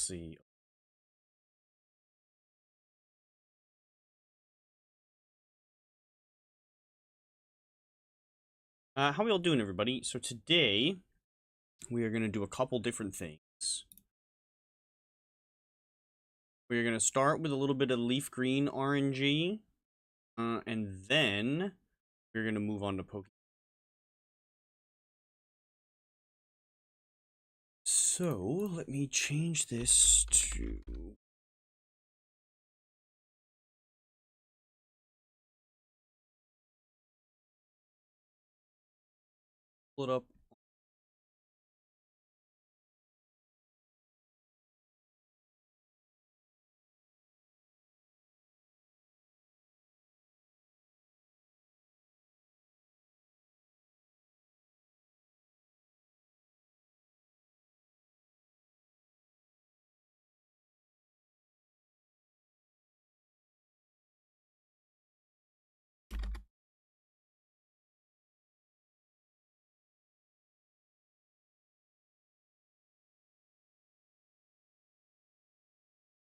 see. How we all doing, everybody? So today we are going to do a couple different things. We're going to start with a little bit of leaf green RNG, and then we're going to move on to Pokemon. So let me change this to pull it up.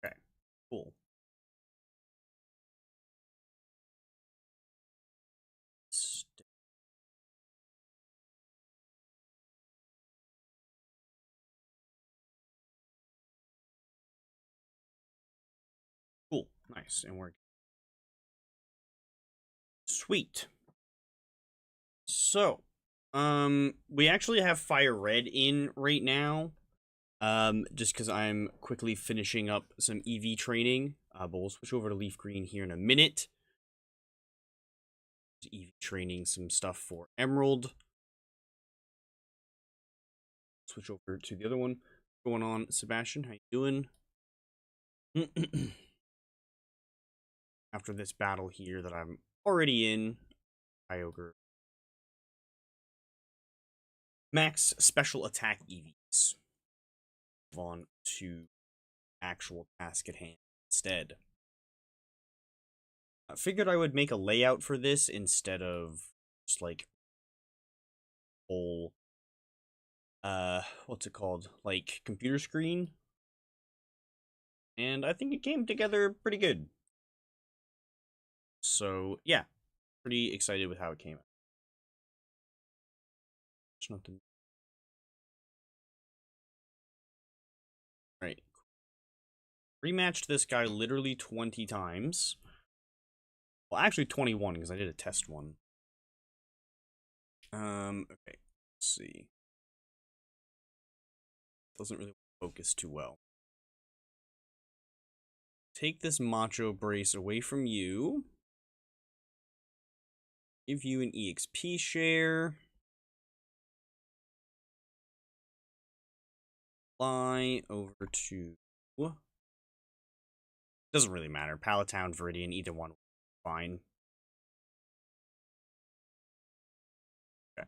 Okay, cool. Cool, nice, and we're sweet. So, we actually have Fire Red in right now. Just because I'm quickly finishing up some EV training. But we'll switch over to Leaf Green here in a minute. EV training some stuff for Emerald. Switch over to the other one. What's going on, Sebastian? How you doing? After this battle here that I'm already in, Kyogre. Max special attack EVs. Move on to actual task at hand instead. I figured I would make a layout for this instead of just like whole what's it called? Like computer screen. And I think it came together pretty good. So yeah, pretty excited with how it came out. There's nothing. Right. Rematched this guy literally 20 times. Well, actually 21 because I did a test one. Okay. Let's see. Doesn't really focus too well. Take this Macho Brace away from you. Give you an EXP share. Fly over to... Doesn't really matter. Palatown, Viridian, either one. Fine. Okay.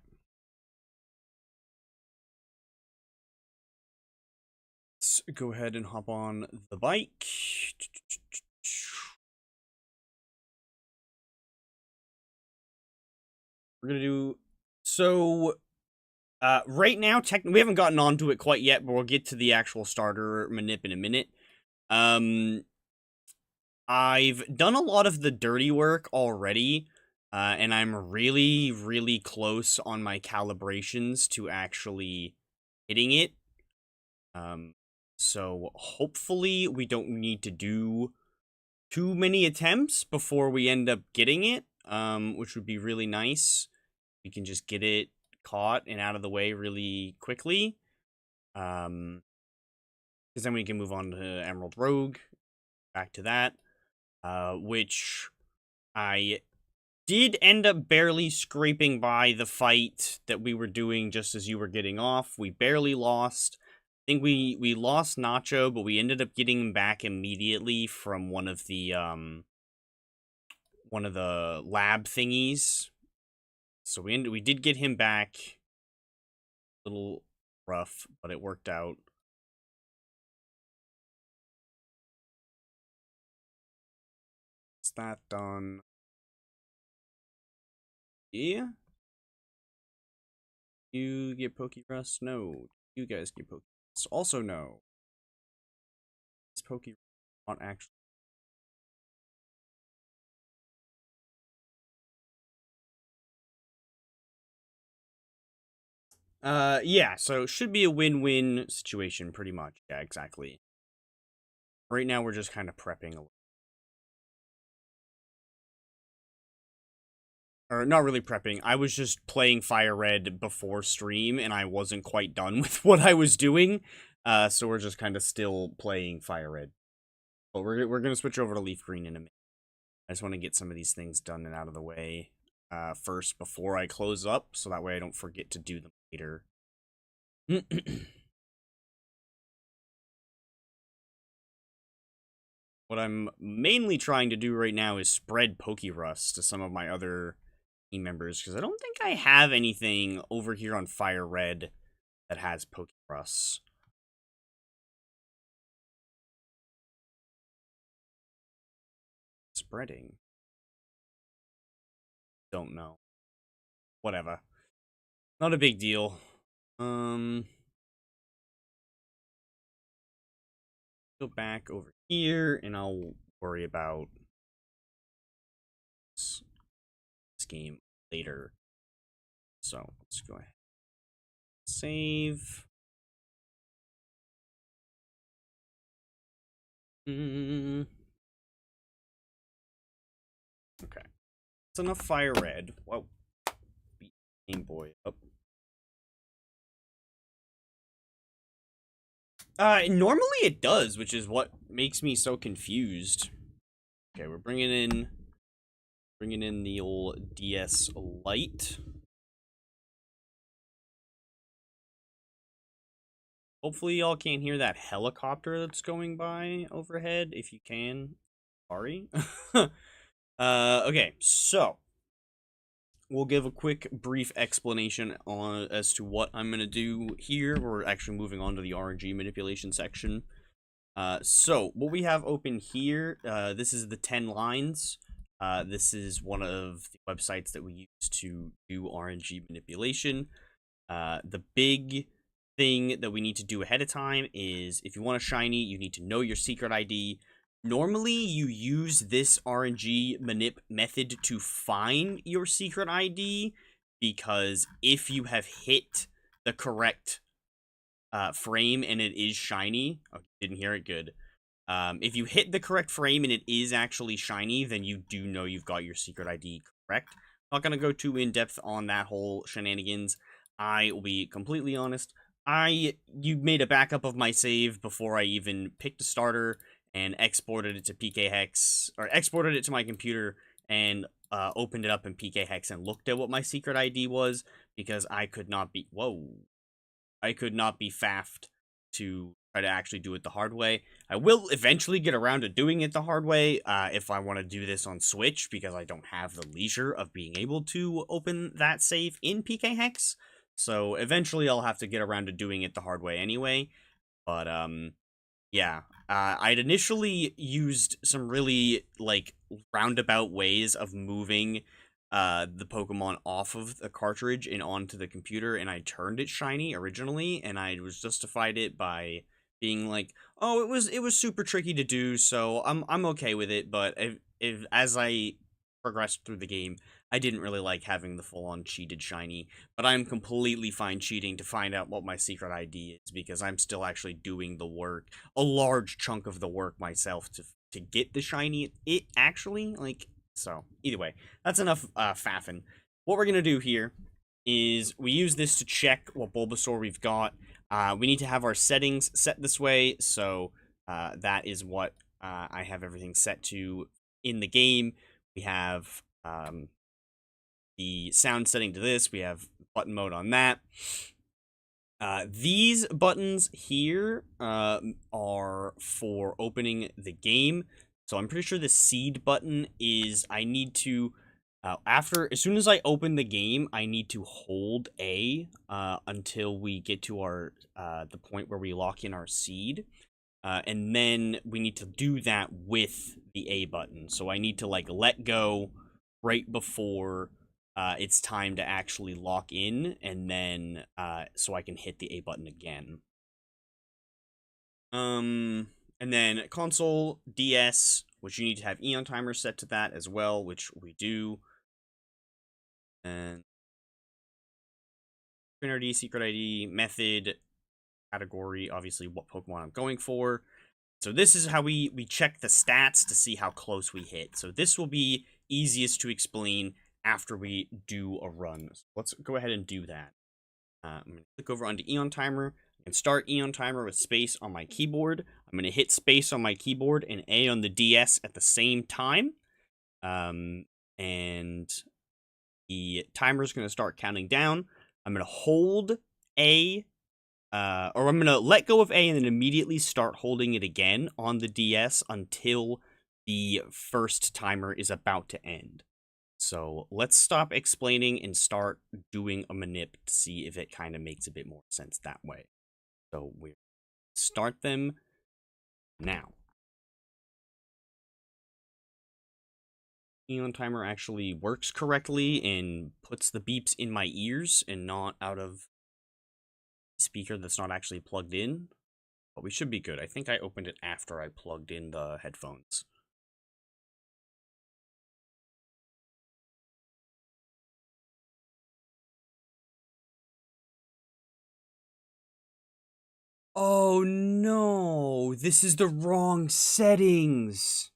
Let's go ahead and hop on the bike. We're gonna do... So... right now, we haven't gotten onto it quite yet, but we'll get to the actual starter manip in a minute. I've done a lot of the dirty work already, and I'm really, really close on my calibrations to actually hitting it. So hopefully we don't need to do too many attempts before we end up getting it, which would be really nice. We can just get it caught and out of the way really quickly. Because then we can move on to Emerald Rogue. Back to that. Which I did end up barely scraping by the fight that we were doing just as you were getting off. We barely lost. I think we lost Nacho, but we ended up getting him back immediately from one of the lab thingies. So we did get him back. A little rough, but it worked out. Is that done? Yeah. You get Pokerust? No. You guys get Pokerust. Also no. This Pokemon actually. Yeah, so should be a win-win situation, pretty much. Yeah, exactly. Right now, we're just kind of prepping a little. Or not really prepping. I was just playing Fire Red before stream, and I wasn't quite done with what I was doing. So we're just kind of still playing Fire Red. But we're gonna switch over to Leaf Green in a minute. I just want to get some of these things done and out of the way first before I close up, so that way I don't forget to do them later. What I'm mainly trying to do right now is spread Pokerust to some of my other team members, because I don't think I have anything over here on Fire Red that has Pokerust. Spreading. Don't know. Whatever. Not a big deal. Go back over here, and I'll worry about this game later. So let's go ahead. Save. Okay. That's enough Fire Red. Whoa. Beat Game Boy up. Normally it does, which is what makes me so confused. Okay, we're bringing in the old DS Lite. Hopefully y'all can't hear that helicopter that's going by overhead. If you can, sorry. Okay, so we'll give a quick brief explanation on as to what I'm gonna do here. We're actually moving on to the RNG manipulation section. So what we have open here, this is the 10 lines. This is one of the websites that we use to do RNG manipulation. The big thing that we need to do ahead of time is if you want a shiny, you need to know your secret ID. Normally, you use this RNG manip method to find your secret ID, because if you have hit the correct frame and it is shiny, oh, didn't hear it good. If you hit the correct frame and it is actually shiny, then you do know you've got your secret ID correct. Not gonna go too in depth on that whole shenanigans. I will be completely honest. You made a backup of my save before I even picked a starter and exported it to PKHex, or exported it to my computer and opened it up in PKHex and looked at what my secret ID was, because I could not be faffed to try to actually do it the hard way. I will eventually get around to doing it the hard way if I want to do this on Switch, because I don't have the leisure of being able to open that save in PKHex. So eventually I'll have to get around to doing it the hard way anyway. But yeah, I'd initially used some really like roundabout ways of moving the Pokemon off of the cartridge and onto the computer, and I turned it shiny originally, and I was justified it by being like, oh, it was super tricky to do, so I'm okay with it. But if as I progressed through the game, I didn't really like having the full-on cheated shiny, but I'm completely fine cheating to find out what my secret ID is, because I'm still actually doing the work, a large chunk of the work myself to get the shiny. It actually, like, so either way, that's enough faffing. What we're gonna do here is we use this to check what Bulbasaur we've got. We need to have our settings set this way, so that is what I have everything set to in the game. We have the sound setting to this. We have button mode on that. These buttons here are for opening the game. So I'm pretty sure the seed button is I need to as soon as I open the game, I need to hold A until we get to our the point where we lock in our seed. And then we need to do that with the A button. So I need to like let go right before it's time to actually lock in, and then so I can hit the A button again. And And then console, DS, which you need to have Eon timer set to that as well, which we do. And trainer ID, secret ID, method, category, obviously what Pokemon I'm going for. So this is how we check the stats to see how close we hit. So this will be easiest to explain after we do a run. So let's go ahead and do that. I'm going to click over onto Eon Timer and start Eon Timer with space on my keyboard. I'm going to hit space on my keyboard and A on the DS at the same time. And the timer is going to start counting down. I'm going to hold A, or I'm going to let go of A and then immediately start holding it again on the DS until the first timer is about to end. So let's stop explaining and start doing a manip to see if it kind of makes a bit more sense that way. So we start them now. Eon timer actually works correctly and puts the beeps in my ears and not out of speaker that's not actually plugged in. But we should be good. I think I opened it after I plugged in the headphones. Oh no, this is the wrong settings.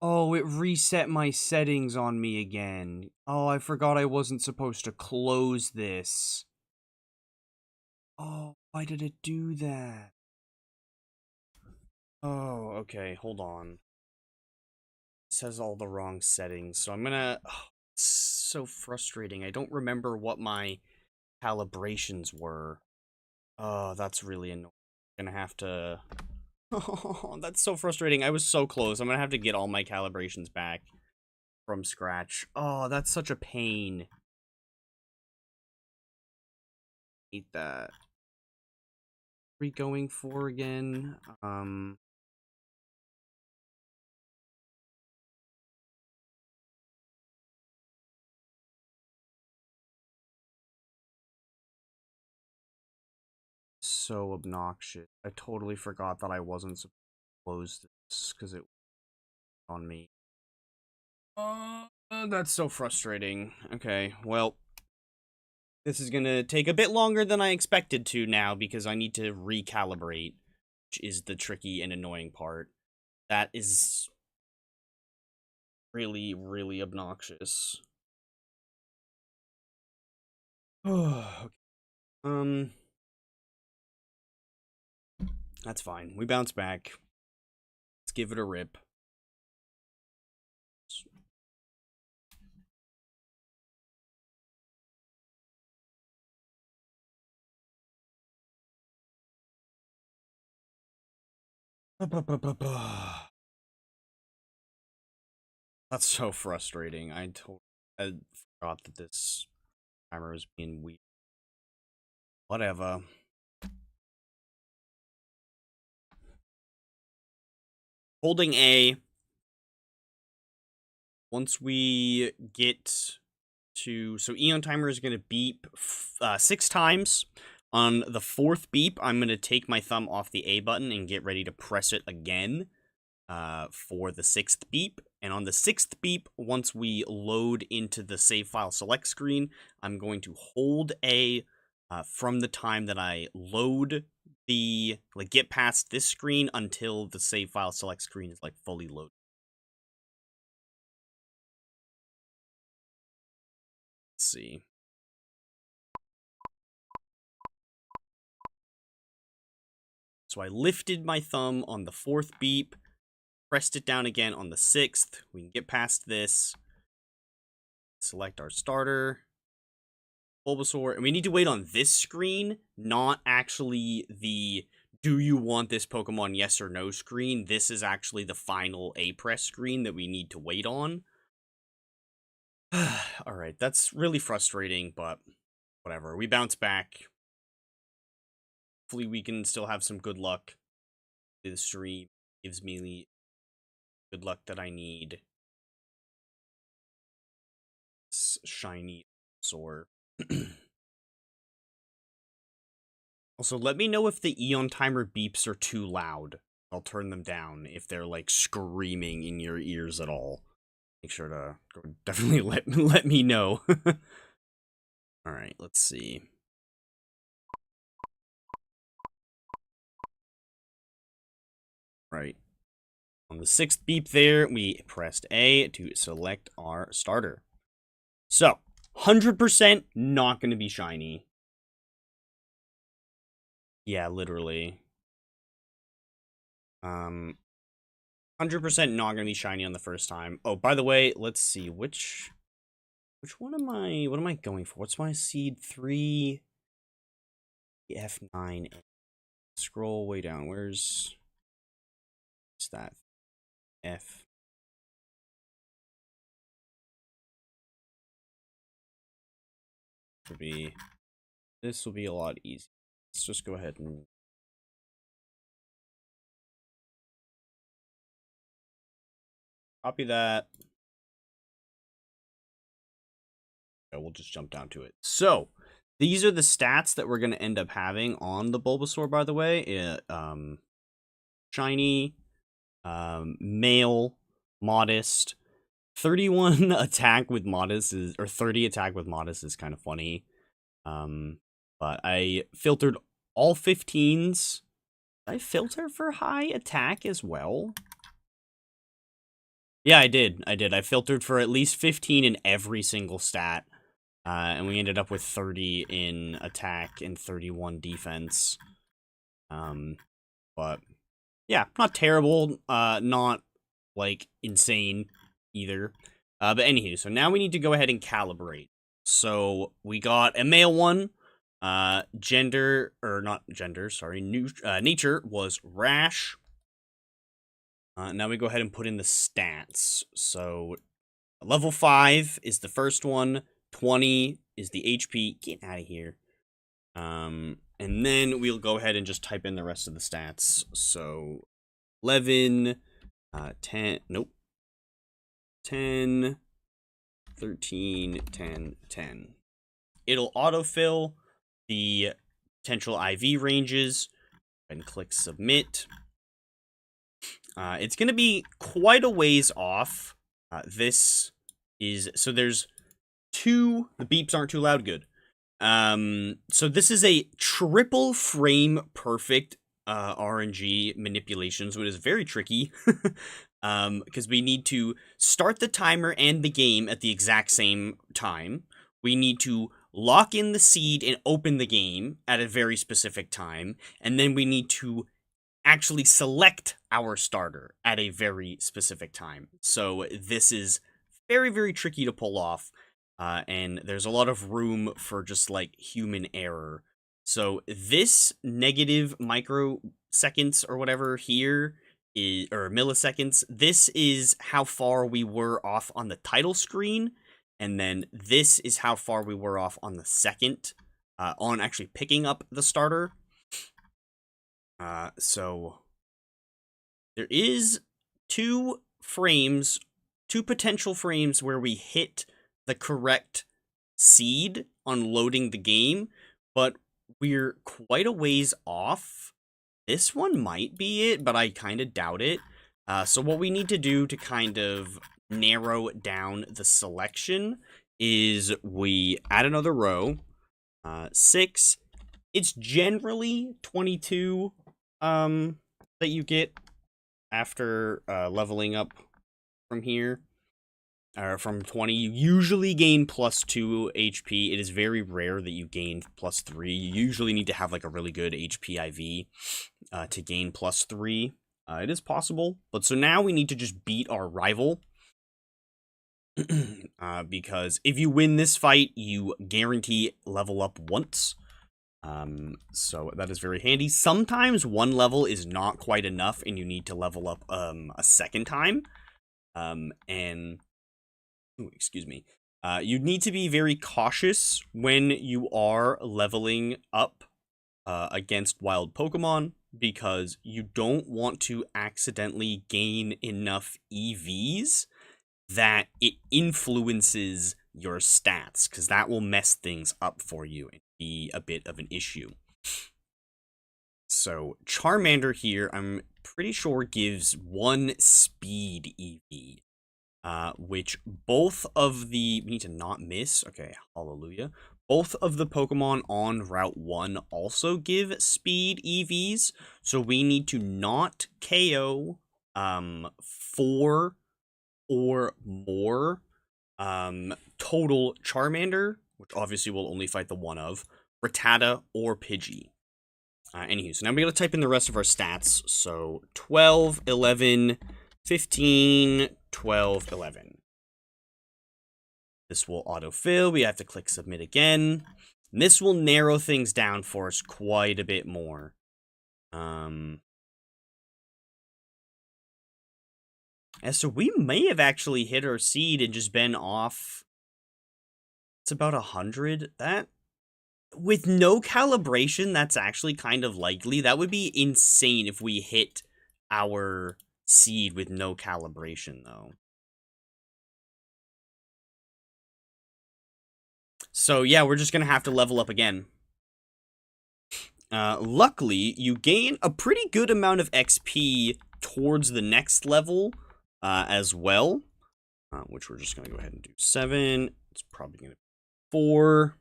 Oh, it reset my settings on me again. Oh, I forgot I wasn't supposed to close this. Oh, why did it do that? Oh, okay, hold on. It says all the wrong settings, so I'm gonna... Oh, it's so frustrating. I don't remember what my calibrations were. Oh, that's really annoying. I'm gonna have to... Oh, that's so frustrating. I was so close. I'm gonna have to get all my calibrations back from scratch. Oh, that's such a pain. Hate that. What are we going for again? So obnoxious. I totally forgot that I wasn't supposed to close this because it was on me. That's so frustrating. Okay, well, this is gonna take a bit longer than I expected to now because I need to recalibrate, which is the tricky and annoying part. That is really, really obnoxious. Okay. That's fine. We bounce back. Let's give it a rip. That's so frustrating. I forgot that this timer was being weird. Whatever. Holding A. Once we get to... So Eon timer is going to beep 6 times. On the 4th beep, I'm going to take my thumb off the A button and get ready to press it again for the 6th beep. And on the 6th beep, once we load into the save file select screen, I'm going to hold A from the time that I load the... Like, get past this screen until the save file select screen is, like, fully loaded. Let's see. So I lifted my thumb on the 4th beep, pressed it down again on the 6th. We can get past this. Select our starter, Bulbasaur, and we need to wait on this screen, not actually the do you want this Pokemon yes or no screen. This is actually the final A press screen that we need to wait on. Alright, that's really frustrating, but whatever. We bounce back. Hopefully we can still have some good luck. The stream gives me the good luck that I need. This shiny Bulbasaur. Also, let me know if the Eon timer beeps are too loud. I'll turn them down if they're like screaming in your ears at all. Make sure to definitely let me know. All right, let's see. Right. On the 6th beep there, we pressed A to select our starter. So, 100% not going to be shiny. Yeah, literally. 100% not going to be shiny on the first time. Oh, by the way, let's see. Which one am I... What am I going for? What's my seed? 3... F9. Scroll way down. Where's that? F. This will be a lot easier. Let's just go ahead and copy that. Okay, we'll just jump down to it. So, these are the stats that we're going to end up having on the Bulbasaur, by the way. Shiny, male, modest. 31 attack with modest is, or 30 attack with modest is kind of funny. But I filtered all 15s. Did I filter for high attack as well? Yeah, I did. I filtered for at least 15 in every single stat. And we ended up with 30 in attack and 31 defense. But yeah, not terrible. Not like insane either. But anywho, so now we need to go ahead and calibrate. So we got a male one. Nature was rash. Now we go ahead and put in the stats. So level 5 is the first one. 20 is the HP. Get out of here. And then we'll go ahead and just type in the rest of the stats. So 11, 10, nope. 10, 13, 10, 10. It'll autofill the potential IV ranges and click submit. It's going to be quite a ways off. This is, so there's two, the beeps aren't too loud, good. So this is a triple frame perfect RNG manipulations, which is very tricky. Because we need to start the timer and the game at the exact same time. We need to lock in the seed and open the game at a very specific time. And then we need to actually select our starter at a very specific time. So this is very, very tricky to pull off. And there's a lot of room for just like human error. So this negative microseconds or whatever here is, or milliseconds, this is how far we were off on the title screen. And then this is how far we were off on the second, on actually picking up the starter. So there is two potential frames where we hit the correct seed on loading the game, but we're quite a ways off. This one might be it, but I kind of doubt it. So what we need to do to kind of narrow down the selection is we add another row. 6. It's generally 22 that you get after leveling up from here. From 20, you usually gain +2 HP. It is very rare that you gain +3. You usually need to have like a really good HP IV to gain +3. It is possible, but so now we need to just beat our rival. Because if you win this fight, you guarantee level up once. So that is very handy. Sometimes one level is not quite enough and you need to level up a second time. Excuse me. You need to be very cautious when you are leveling up against wild Pokemon, because you don't want to accidentally gain enough EVs that it influences your stats, because that will mess things up for you and be a bit of an issue. So Charmander here, I'm pretty sure gives 1 speed EV. Which both of the... We need to not miss. Okay, hallelujah. Both of the Pokemon on Route 1 also give speed EVs. So we need to not KO 4 or more total Charmander, which obviously we'll only fight the one of, Rattata, or Pidgey. Anywho, so now we're going to type in the rest of our stats. So 12, 11, 15, 12, 11. This will autofill. We have to click submit again. And this will narrow things down for us quite a bit more. And so we may have actually hit our seed and just been off. It's about 100. That, with no calibration, that's actually kind of likely. That would be insane if we hit our seed with no calibration, though. So yeah, we're just gonna have to level up again. Luckily, you gain a pretty good amount of XP towards the next level as well, which we're just gonna go ahead and do 7. It's probably gonna be 4.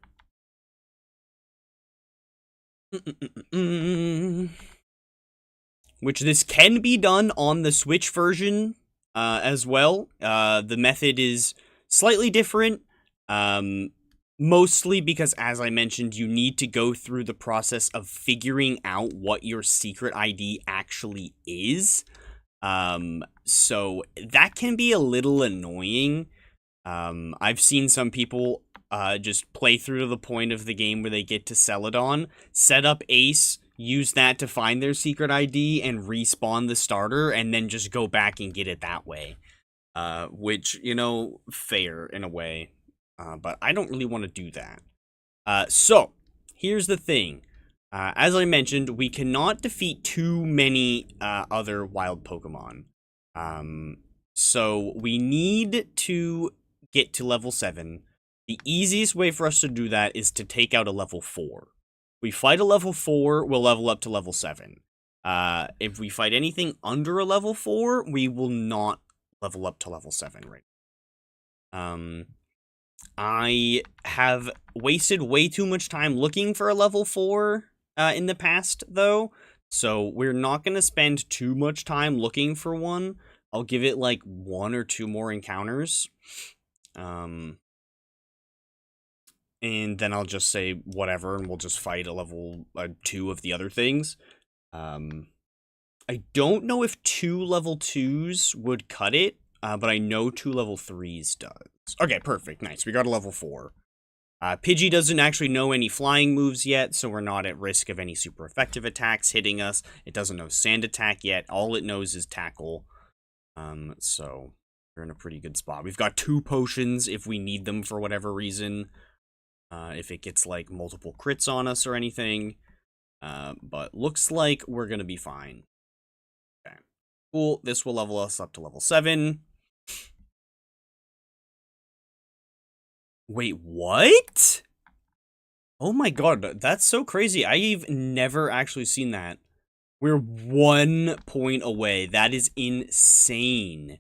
Which this can be done on the Switch version as well. The method is slightly different. Mostly because, as I mentioned, you need to go through the process of figuring out what your secret ID actually is. So that can be a little annoying. I've seen some people just play through to the point of the game where they get to Celadon, set up Ace, use that to find their secret ID, and respawn the starter, and then just go back and get it that way. Which, you know, fair in a way. But I don't really want to do that. So, here's the thing. As I mentioned, we cannot defeat too many other wild Pokemon. So, we need to get to level 7. The easiest way for us to do that is to take out a level 4. We fight a level 4, we'll level up to level 7. If we fight anything under a level 4, we will not level up to level 7 right. I have wasted way too much time looking for a level 4 in the past, though. So we're not going to spend too much time looking for one. I'll give it like 1 or 2 more encounters. And then I'll just say whatever, and we'll just fight a level 2 of the other things. I don't know if 2 level 2s would cut it. But I know 2 level 3s does. Okay, perfect. Nice. We got a level 4. Pidgey doesn't actually know any flying moves yet, so we're not at risk of any super effective attacks hitting us. It doesn't know Sand Attack yet. All it knows is Tackle. So we're in a pretty good spot. We've got 2 potions if we need them for whatever reason. If it gets, like, multiple crits on us or anything. But looks like we're gonna be fine. Okay. Cool. This will level us up to level 7. Wait, what? Oh my god, that's so crazy. I've never actually seen that. We're 1 point away. That is insane.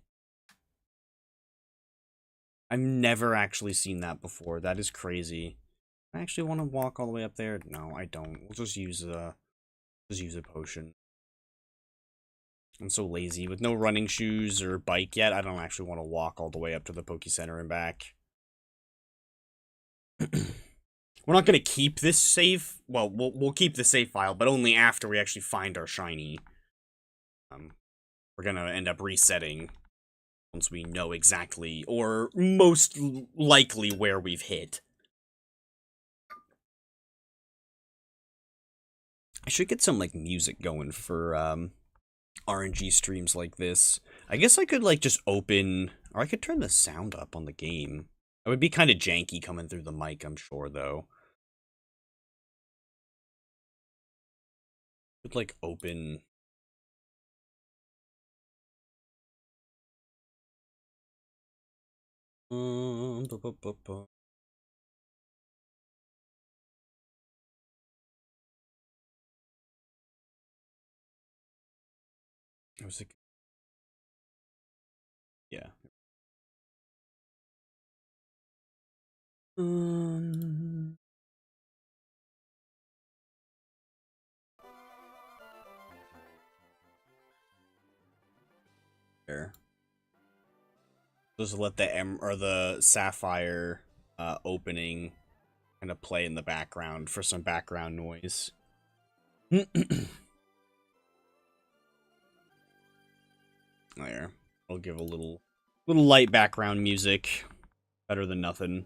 I've never actually seen that before. That is crazy. I actually want to walk all the way up there. No, I don't. We'll just use a potion. I'm so lazy. With no running shoes or bike yet, I don't actually want to walk all the way up to the Poke Center and back. We're not going to keep this save. Well, we'll keep the save file, but only after we actually find our shiny. We're going to end up resetting once we know exactly, or most likely, where we've hit. I should get some, like, music going for, RNG streams like this. I guess I could, like, just open, or I could turn the sound up on the game. It would be kind of janky coming through the mic, I'm sure, though. Could, like, open... Bu -bu -bu -bu. I was like, yeah. There. Just let the sapphire opening kind of play in the background for some background noise. There. I'll give a little light background music. Better than nothing.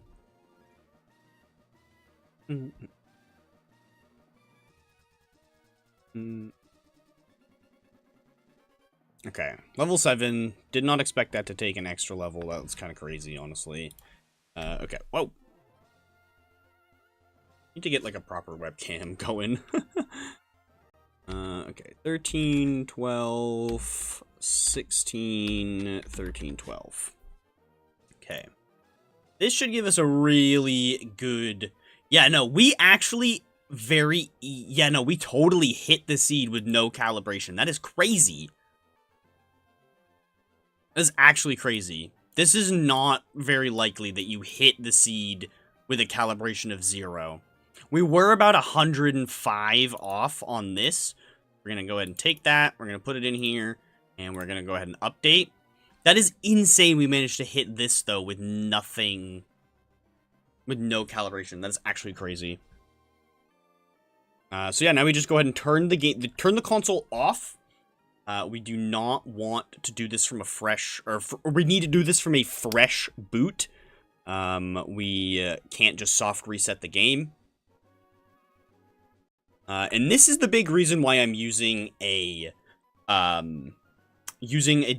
Okay. Level 7. Did not expect that to take an extra level. That was kind of crazy, honestly. Okay. Whoa. Need to get, like, a proper webcam going. Okay. 13, 12, 16, 13, 12. Okay. This should give us a really good... Yeah, no, we actually we totally hit the seed with no calibration. That is crazy. That is actually crazy. This is not very likely that you hit the seed with a calibration of 0. We were about 105 off on this. We're going to go ahead and take that. We're going to put it in here. And we're going to go ahead and update. That is insane we managed to hit this, though, with nothing... With no calibration. That's actually crazy. So yeah, now we just go ahead and turn the console off. We do not want to do this from a fresh... Or we need to do this from a fresh boot. We can't just soft reset the game. And this is the big reason why I'm using a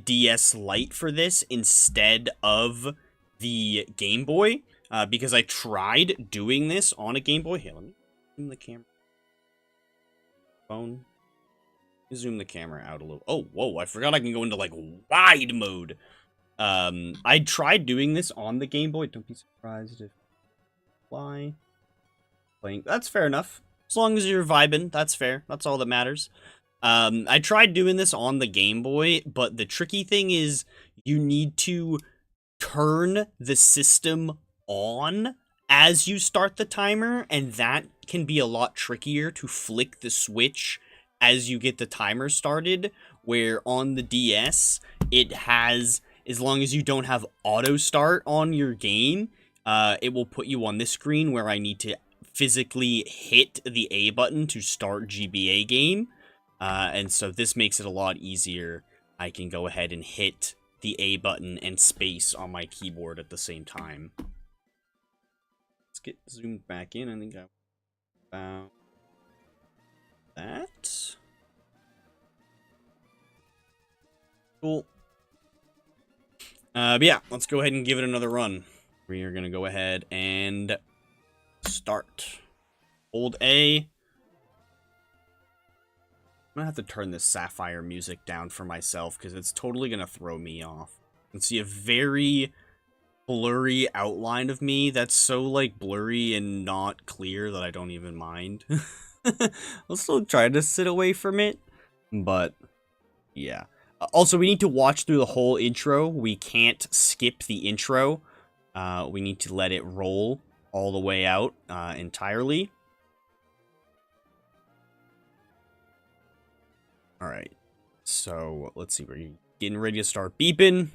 DS Lite for this instead of the Game Boy. Because I tried doing this on a Game Boy. Here, let me zoom the camera. Phone. Zoom the camera out a little. Oh, whoa, I forgot I can go into, like, wide mode. I tried doing this on the Game Boy. Don't be surprised if fly. Playing. That's fair enough. As long as you're vibing, that's fair. That's all that matters. I tried doing this on the Game Boy, but the tricky thing is you need to turn the system on as you start the timer, and that can be a lot trickier to flick the switch as you get the timer started, where on the DS, it has, as long as you don't have auto start on your game, it will put you on this screen where I need to physically hit the A button to start GBA game, and so this makes it a lot easier. I can go ahead and hit the A button and space on my keyboard at the same time. Let's get zoomed back in. I think I found that. Cool. But yeah, let's go ahead and give it another run. We are going to go ahead and start. Hold A. I'm going to have to turn this Sapphire music down for myself because it's totally going to throw me off. You can see a very blurry outline of me that's so, like, blurry and not clear that I don't even mind. I'll still try to sit away from it, but yeah. Also, we need to watch through the whole intro. We can't skip the intro. We need to let it roll all the way out entirely. Alright. So, let's see. We're getting ready to start beeping.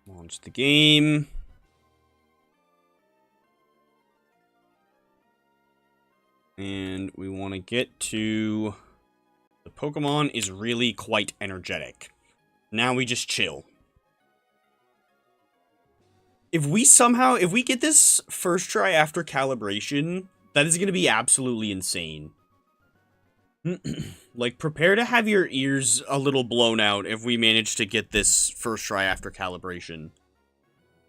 Launch the game. And we want to get to... The Pokemon is really quite energetic. Now we just chill. If we get this first try after calibration, that is going to be absolutely insane. Like, prepare to have your ears a little blown out if we manage to get this first try after calibration.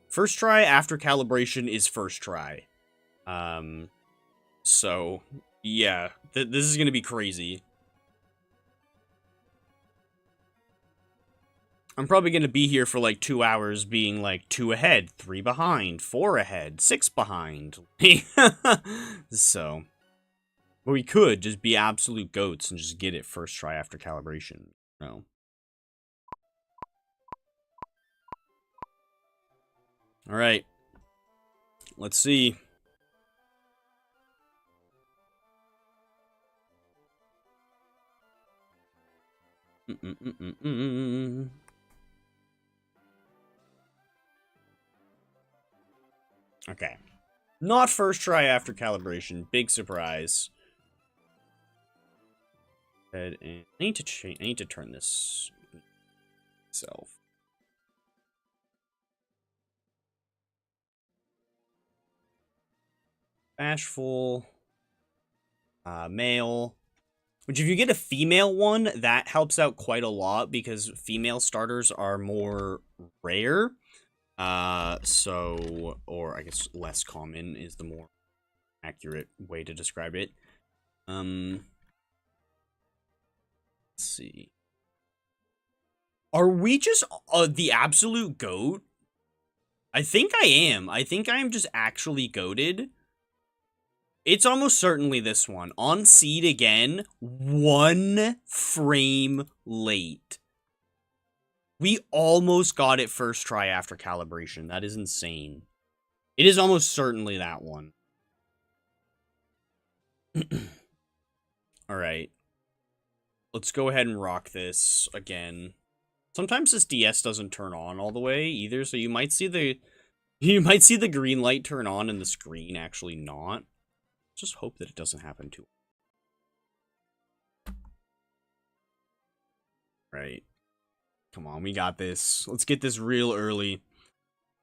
First try after calibration is first try. So, yeah, this is going to be crazy. I'm probably going to be here for like 2 hours being like 2 ahead, 3 behind, 4 ahead, 6 behind. So, but we could just be absolute goats and just get it first try after calibration. No. All right. Let's see. Okay. Not first try after calibration. Big surprise. And I need to change. I need to turn this myself. Bashful. Male. Which, if you get a female one, that helps out quite a lot because female starters are more rare. So, or I guess less common is the more accurate way to describe it. Let's see. Are we just the absolute goat? I think I am. I think I am just actually goated. It's almost certainly this one. On seed again, 1 frame late. We almost got it first try after calibration. That is insane. It is almost certainly that one. Alright. Let's go ahead and rock this again. Sometimes this DS doesn't turn on all the way either, so you might see the green light turn on and the screen actually not. Just hope that it doesn't happen too. Right. Come on, we got this. Let's get this real early.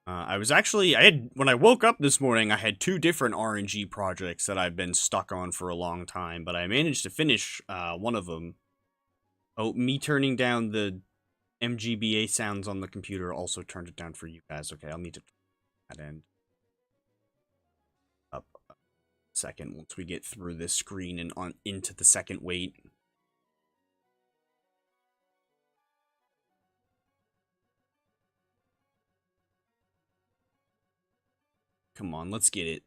When I woke up this morning, I had 2 different RNG projects that I've been stuck on for a long time, but I managed to finish one of them. Oh, me turning down the MGBA sounds on the computer also turned it down for you guys. Okay, I'll need to turn that end up a second once we get through this screen and on into the second wait. Come on, let's get it.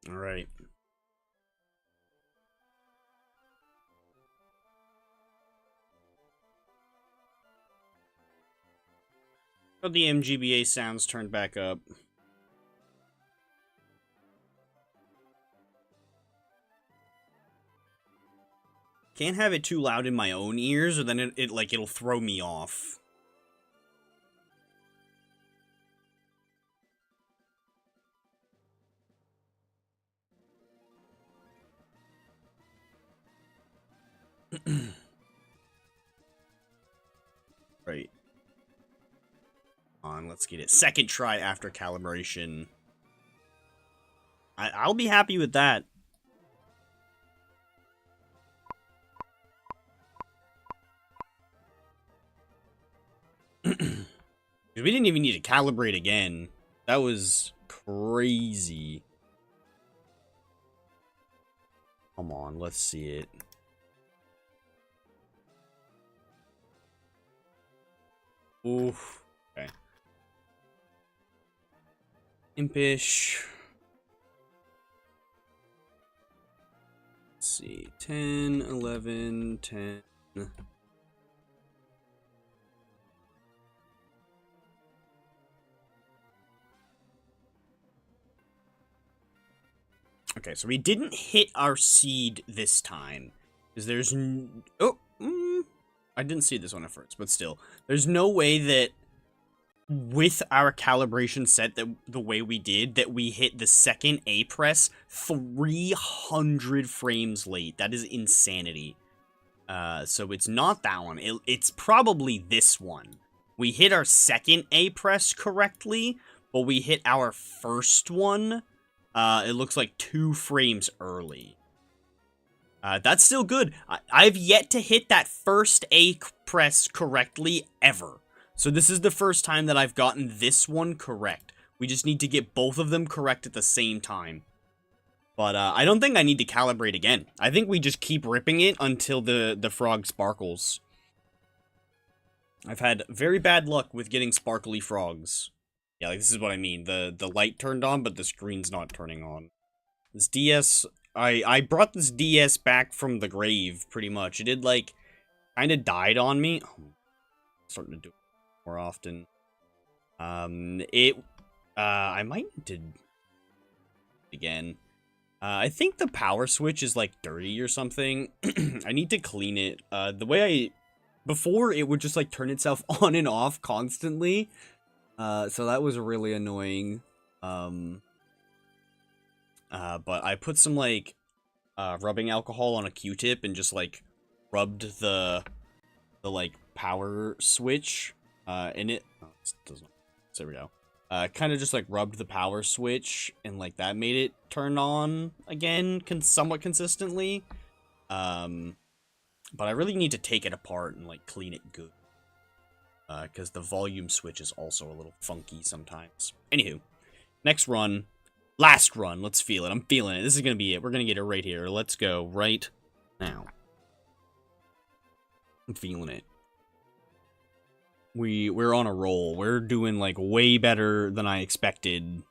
All right. Got the MGBA sounds turned back up. Can't have it too loud in my own ears, or then it'll throw me off. Right. On, let's get it. Second try after calibration. I'll be happy with that. We didn't even need to calibrate again. That was crazy. Come on, let's see it. Oof. Okay. Impish. Let's see. 10, 11, 10. Okay, so we didn't hit our seed this time. Because there's... I didn't see this one at first, but still. There's no way that with our calibration set that the way we did, that we hit the second A press 300 frames late. That is insanity. So it's not that one. It's probably this one. We hit our second A press correctly, but we hit our first one, it looks like 2 frames early. That's still good. I've yet to hit that first A press correctly ever. So this is the first time that I've gotten this one correct. We just need to get both of them correct at the same time. But I don't think I need to calibrate again. I think we just keep ripping it until the frog sparkles. I've had very bad luck with getting sparkly frogs. Yeah, like this is what I mean. The light turned on, but the screen's not turning on. This DS, I brought this DS back from the grave, pretty much. It had, like, kind of died on me. Oh, I'm starting to do it more often. I might need to... Again. I think the power switch is, like, dirty or something. I need to clean it. The way I... Before, it would just, like, turn itself on and off constantly. So that was really annoying. But I put some, like, rubbing alcohol on a Q-tip and just, like, rubbed the like, power switch, and it... Oh, this doesn't... There we go. Kind of just, like, rubbed the power switch, and, like, that made it turn on again, somewhat consistently. But I really need to take it apart and, like, clean it good. Because the volume switch is also a little funky sometimes. Anywho, next run. Last run. Let's feel it. I'm feeling it. This is going to be it. We're going to get it right here. Let's go right now. I'm feeling it. We're on a roll. We're doing, like, way better than I expected.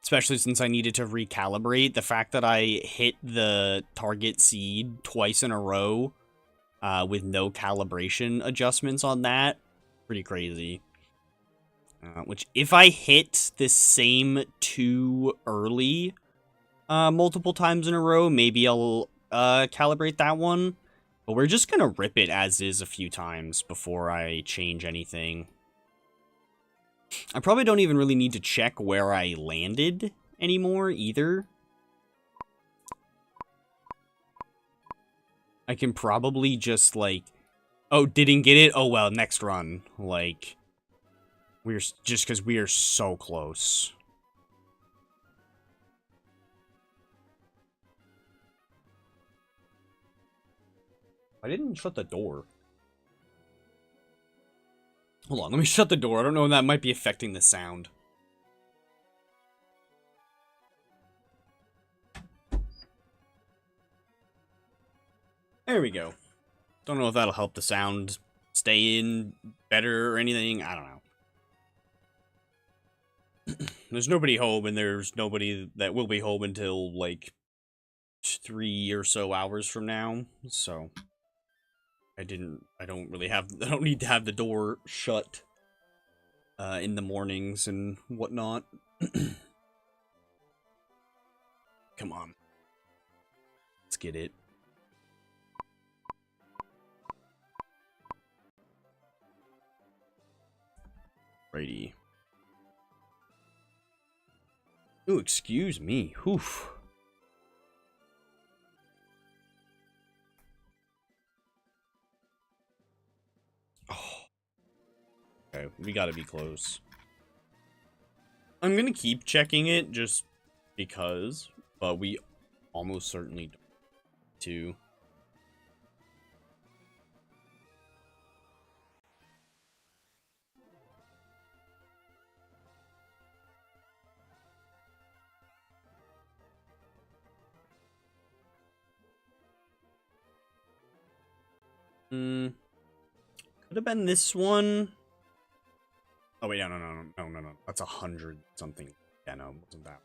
Especially since I needed to recalibrate. The fact that I hit the target seed twice in a row with no calibration adjustments on that. Pretty crazy. Which, if I hit the same two early multiple times in a row, maybe I'll calibrate that one. But we're just gonna rip it as is a few times before I change anything. I probably don't even really need to check where I landed anymore, either. I can probably just, like... Oh, didn't get it? Oh, well, next run. Like... We're just because we are so close. I didn't shut the door. Hold on, let me shut the door. I don't know if that might be affecting the sound. There we go. Don't know if that'll help the sound stay in better or anything. I don't know. There's nobody home, and there's nobody that will be home until, like, 3 or so hours from now, so... I don't need to have the door shut, in the mornings and whatnot. Come on. Let's get it. Righty. Ooh, excuse me. Oof. Oh. Okay, we gotta be close. I'm gonna keep checking it just because, but we almost certainly don't to. Could have been this one. Oh wait, no. That's 100 something. Yeah, no, it wasn't that.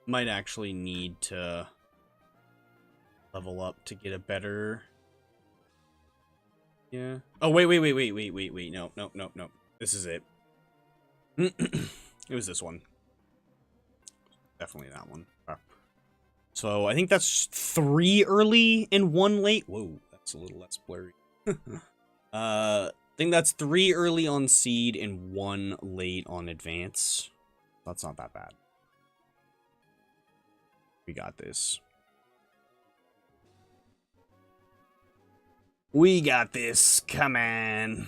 Might actually need to level up to get a better. Yeah. Oh wait. No. This is it. It was this one. Definitely that one. So I think that's 3 early and 1 late. Whoa, that's a little less blurry. I think that's 3 early on seed and 1 late on advance. That's not that bad. We got this. We got this. Come on.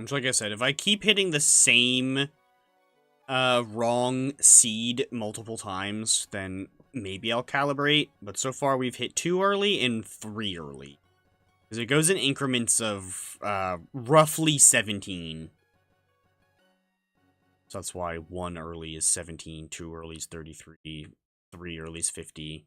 Which, like I said, if I keep hitting the same wrong seed multiple times, then maybe I'll calibrate. But so far, we've hit 2 early and 3 early. Because it goes in increments of roughly 17. So that's why 1 early is 17, 2 early is 33, 3 early is 50.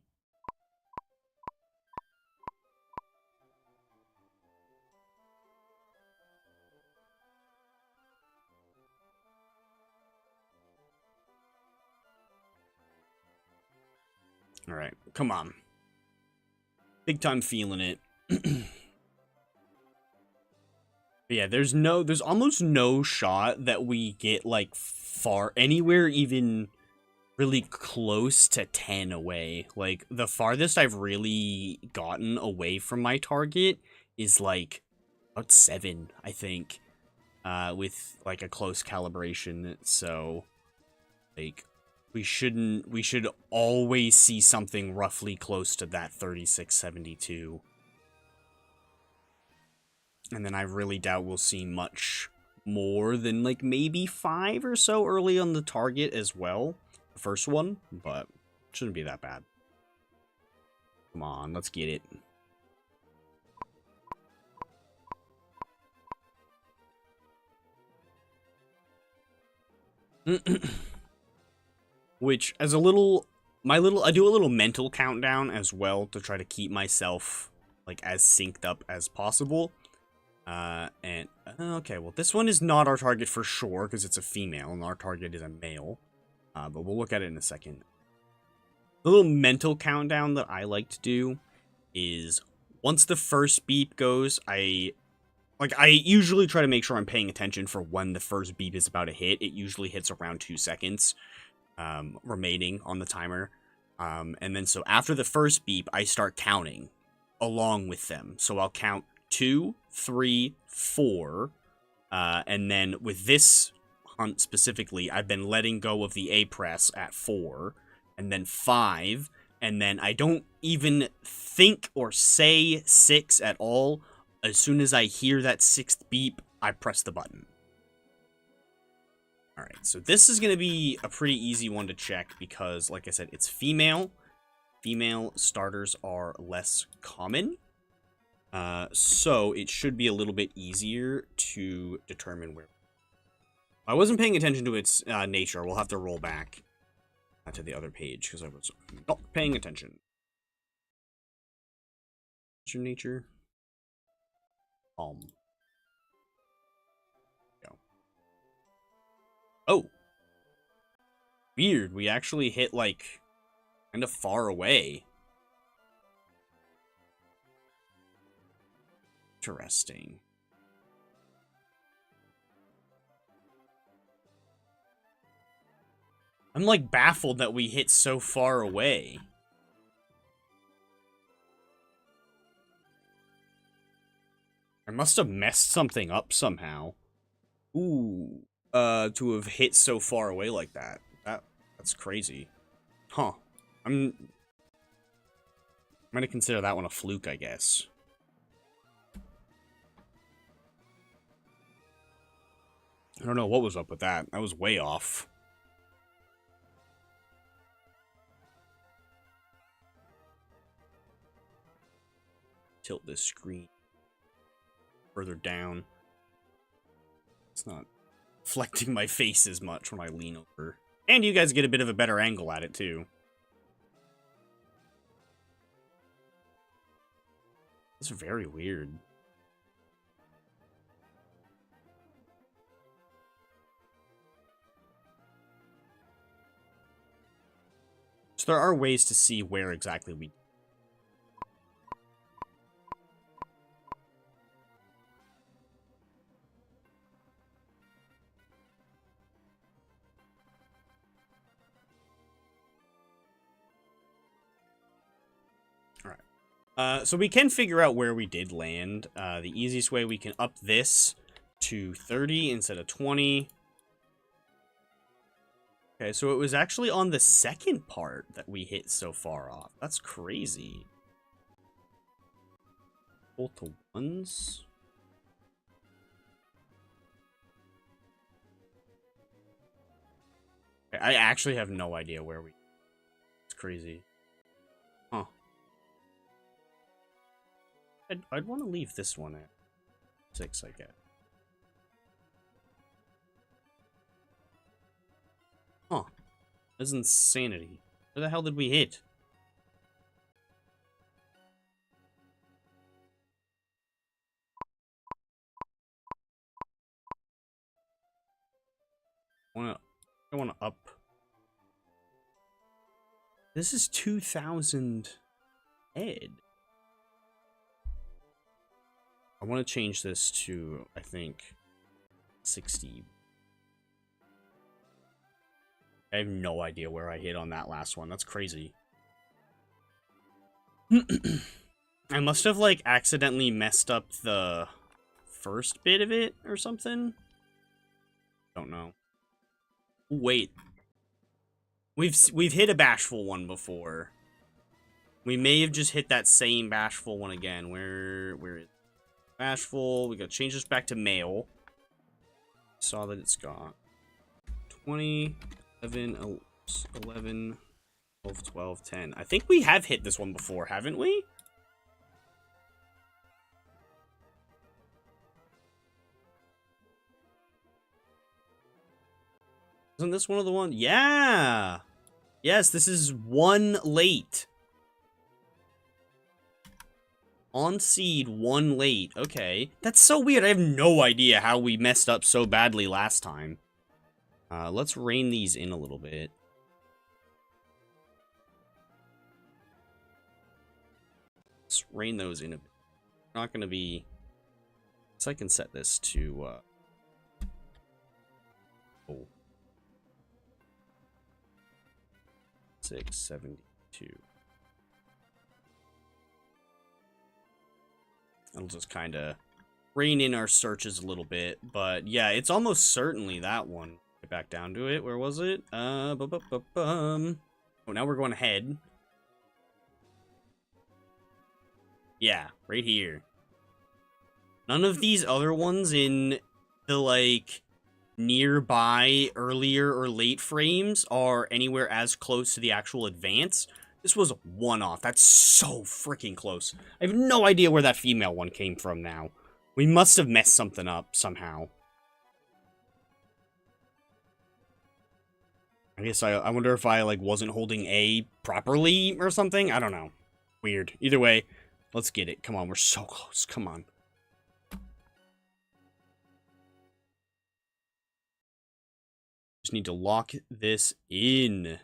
Alright, come on. Big time feeling it. But yeah, there's almost no shot that we get, like, anywhere even really close to 10 away. Like, the farthest I've really gotten away from my target is, like, about 7, I think, with, like, a close calibration. So, like, we should always see something roughly close to that 3672. And then I really doubt we'll see much more than, like, maybe 5 or so early on the target as well. The first one, but it shouldn't be that bad. Come on, let's get it. Which, as I do a little mental countdown as well to try to keep myself, like, as synced up as possible. Okay, well, this one is not our target for sure, because it's a female, and our target is a male. But we'll look at it in a second. The little mental countdown that I like to do is, once the first beep goes, I usually try to make sure I'm paying attention for when the first beep is about to hit. It usually hits around 2 seconds, remaining on the timer. And then so after the first beep, I start counting along with them. So I'll count 2, 3, 4, and then with this hunt specifically, I've been letting go of the A press at 4, and then 5, and then I don't even think or say 6 at all. As soon as I hear that 6th beep, I press the button. Alright, so this is going to be a pretty easy one to check because, like I said, it's female. Female starters are less common. So it should be a little bit easier to determine where. I wasn't paying attention to its nature. We'll have to roll back to the other page because I was not paying attention. What's your nature? Go. Oh. Weird. We actually hit, like, kind of far away. Interesting. I'm, like, baffled that we hit so far away. I must have messed something up somehow. Ooh. To have hit so far away like that. That's crazy. Huh. I'm gonna consider that one a fluke, I guess. I don't know what was up with that. That was way off. Tilt this screen further down. It's not reflecting my face as much when I lean over. And you guys get a bit of a better angle at it, too. It's very weird. So there are ways to see where exactly we... So we can figure out where we did land. The easiest way, we can up this to 30 instead of 20. Okay, so it was actually on the second part that we hit so far off. That's crazy. Both to ones. I actually have no idea where we... It's crazy. Huh. I'd want to leave this one at 6, I guess. Huh. That's insanity. Where the hell did we hit? I wanna up. This is 2,000 head. I want to change this to, I think, 60. I have no idea where I hit on that last one. That's crazy. I must have, like, accidentally messed up the first bit of it or something. Don't know. Wait. We've hit a bashful one before. We may have just hit that same bashful one again. Where is it? Bashful. We gotta change this back to male. Saw that it's got 20, 11, 11, 12, 12, 10. I think we have hit this one before, haven't we? Isn't this one of the ones? Yeah! Yes, this is one late. On seed, one late. Okay. That's so weird. I have no idea how we messed up so badly last time. Let's rein these in a little bit. Let's rein those in a bit. Not gonna be... So I can set this to, oh. 672. I'll just kind of rein in our searches a little bit, but yeah, it's almost certainly that one. Get back down to it. Where was it? Oh, now we're going ahead. Yeah, right here. None of these other ones in the, like, nearby earlier or late frames are anywhere as close to the actual advance. This was one off. That's so freaking close. I have no idea where that female one came from now. We must have messed something up somehow. I guess I wonder if I, like, wasn't holding A properly or something. I don't know. Weird. Either way, let's get it. Come on, we're so close. Come on. Just need to lock this in.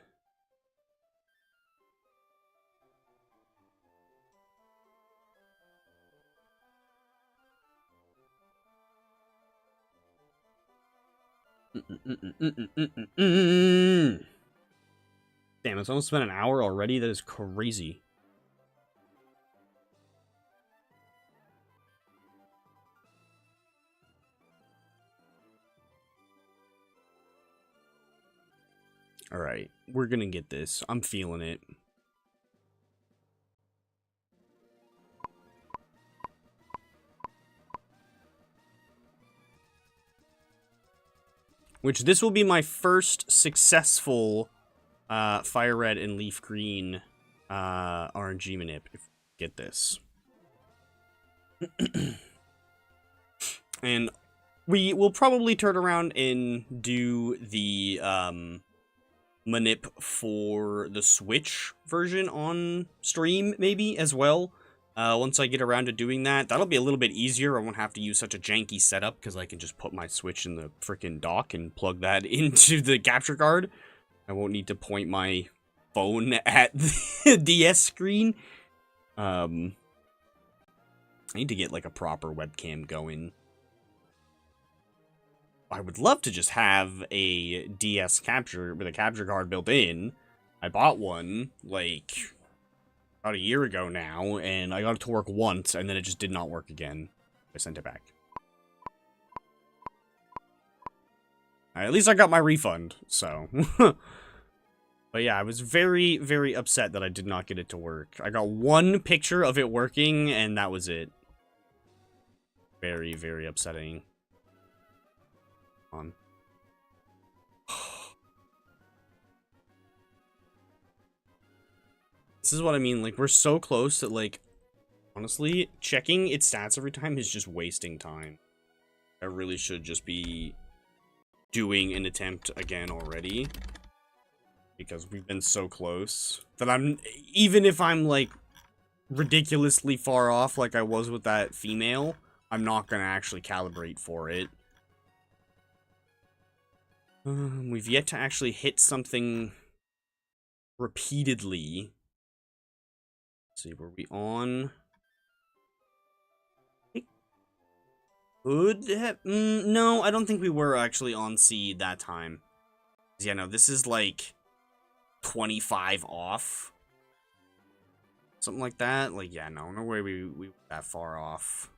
Damn, it's almost been an hour already. That is crazy. All right, we're gonna get this. I'm feeling it. Which, this will be my first successful Fire Red and Leaf Green RNG manip. If we get this. And we will probably turn around and do the manip for the Switch version on stream, maybe, as well. Once I get around to doing that, that'll be a little bit easier. I won't have to use such a janky setup, because I can just put my Switch in the freaking dock and plug that into the capture card. I won't need to point my phone at the DS screen. I need to get, like, a proper webcam going. I would love to just have a DS capture with a capture card built in. I bought one, like, about a year ago now, and I got it to work once, and then it just did not work again. I sent it back. Alright, at least I got my refund, so. But yeah, I was very, very upset that I did not get it to work. I got one picture of it working, and that was it. Very, very upsetting. On. This is what I mean. Like, we're so close that, like, honestly, checking its stats every time is just wasting time. I really should just be doing an attempt again already. Because we've been so close that even if I'm, like, ridiculously far off like I was with that female, I'm not gonna actually calibrate for it. We've yet to actually hit something repeatedly. Let's see, were we on? Could have, no, I don't think we were actually on seed that time. Yeah, no, this is like 25 off. Something like that. Like, yeah, no way we were that far off.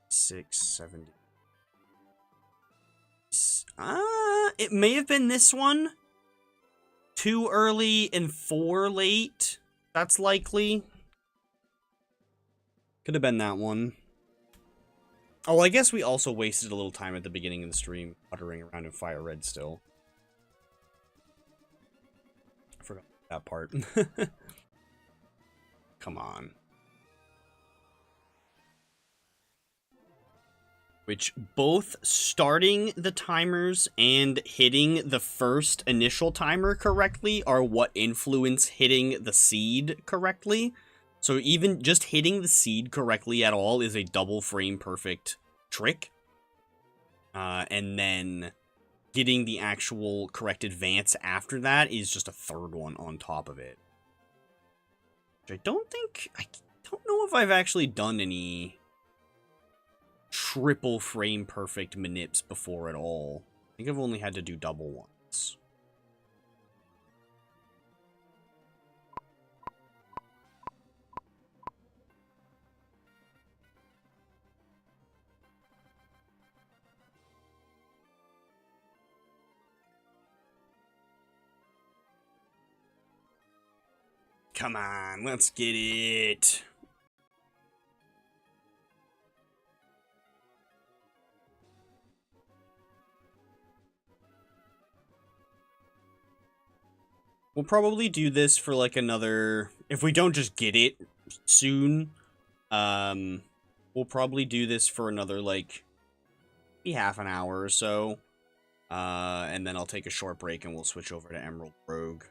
670. It may have been this one. 2 early and 4 late. That's likely. Could have been that one. Oh, I guess we also wasted a little time at the beginning of the stream puttering around in fire red still. I forgot that part. Come on. Which both starting the timers and hitting the first initial timer correctly are what influence hitting the seed correctly. So even just hitting the seed correctly at all is a double frame perfect trick. And then getting the actual correct advance after that is just a third one on top of it. Which I don't know if I've actually done any triple frame perfect manips before at all. I think I've only had to do double once. Come on, let's get it. We'll probably do this for like another, if we don't just get it soon, we'll probably do this for another like maybe half an hour or so. And then I'll take a short break and we'll switch over to Emerald Rogue.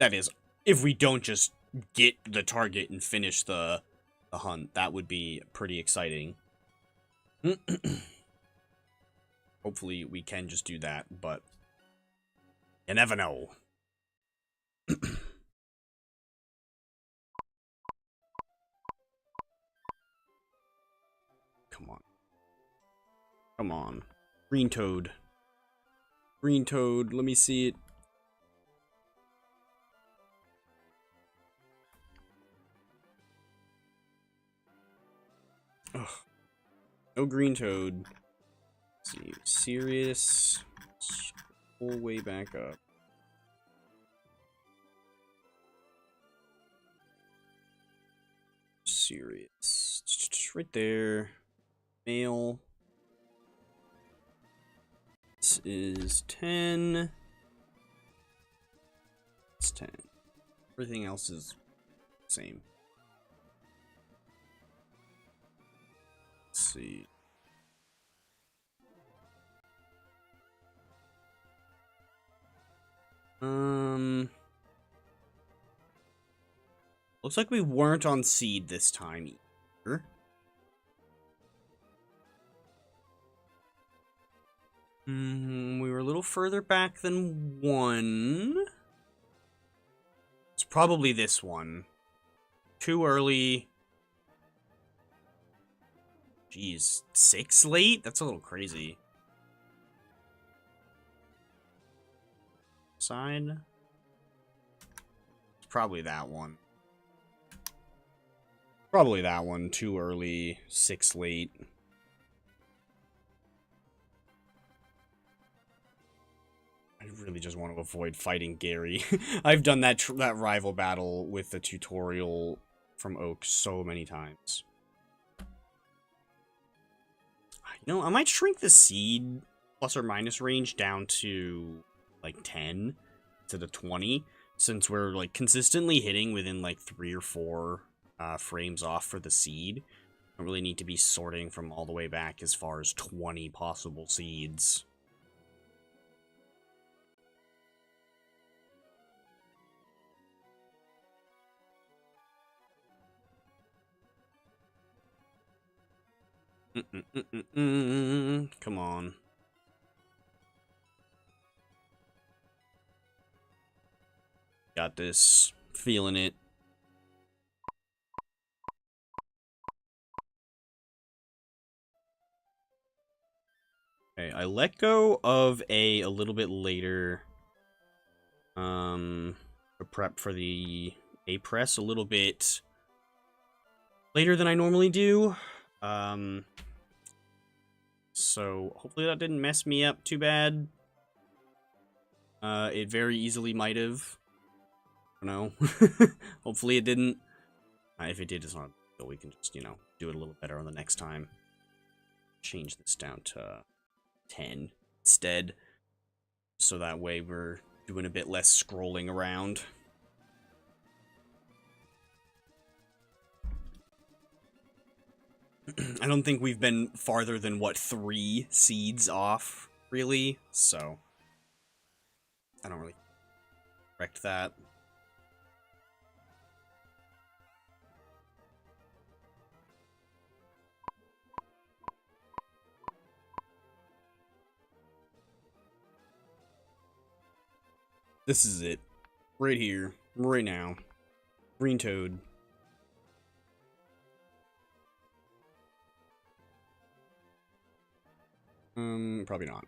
That is, if we don't just get the target and finish the hunt, that would be pretty exciting. Hopefully we can just do that, but you never know. Come on. Come on. Green toad. Green toad, let me see it. Ugh. No green toad. Let's see. Serious. Pull way back up. Serious. Right there. Mail. This is 10. It's 10. Everything else is the same. Let's see. Looks like we weren't on seed this time either. We were a little further back than one. It's probably this one. Too early. Jeez, 6 late? That's a little crazy. Side. It's probably that one. Probably that one. Too early, 6 late. I really just want to avoid fighting Gary. I've done that rival battle with the tutorial from Oak so many times. You know, I might shrink the seed plus or minus range down to like 10. to the 20, since we're like consistently hitting within like 3 or 4 frames off for the seed. I don't really need to be sorting from all the way back as far as 20 possible seeds. Come on. Got this. Feeling it. Okay, I let go of a little bit later. Prep for the A press a little bit later than I normally do. So hopefully that didn't mess me up too bad. It very easily might have. I don't know. Hopefully it didn't. If it did, it's not. We can just, you know, do it a little better on the next time. Change this down to 10 instead. So that way we're doing a bit less scrolling around. I don't think we've been farther than, what, 3 seeds off, really? So, I don't really correct that. This is it. Right here. Right now. Green toad. Probably not.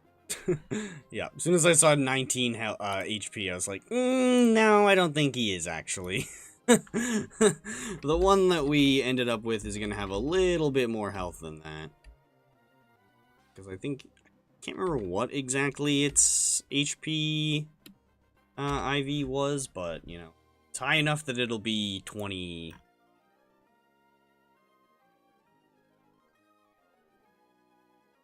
Yeah, as soon as I saw 19 HP, I was like, no, I don't think he is, actually. The one that we ended up with is going to have a little bit more health than that. Because I think, I can't remember what exactly its HP IV was, but, you know, it's high enough that it'll be 20...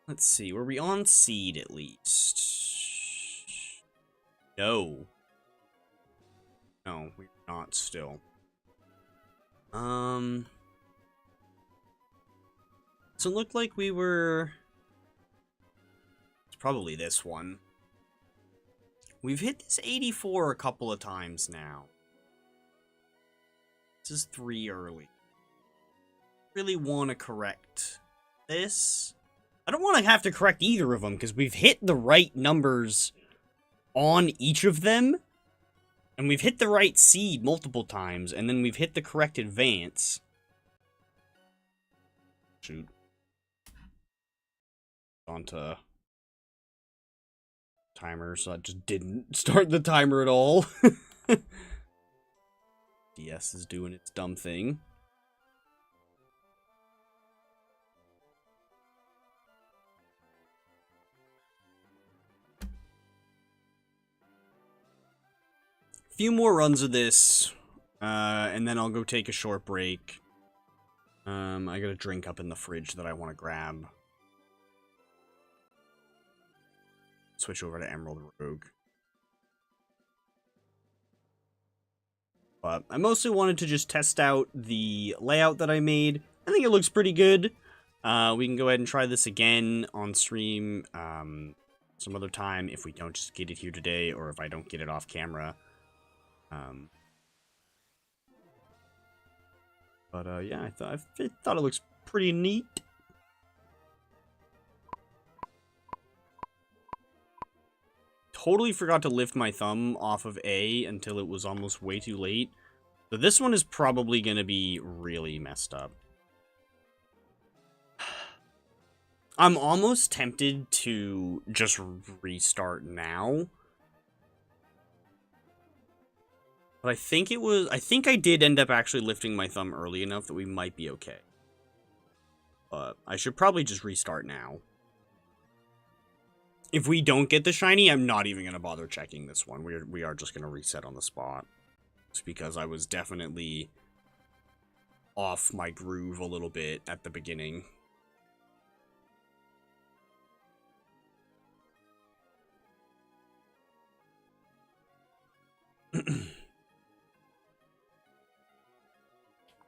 Let's see, were we on seed at least? No. No, we're not still. So it looked like we were... It's probably this one. We've hit this 84 a couple of times now. This is 3 early. Really want to correct this. I don't want to have to correct either of them, because we've hit the right numbers on each of them. And we've hit the right seed multiple times, and then we've hit the correct advance. Shoot. Onto timer, so I just didn't start the timer at all. DS is doing its dumb thing. Few more runs of this, and then I'll go take a short break. I got a drink up in the fridge that I want to grab. Switch over to Emerald Rogue. But I mostly wanted to just test out the layout that I made. I think it looks pretty good. We can go ahead and try this again on stream some other time if we don't just get it here today, or if I don't get it off camera. Yeah, I thought it looks pretty neat. Totally forgot to lift my thumb off of A until it was almost way too late. So this one is probably going to be really messed up. I'm almost tempted to just restart now. But I think I did end up actually lifting my thumb early enough that we might be okay. But I should probably just restart now. If we don't get the shiny, I'm not even going to bother checking this one. We are just going to reset on the spot. Just because I was definitely off my groove a little bit at the beginning.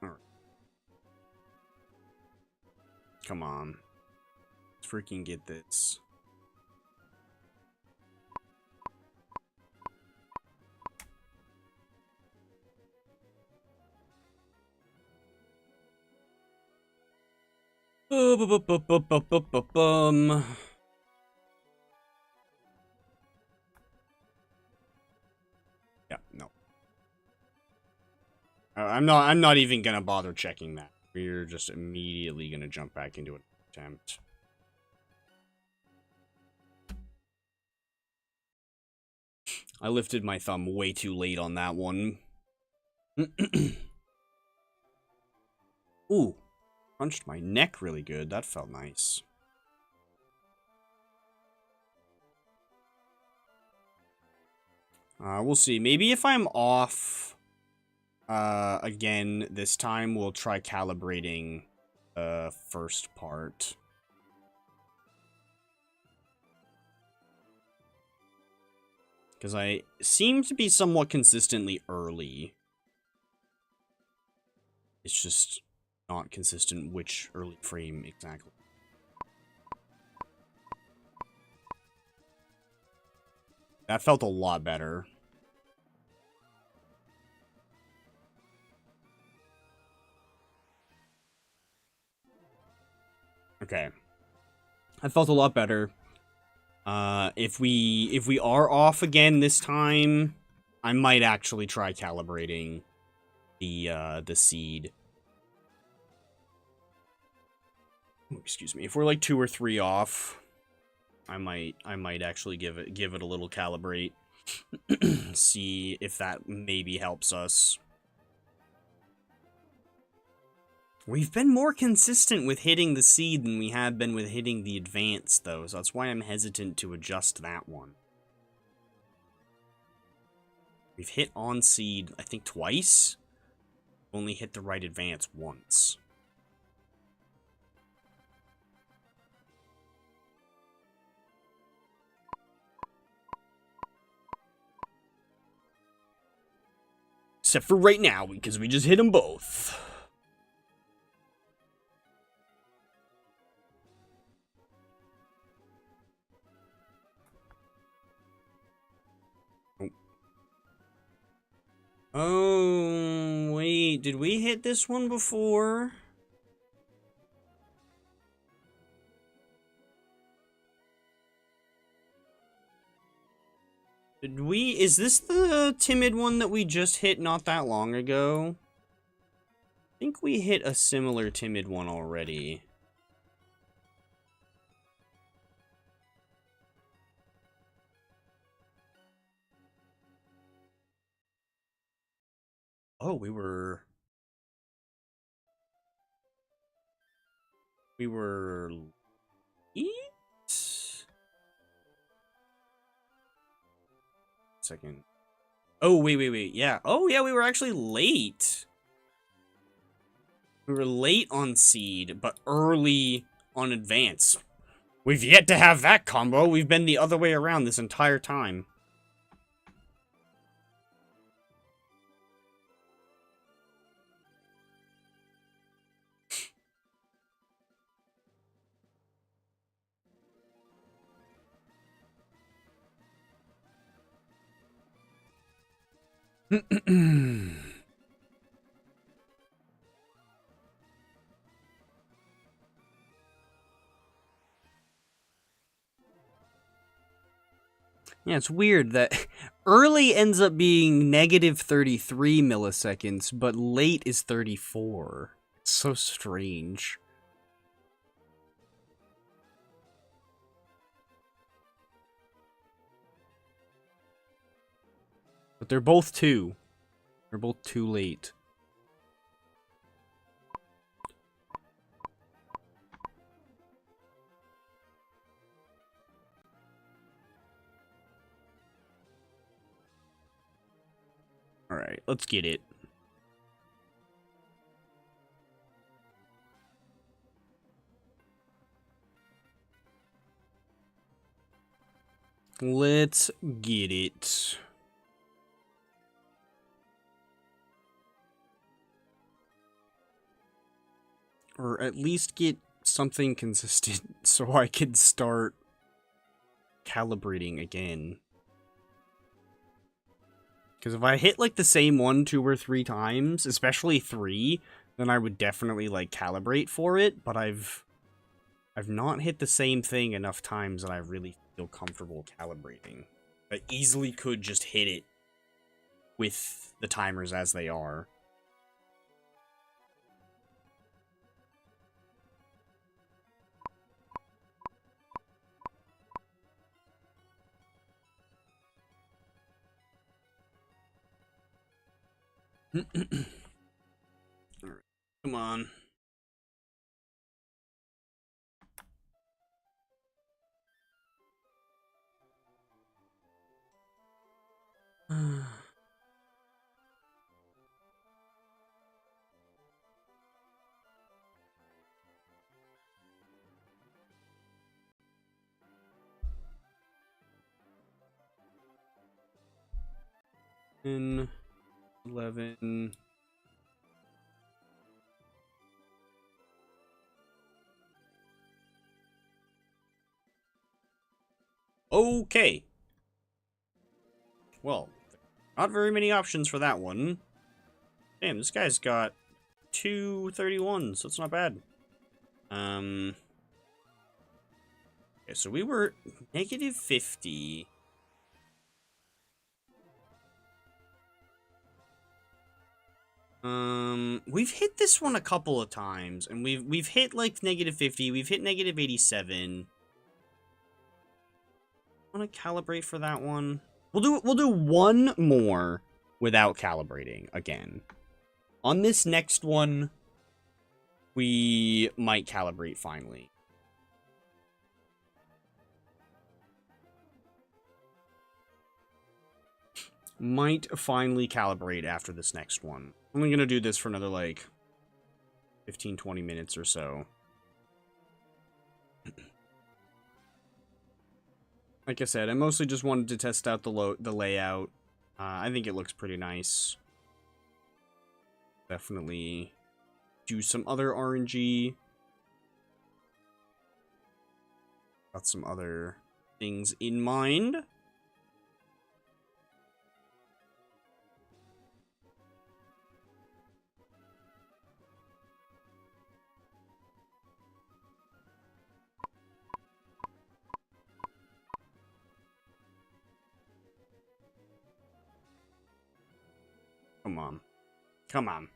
Alright. Come on. Let's freaking get this. Yeah, no. I'm not even gonna bother checking that. We're just immediately gonna jump back into an attempt. I lifted my thumb way too late on that one. Ooh. Crunched my neck really good. That felt nice. We'll see. Maybe if I'm off again this time, we'll try calibrating the first part. Because I seem to be somewhat consistently early. It's just not consistent which early frame exactly. That felt a lot better. Okay. That felt a lot better. If we are off again this time, I might actually try calibrating the seed. Oh, excuse me. If we're like 2 or 3 off, I might actually give it a little calibrate. See if that maybe helps us. We've been more consistent with hitting the seed than we have been with hitting the advance, though, so that's why I'm hesitant to adjust that one. We've hit on seed, I think, twice. Only hit the right advance once. Except for right now, because we just hit them both. Oh, wait, did we hit this one before? Did we? Is this the timid one that we just hit not that long ago? I think we hit a similar timid one already. Oh, we were late? Second. Oh, wait. Yeah. Oh, yeah, we were actually late. We were late on seed, but early on advance. We've yet to have that combo. We've been the other way around this entire time. Yeah, it's weird that early ends up being negative 33 milliseconds, but late is 34. It's so strange. But they're both 2. They're both too late. Alright, let's get it. Let's get it. Or at least get something consistent so I can start calibrating again. Because if I hit, like, the same one 2 or 3 times, especially 3, then I would definitely, like, calibrate for it, but I've not hit the same thing enough times that I really feel comfortable calibrating. I easily could just hit it with the timers as they are. Alright, come on. In 11. Okay. Well, not very many options for that one. Damn, this guy's got 231s, so it's not bad. Okay, so we were negative 50. We've hit this one a couple of times, and we've hit like negative 50. We've hit negative 87. Want to calibrate for that one? We'll do one more without calibrating again. On this next one, we might calibrate finally. Might finally calibrate after this next one. I'm only gonna do this for another, like, 15-20 minutes or so. Like I said, I mostly just wanted to test out the layout. I think it looks pretty nice. Definitely do some other RNG. Got some other things in mind. Come on. Come on.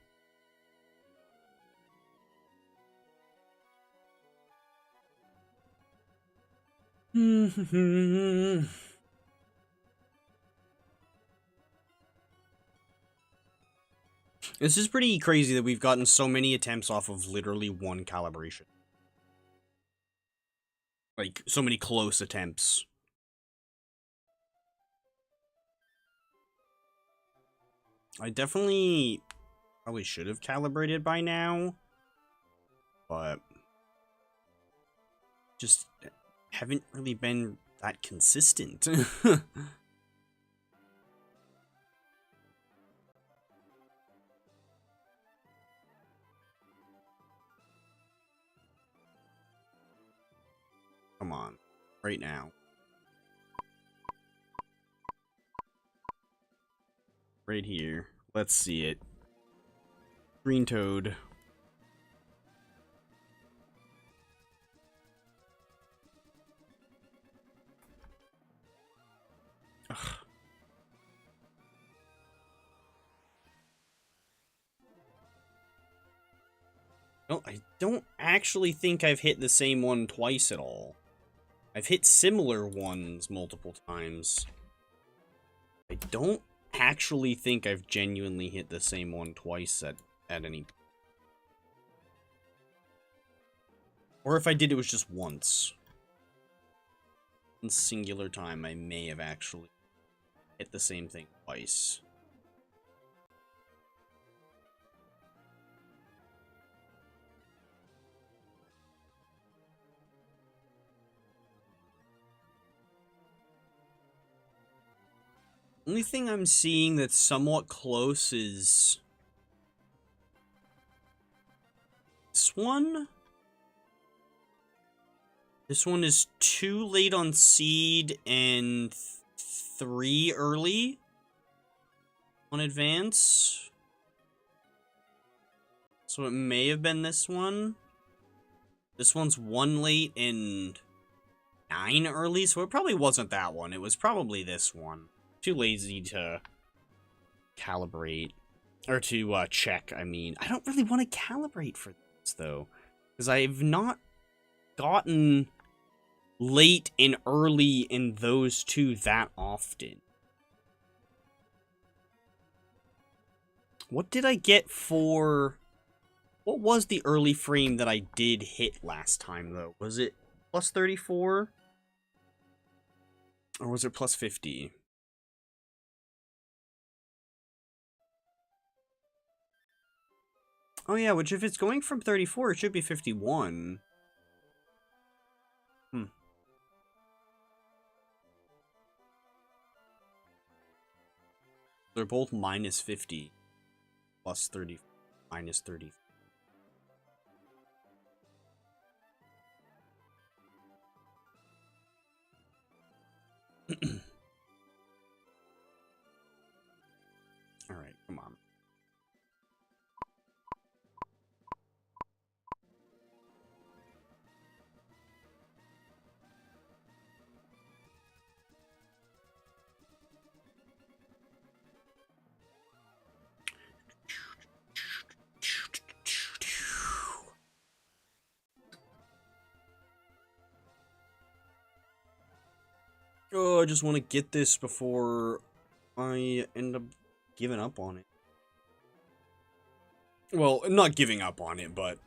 This is pretty crazy that we've gotten so many attempts off of literally one calibration. Like, so many close attempts. I definitely probably should have calibrated by now, but just haven't really been that consistent. Come on, right now. Right here. Let's see it. Green toad. Ugh. No, I don't actually think I've hit the same one twice at all. I've hit similar ones multiple times. I don't actually think I've genuinely hit the same one twice at any... Or if I did, it was just once. One singular time, I may have actually hit the same thing twice. Only thing I'm seeing that's somewhat close is this one. This one is 2 late on seed and 3 early on advance. So it may have been this one. This one's 1 late and 9 early, so it probably wasn't that one. It was probably this one. Too lazy to calibrate. Or to check, I mean. I don't really want to calibrate for this, though. Because I've not gotten late and early in those two that often. What did I get for... What was the early frame that I did hit last time, though? Was it plus 34? Or was it plus 50? Oh yeah, which if it's going from 34, it should be 51. They're both minus 50. Plus 30. Minus 30. Alright, come on. Oh, I just want to get this before I end up giving up on it. Well, not giving up on it, but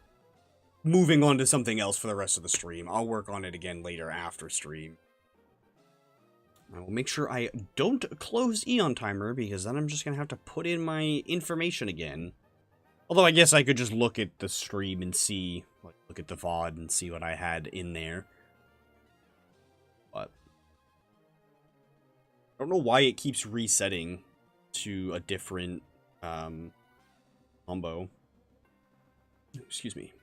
moving on to something else for the rest of the stream. I'll work on it again later after stream. I will make sure I don't close Eon Timer, because then I'm just going to have to put in my information again. Although I guess I could just look at the stream and see, like, look at the VOD and see what I had in there. But I don't know why it keeps resetting to a different combo. Excuse me.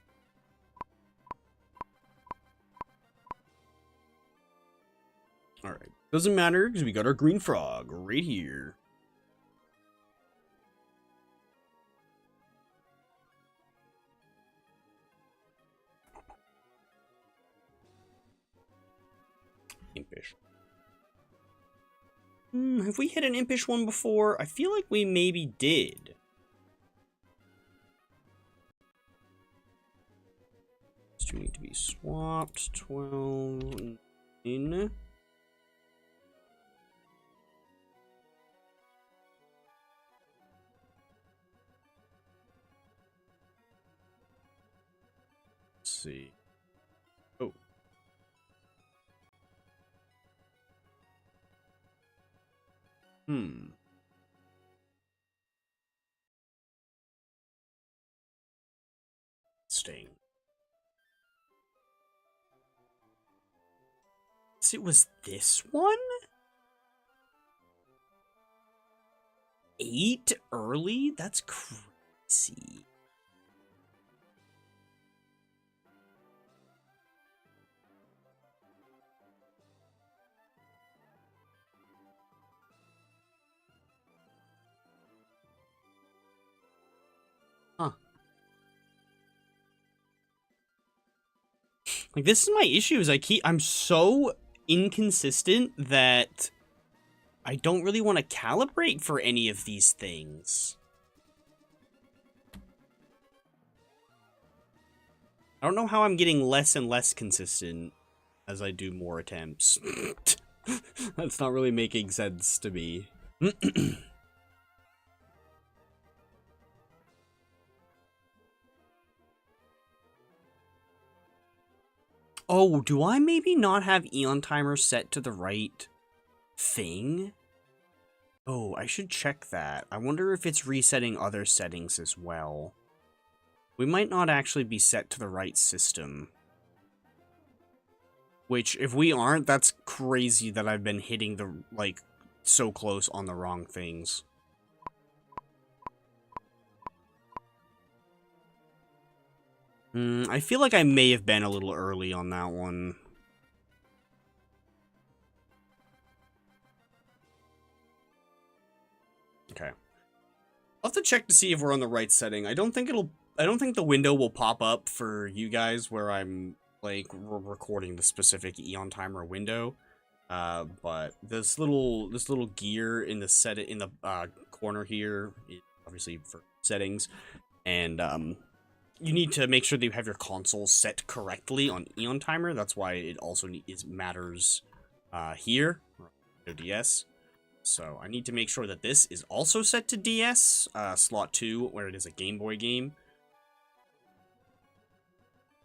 Alright. Doesn't matter, because we got our green frog right here. Impish. Have we hit an impish one before? I feel like we maybe did. These two need to be swapped. 12 in. Let's see. Oh. Staying. So it was this one? 8 early? That's crazy. Huh. Like, this is my issue, is I'm so inconsistent that I don't really want to calibrate for any of these things. I don't know how I'm getting less and less consistent as I do more attempts. That's not really making sense to me. Oh, do I maybe not have Eon Timer set to the right thing? Oh, I should check that. I wonder if it's resetting other settings as well. We might not actually be set to the right system. Which, if we aren't, that's crazy that I've been hitting the, like, so close on the wrong things. I feel like I may have been a little early on that one. Okay. I'll have to check to see if we're on the right setting. I don't think the window will pop up for you guys where I'm like recording the specific Eon timer window. But this little gear in the corner here is obviously for settings, and you need to make sure that you have your console set correctly on Eon timer. That's why it also matters here, DS. So I need to make sure that this is also set to DS, slot 2, where it is a Game Boy game.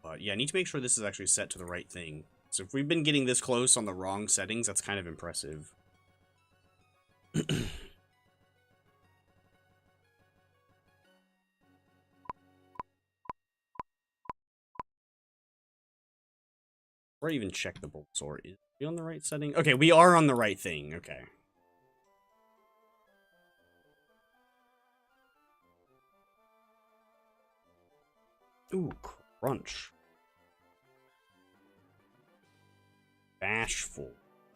But yeah, I need to make sure this is actually set to the right thing. So if we've been getting this close on the wrong settings, that's kind of impressive. Or even check the bolt sort. Is we on the right setting? Okay, we are on the right thing. Okay. Ooh, crunch. Bashful.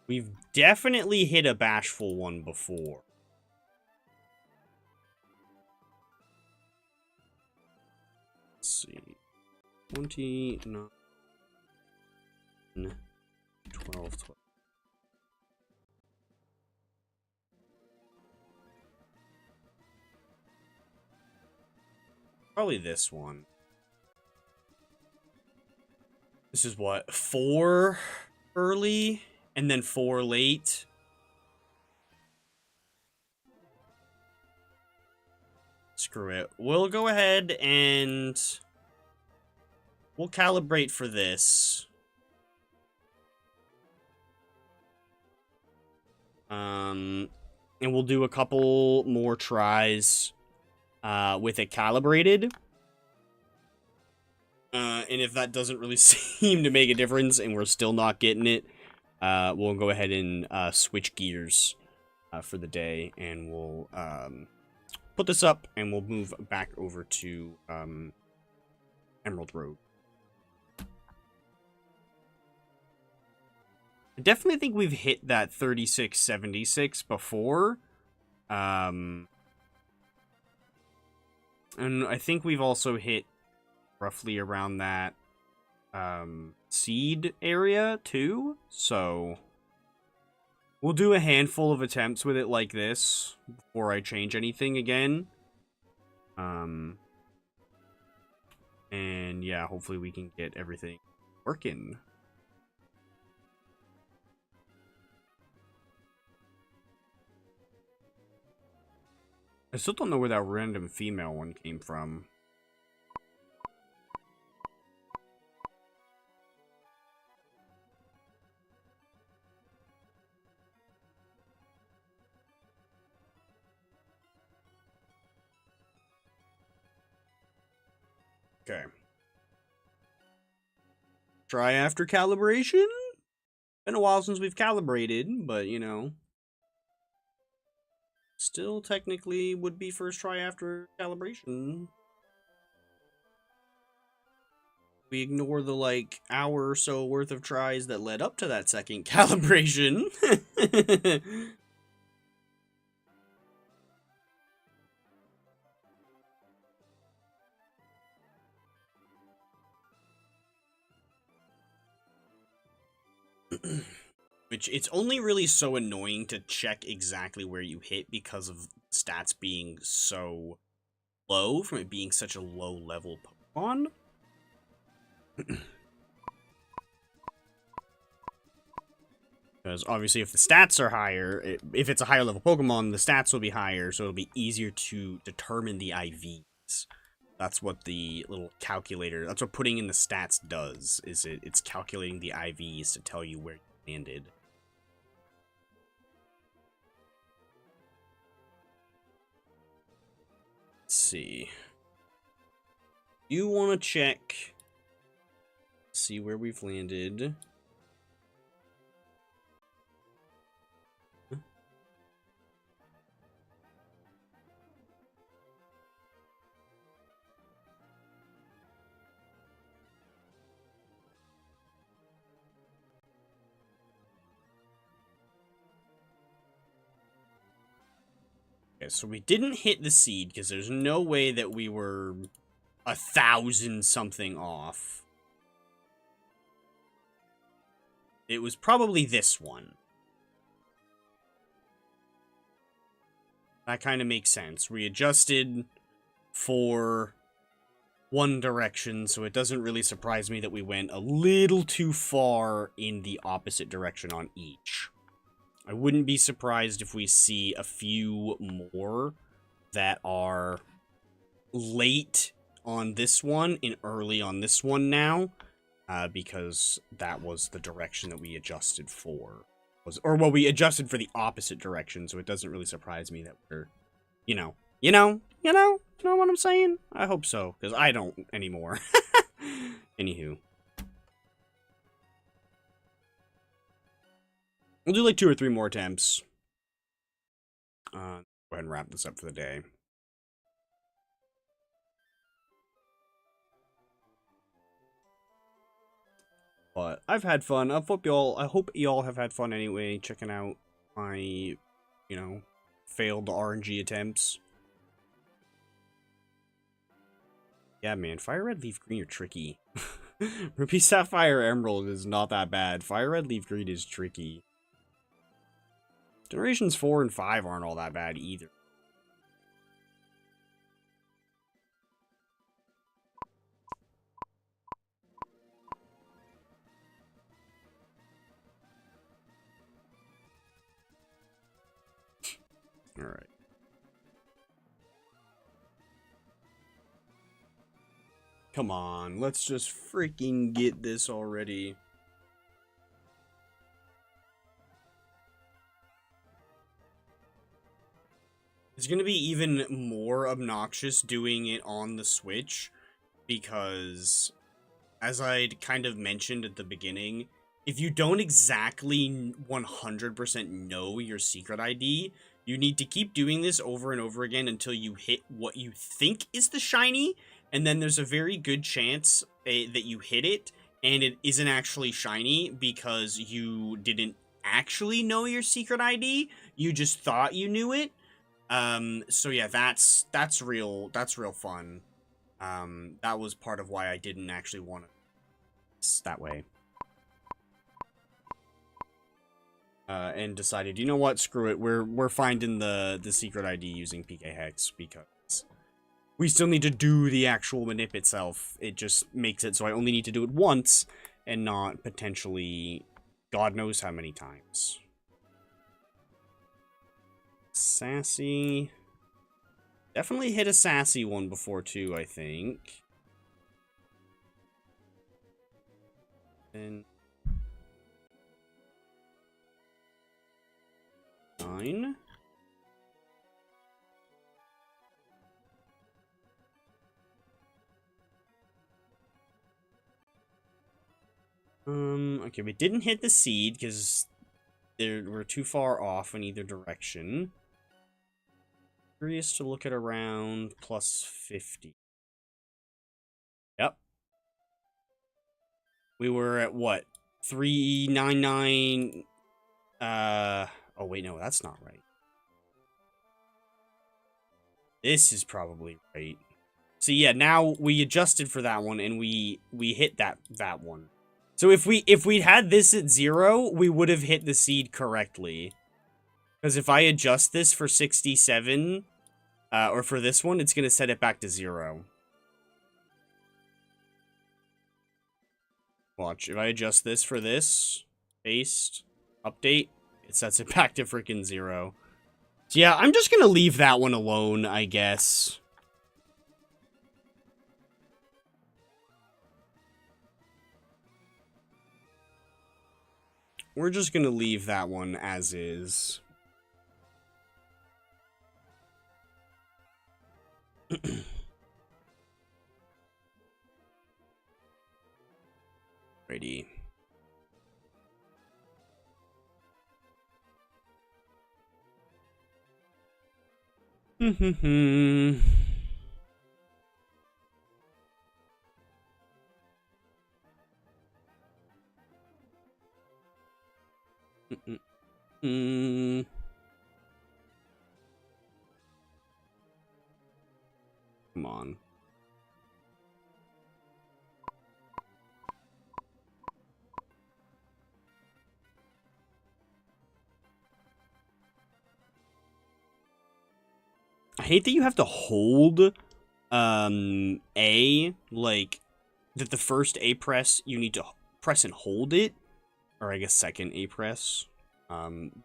We've definitely hit a bashful one before. Let's see. 29, 12. Probably this one. This is what, 4 early and then 4 late. Screw it. We'll go ahead and we'll calibrate for this. And we'll do a couple more tries with it calibrated. And if that doesn't really seem to make a difference and we're still not getting it, we'll go ahead and switch gears for the day, and we'll put this up and we'll move back over to Emerald Road. I definitely think we've hit that 3676 before. And I think we've also hit roughly around that seed area too. So we'll do a handful of attempts with it like this before I change anything again. And yeah, hopefully we can get everything working. I still don't know where that random female one came from. Okay. Try after calibration? Been a while since we've calibrated, but you know. Still technically would be first try after calibration. We ignore the like hour or so worth of tries that led up to that second calibration. Which, it's only really so annoying to check exactly where you hit because of stats being so low, from it being such a low level Pokemon. Because obviously if the stats are higher, if it's a higher level Pokemon, the stats will be higher, so it'll be easier to determine the IVs. That's what the little calculator, that's what putting in the stats does, is it's calculating the IVs to tell you where you landed. Let's see. You want to check, see where we've landed. so we didn't hit the seed because there's no way that we were 1,000 something off. It was probably this one. That kind of makes sense. We adjusted for one direction, so it doesn't really surprise me that we went a little too far in the opposite direction on each. I wouldn't be surprised if we see a few more that are late on this one and early on this one now, because that was the direction that we adjusted for. Well, we adjusted for the opposite direction, so it doesn't really surprise me that we're, you know what I'm saying? I hope so, because I don't anymore. Anywho. We'll do like 2 or 3 more attempts. Go ahead and wrap this up for the day. But I've had fun. I hope y'all have had fun anyway, checking out my, failed RNG attempts. Yeah, man, Fire Red, Leaf Green are tricky. Ruby Sapphire Emerald is not that bad. Fire Red, Leaf Green is tricky. Generations 4 and 5 aren't all that bad either. Alright. Come on, let's just freaking get this already. It's gonna be even more obnoxious doing it on the Switch, because, as I'd kind of mentioned at the beginning, if you don't exactly 100% know your secret ID, you need to keep doing this over and over again until you hit what you think is the shiny, and then there's a very good chance that you hit it, and it isn't actually shiny because you didn't actually know your secret ID, you just thought you knew it. So yeah, that's real fun. That was part of why I didn't actually want it that way. And decided, you know what, screw it, we're finding the secret ID using PK Hex, because we still need to do the actual manip itself. It just makes it so I only need to do it once, and not potentially God knows how many times. Sassy. Definitely hit a sassy one before too, I think. And 9. Okay, we didn't hit the seed because we're too far off in either direction. Curious to look at around plus 50. Yep. We were at what? 399. Oh wait, no, that's not right. This is probably right. So yeah, now we adjusted for that one and we hit that one. So if we'd had this at 0, we would have hit the seed correctly. Because if I adjust this for 67, or for this one, it's gonna set it back to 0. Watch, if I adjust this for this, paste, update, it sets it back to freaking 0. So yeah, I'm just gonna leave that one alone, I guess. We're just gonna leave that one as is. Righty. I hate that you have to hold A, like, that the first A press, you need to press and hold it, or I guess second A press,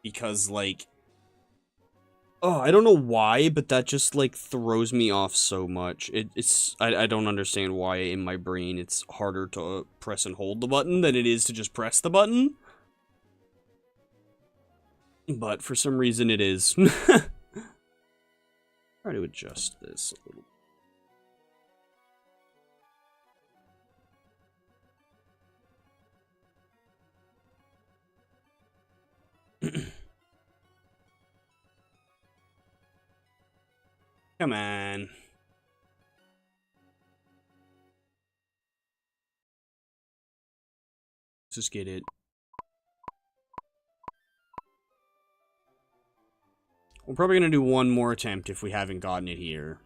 because, like, oh, I don't know why, but that just, like, throws me off so much. I don't understand why in my brain it's harder to press and hold the button than it is to just press the button. But for some reason it is. Try to adjust this a little. Come on. Let's just get it. We're probably going to do one more attempt if we haven't gotten it here.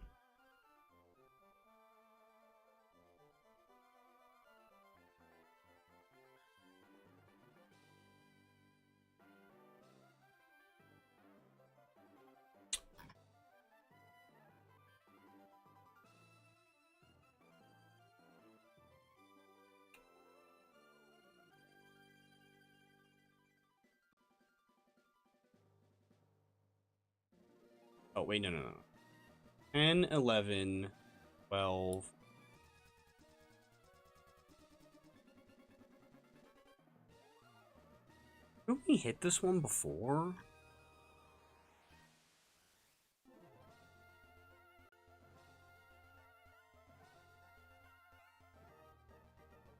Oh, wait, no. 10, 11, 12. Didn't we hit this one before?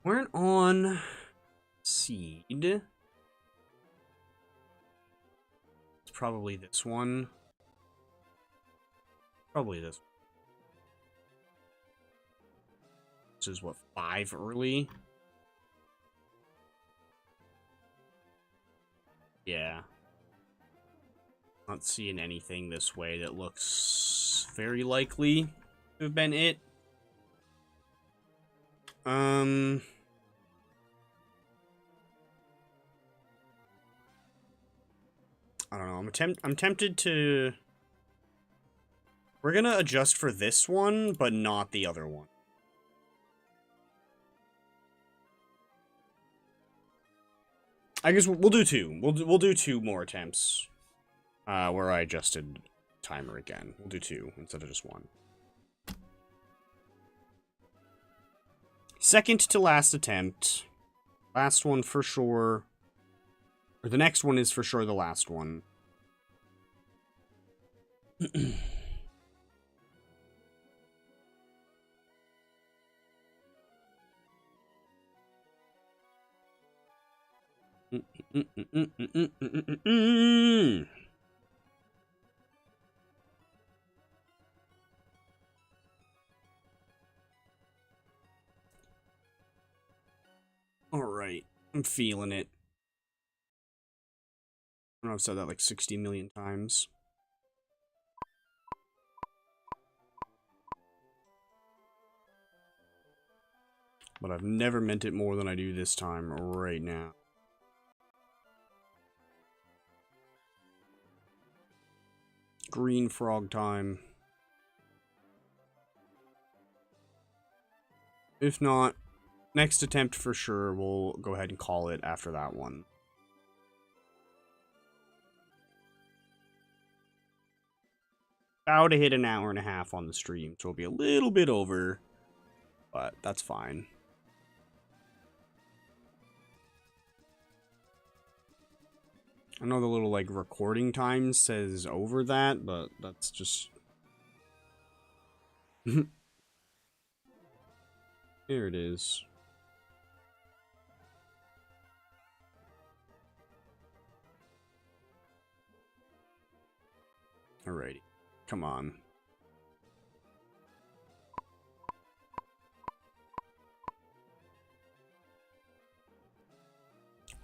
Weren't on seed. It's probably this one. Probably this. This is what, 5 early? Yeah. Not seeing anything this way that looks very likely to have been it. I don't know. I'm tempted to. We're gonna adjust for this one, but not the other one. I guess we'll do 2. We'll do 2 more attempts. Where I adjusted timer again. We'll do 2 instead of just 1. Second to last attempt. Last one for sure. Or the next one is for sure the last one. Alright, I'm feeling it. I know I've said that like 60 million times. But I've never meant it more than I do this time right now. Green frog time. If not, next attempt for sure, we'll go ahead and call it after that one. About to hit an hour and a half on the stream, so it'll be a little bit over, but that's fine. I know the little, like, recording time says over that, but that's just... Here it is. Alrighty. Come on.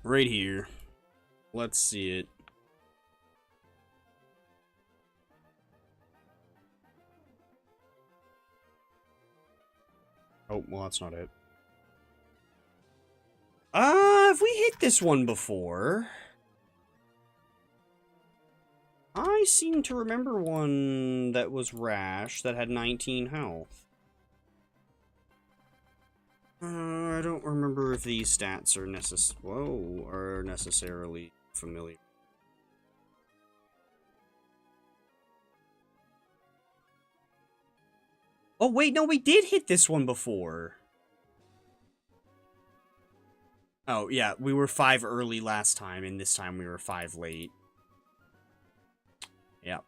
Right here. Let's see it. Oh, well, that's not it. Have we hit this one before? I seem to remember one that was rash that had 19 health. I don't remember if these stats are necessarily familiar. Oh wait, no, we did hit this one before. Oh yeah, we were 5 early last time, and this time we were 5 late. Yep.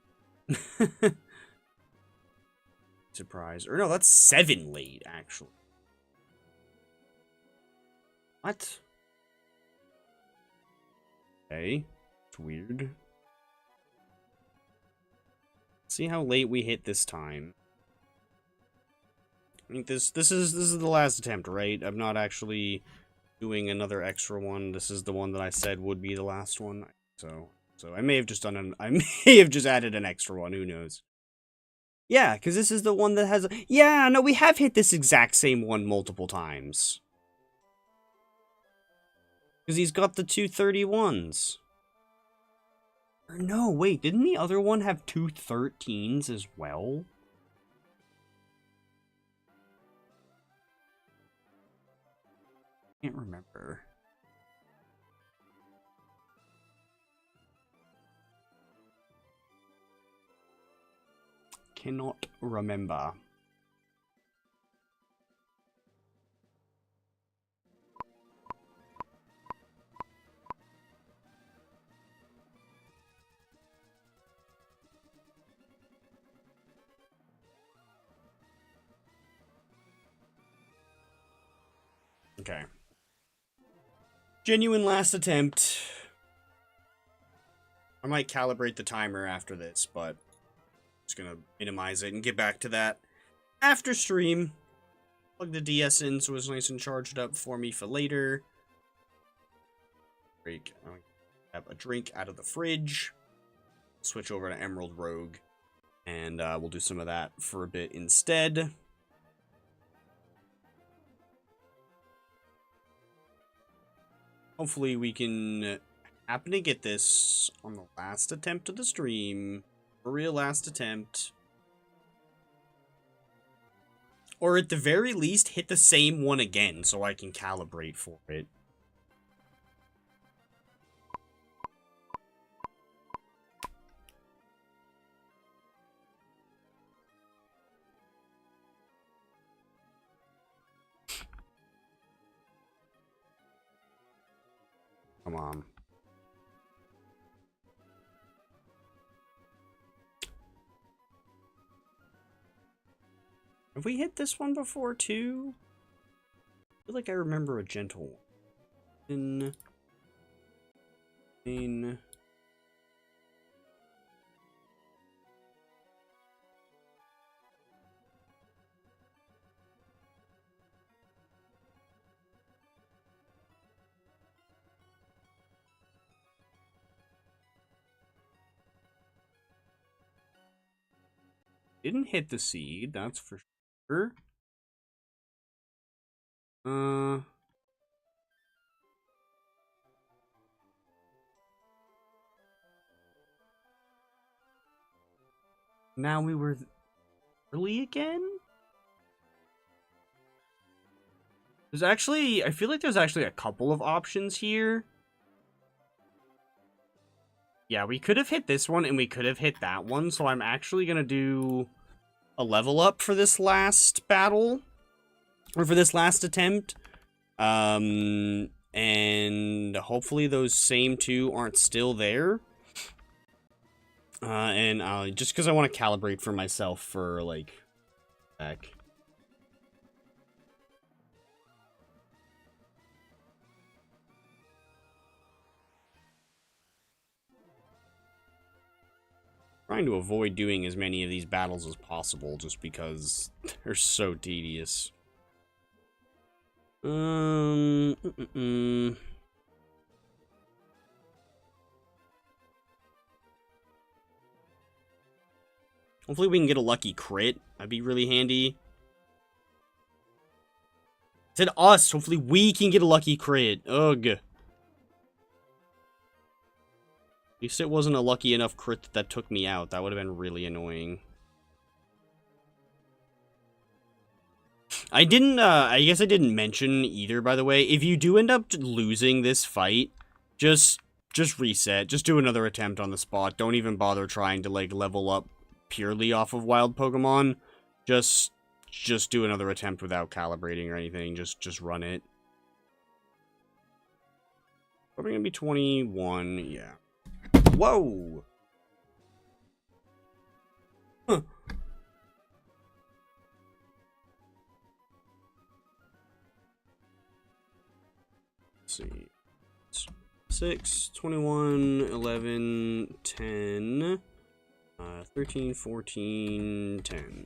Surprise. Or no, that's 7 late, actually. What? Okay. It's weird. See how late we hit this time. I think this is the last attempt, right? I'm not actually doing another extra one. This is the one that I said would be the last one. So I may have just done I may have just added an extra one, who knows. Yeah, because this is the one that has... Yeah, no, we have hit this exact same one multiple times. Because he's got the 231s. Or no, wait, didn't the other one have 213s as well? Can't remember. Cannot remember. Okay. Genuine last attempt. I might calibrate the timer after this, but I'm just gonna minimize it and get back to that after stream. Plug the DS in so it's nice and charged up for me for later. Break. Have a drink out of the fridge. Switch over to Emerald Rogue, and we'll do some of that for a bit instead. Hopefully we can happen to get this on the last attempt of the stream. A real last attempt. Or at the very least, hit the same one again so I can calibrate for it. Come on. Have we hit this one before, too? I feel like I remember a gentle one. Didn't hit the seed, that's for sure. Now we were early again? There's actually, I feel like there's actually a couple of options here. Yeah, we could have hit this one and we could have hit that one, so I'm actually gonna do a level up for this last battle. Or for this last attempt. And hopefully those same two aren't still there. And just because I want to calibrate for myself for, like, back. Trying to avoid doing as many of these battles as possible just because they're so tedious. Hopefully we can get a lucky crit. That'd be really handy. I said us. Hopefully we can get a lucky crit. Ugh. At least it wasn't a lucky enough crit that took me out. That would have been really annoying. I guess I didn't mention either, by the way. If you do end up losing this fight, just reset. Just do another attempt on the spot. Don't even bother trying to, like, level up purely off of wild Pokemon. Just do another attempt without calibrating or anything. Just run it. Probably gonna be 21, yeah. Whoa! Huh. Let's see. 6, 21, 11, 10, 13, 14, 10.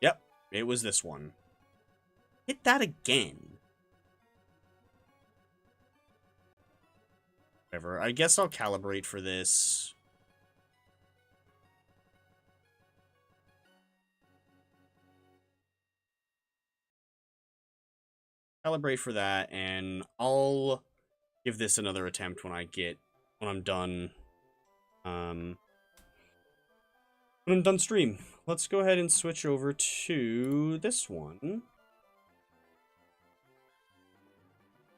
Yep, it was this one. Hit that again. Whatever, I guess I'll calibrate for this. Calibrate for that, and I'll give this another attempt when I'm done. When I'm done stream. Let's go ahead and switch over to this one.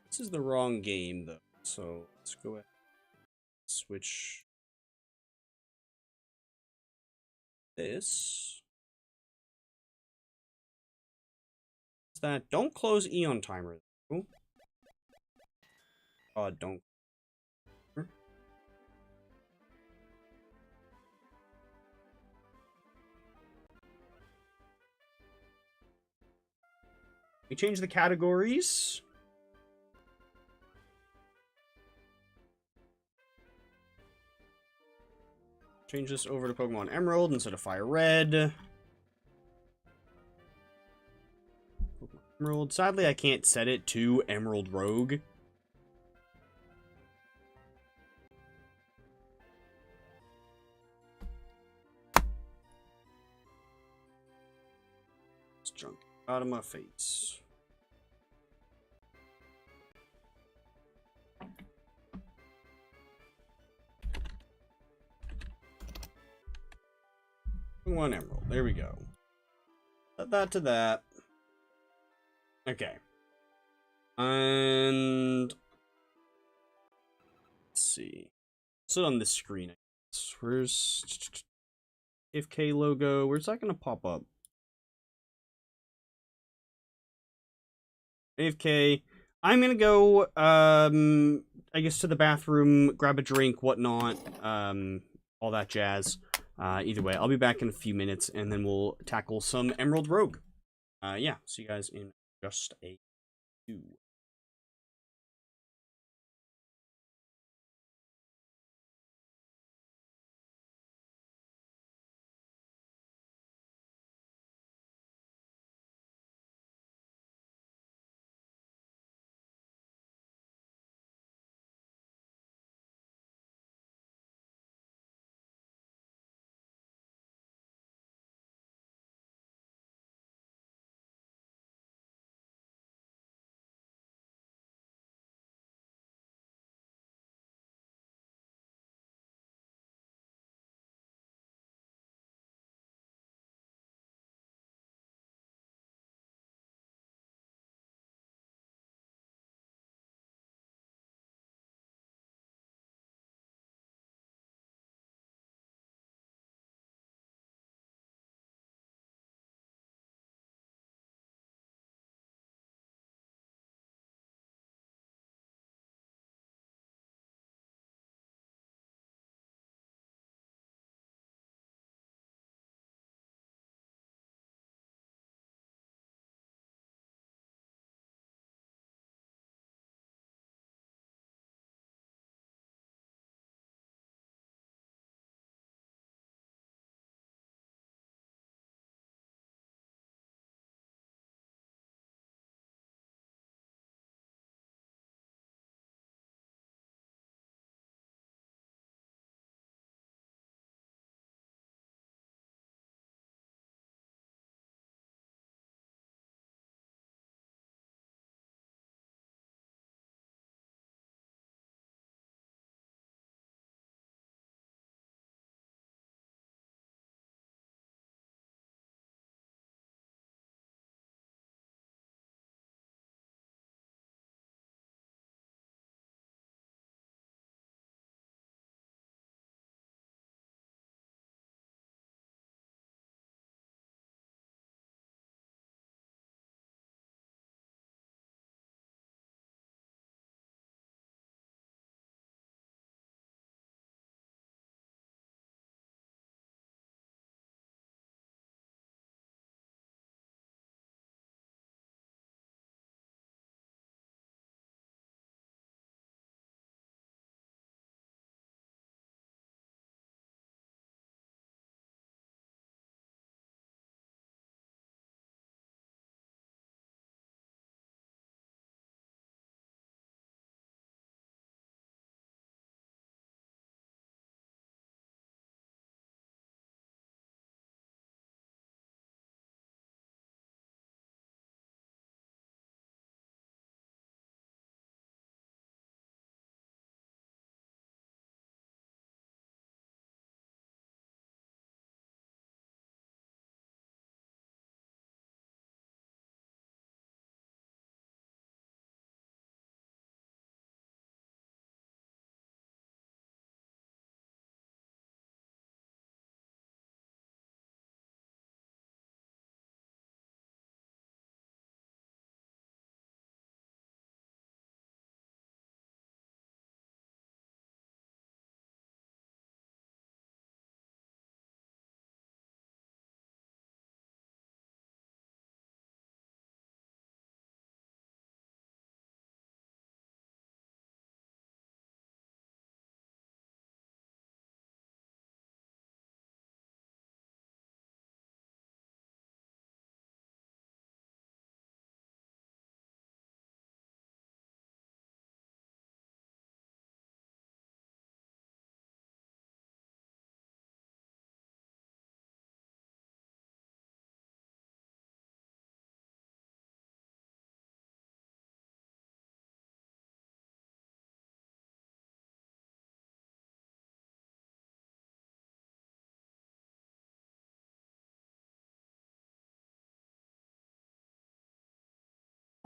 This is the wrong game, though, so let's go ahead and switch this. What's that? Don't close Eon Timer. Don't. We change the categories. Change this over to Pokemon Emerald instead of Fire Red. Pokemon Emerald. Sadly, I can't set it to Emerald Rogue. It's junk out of my face. One Emerald. There we go. Set that to that. Okay. And let's see. Sit on this screen. Where's FK logo? Where's that gonna pop up? AFK. I'm gonna go, I guess to the bathroom, grab a drink, whatnot, all that jazz. Either way, I'll be back in a few minutes, and then we'll tackle some Emerald Rogue. Yeah, see you guys in just a few.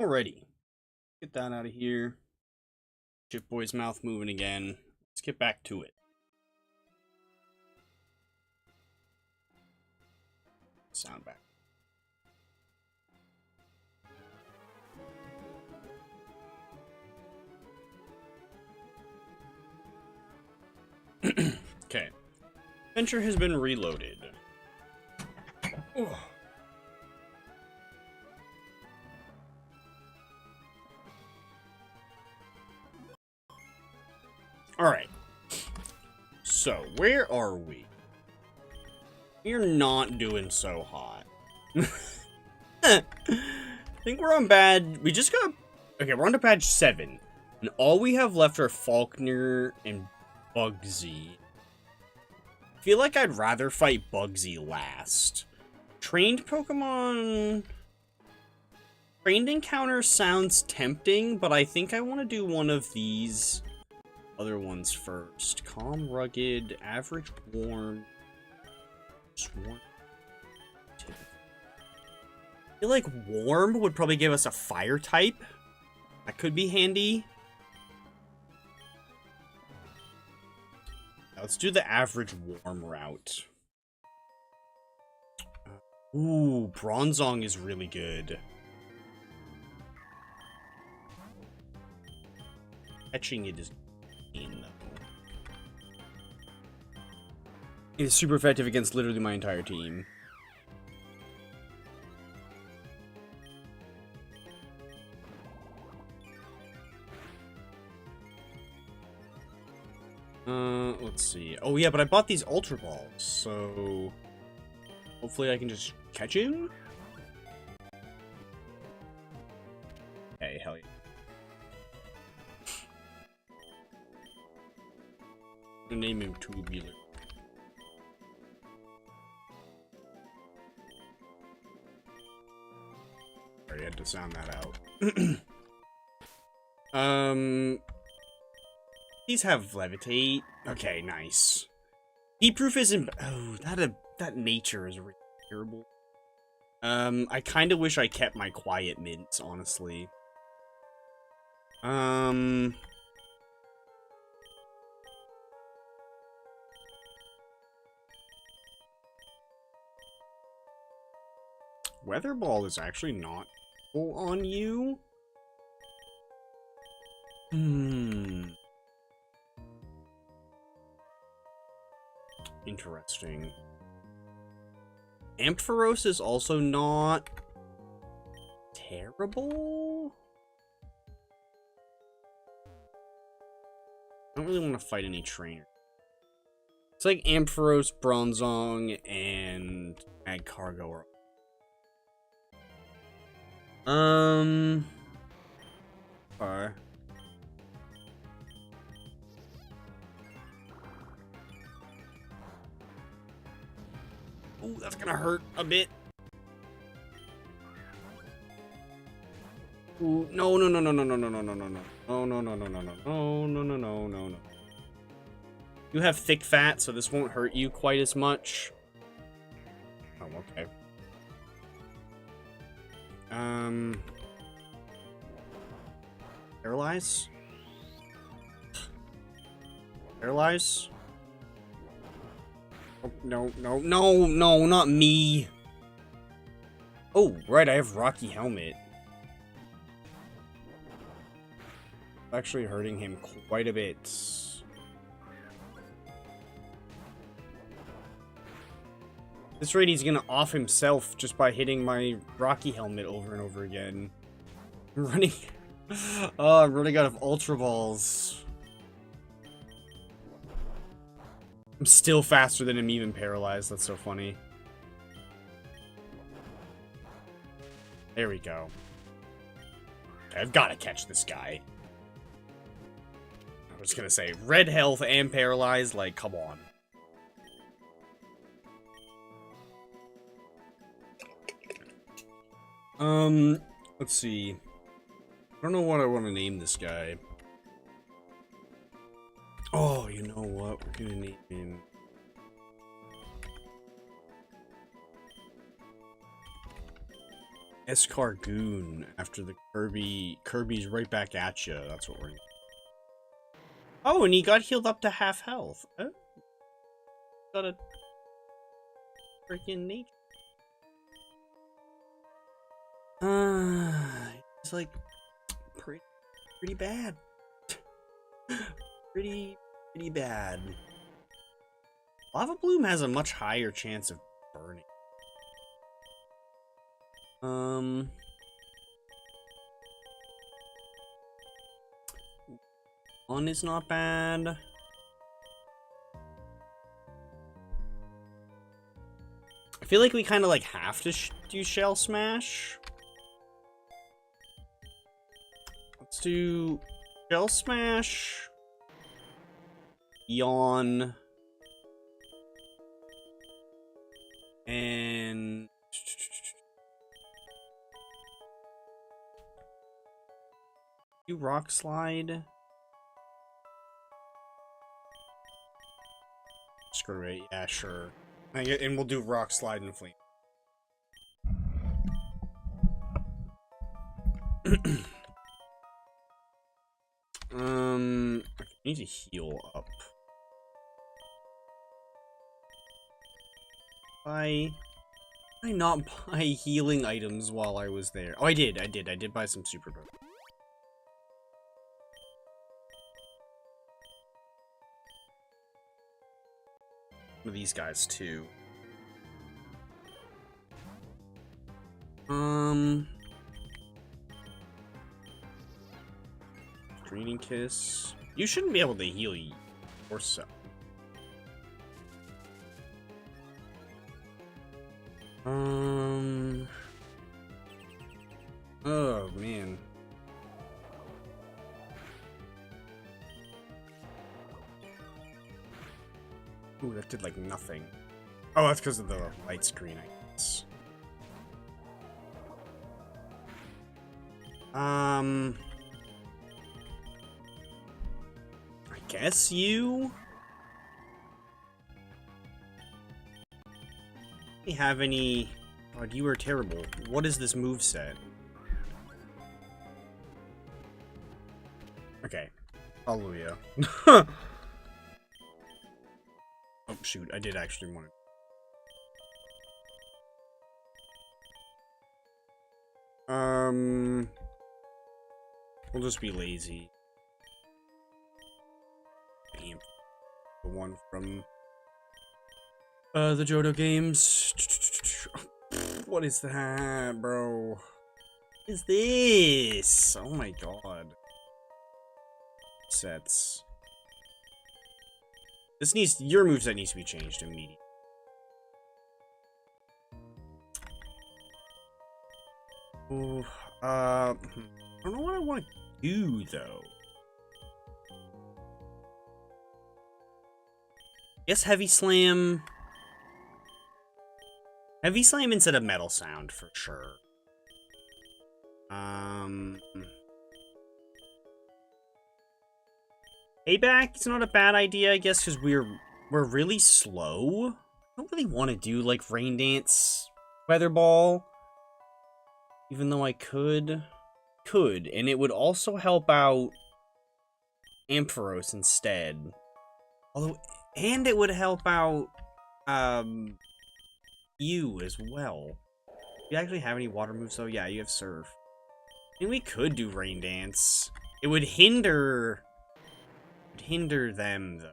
Alrighty. Get that out of here. Chip Boy's mouth moving again. Let's get back to it. Sound back. Okay. Adventure has been reloaded. Ugh. Alright. So, where are we? We're not doing so hot. I think we're on we just got... Okay, we're on to badge 7. And all we have left are Faulkner and Bugsy. I feel like I'd rather fight Bugsy last. Trained Pokemon... Trained encounter sounds tempting, but I think I want to do one of these other ones first. Calm, rugged, average, warm. Sworn. I feel like warm would probably give us a fire type. That could be handy. Let's do the average warm route. Ooh, Bronzong is really good. Catching it is in though. It is super effective against literally my entire team. Let's see. Oh yeah, but I bought these Ultra Balls, so hopefully I can just catch him. Hey, hell yeah. I'm gonna name him Tubular. Sorry, I had to sound that out. These have Levitate. Okay, nice. Heat Proof isn't... Oh, that nature is really terrible. I kind of wish I kept my Quiet Mints, honestly. Weather Ball is actually not full on you. Interesting. Ampharos is also not terrible. I don't really want to fight any trainer. It's like Ampharos, Bronzong, and Magcargo are... Far. Ooh, that's gonna hurt a bit. Ooh, no, no, no, no, no, no, no, no, no, no, no. No, no, no, no, no, no, no, no, no, no, no, no. You have thick fat, so this won't hurt you quite as much. Oh, okay. Paralyze? Paralyze? Oh, no, no, no, no, not me. Oh, right, I have Rocky Helmet. Actually hurting him quite a bit. This rate he's gonna off himself just by hitting my Rocky Helmet over and over again. I'm running... Oh, I'm running out of Ultra Balls. I'm still faster than him even paralyzed. That's so funny. There we go. Okay, I've got to catch this guy. I was gonna say, red health and paralyzed, like, come on. Let's see. I don't know what I want to name this guy. Oh, you know what? We're gonna name him... Escargoon after the Kirby's right back at you. That's what we're. Oh, and he got healed up to half health. Oh. Got a freaking nature. It's like pretty bad. pretty bad. Lava Bloom has a much higher chance of burning. One is not bad. I feel like we kind of like have to do Shell Smash. Let's do Shell Smash. Yawn. And do Rock Slide. Screw it. Yeah, sure. And we'll do Rock Slide and Flame. I need to heal up. Did I not buy healing items while I was there? Oh, I did. I did buy some super potions. One of these guys too. Greening Kiss. You shouldn't be able to heal yourself. Oh man. Ooh, that did like nothing. Oh, that's because of the light screen, I guess. I guess you? Do you have any... Oh, you are terrible. What is this moveset? Okay. Hallelujah. Oh, shoot. I did actually want to... We'll just be lazy. Damn. The one from... the Johto games. What is that, bro? What is this? Oh my god. Sets. This needs... Your moveset needs to be changed immediately. Oh, I don't know what I want to do, though. I guess Heavy Slam... Heavy Slam instead of Metal Sound, for sure. Payback is not a bad idea, I guess, because we're really slow. I don't really want to do, like, Rain Dance, Weather Ball. Even though I could. And it would also help out Ampharos instead. Although, and it would help out, you as well. Do you actually have any water moves, though? Yeah, you have Surf. I think we could do Rain Dance. It would hinder them, though.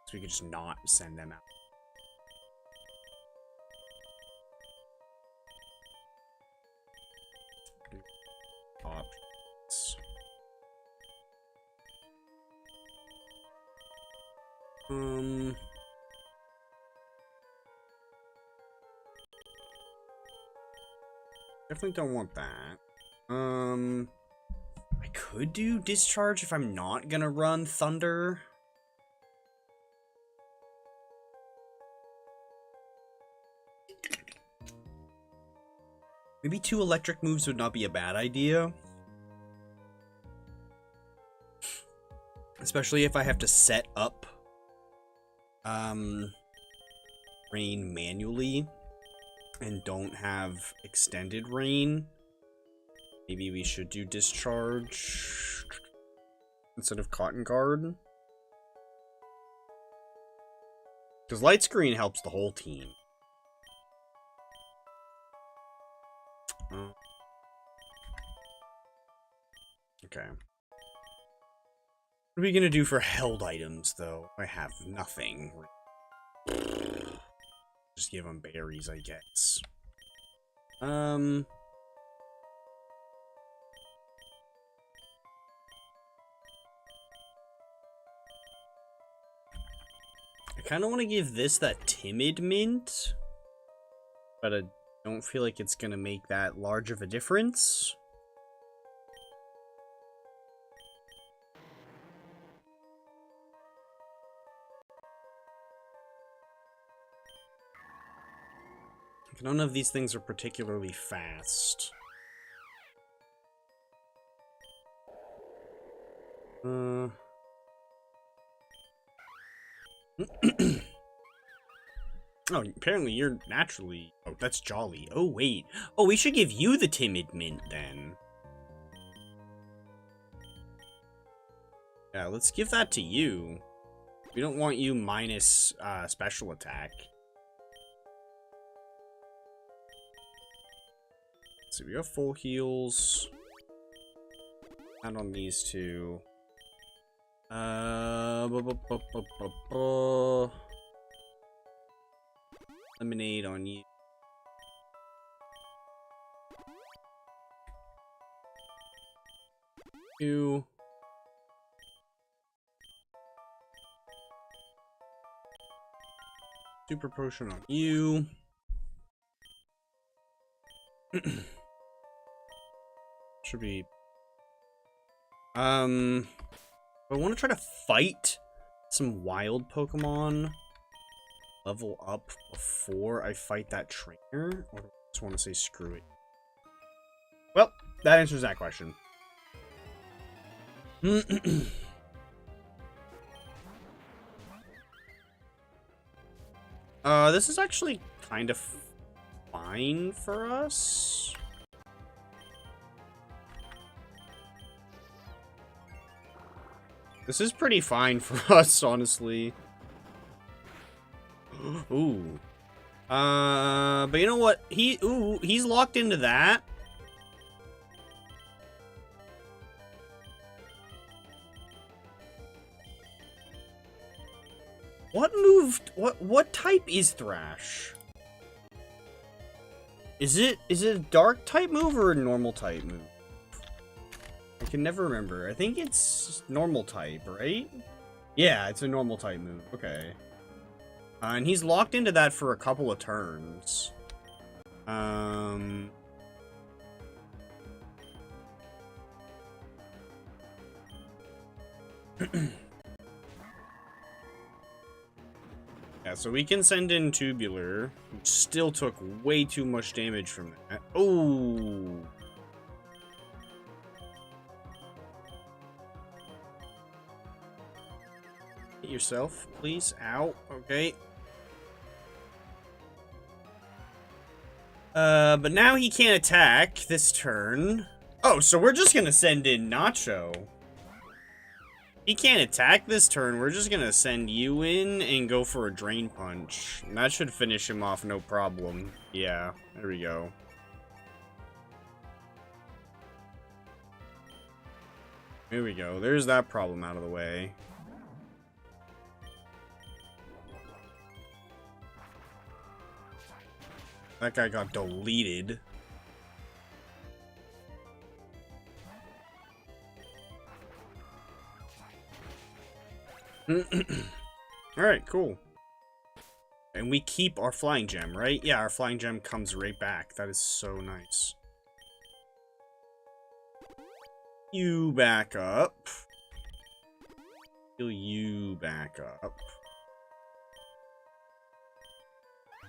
So we could just not send them out. Options. Definitely don't want that. I could do Discharge if I'm not gonna run Thunder. Maybe 2 electric moves would not be a bad idea. Especially if I have to set up Rain manually and don't have extended Rain. Maybe we should do discharge instead of cotton guard. Because light screen helps the whole team. Okay. What are we gonna do for held items, though? I have nothing. Just give them berries, I guess. I kind of want to give this that timid mint, but I don't feel like it's gonna make that large of a difference. None of these things are particularly fast. Oh, apparently you're naturally... Oh, that's Jolly. Oh, wait. Oh, we should give you the timid mint, then. Yeah, let's give that to you. We don't want you minus special attack. So we have full heals. And on these two. Lemonade on you. You. Super potion on you. Should be. I want to try to fight some wild Pokemon. Level up before I fight that trainer, or I just want to say screw it. Well, that answers that question. This is actually kind of fine for us. This is pretty fine for us, honestly. Ooh. But you know what? He's locked into that. What moved? What type is Thrash? Is it a dark type move or a normal type move? I can never remember. I think it's normal type, right? Yeah, it's a normal type move. Okay. And he's locked into that for a couple of turns. Yeah, so we can send in Tubular, which still took way too much damage from that. Oh! Hit yourself, please. Ow. Okay. But now he can't attack this turn. Oh, so we're just gonna send in Nacho. He can't attack this turn. We're just gonna send you in and go for a Drain Punch. And that should finish him off no problem. Yeah, there we go. There we go. There's that problem out of the way. That guy got deleted. Alright, cool. And we keep our Flying Gem, right? Yeah, our Flying Gem comes right back. That is so nice. You back up. Heal you back up.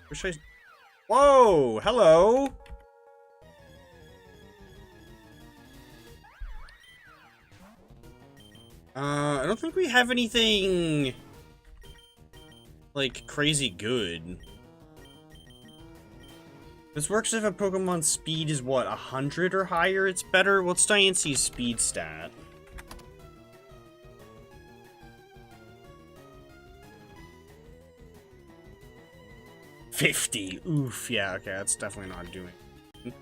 Wish I... Whoa! Hello! I don't think we have anything... like, crazy good. This works if a Pokemon's speed is, what, 100 or higher? It's better? What's Diance's speed stat? $50. Oof, yeah, okay, that's definitely not doing it.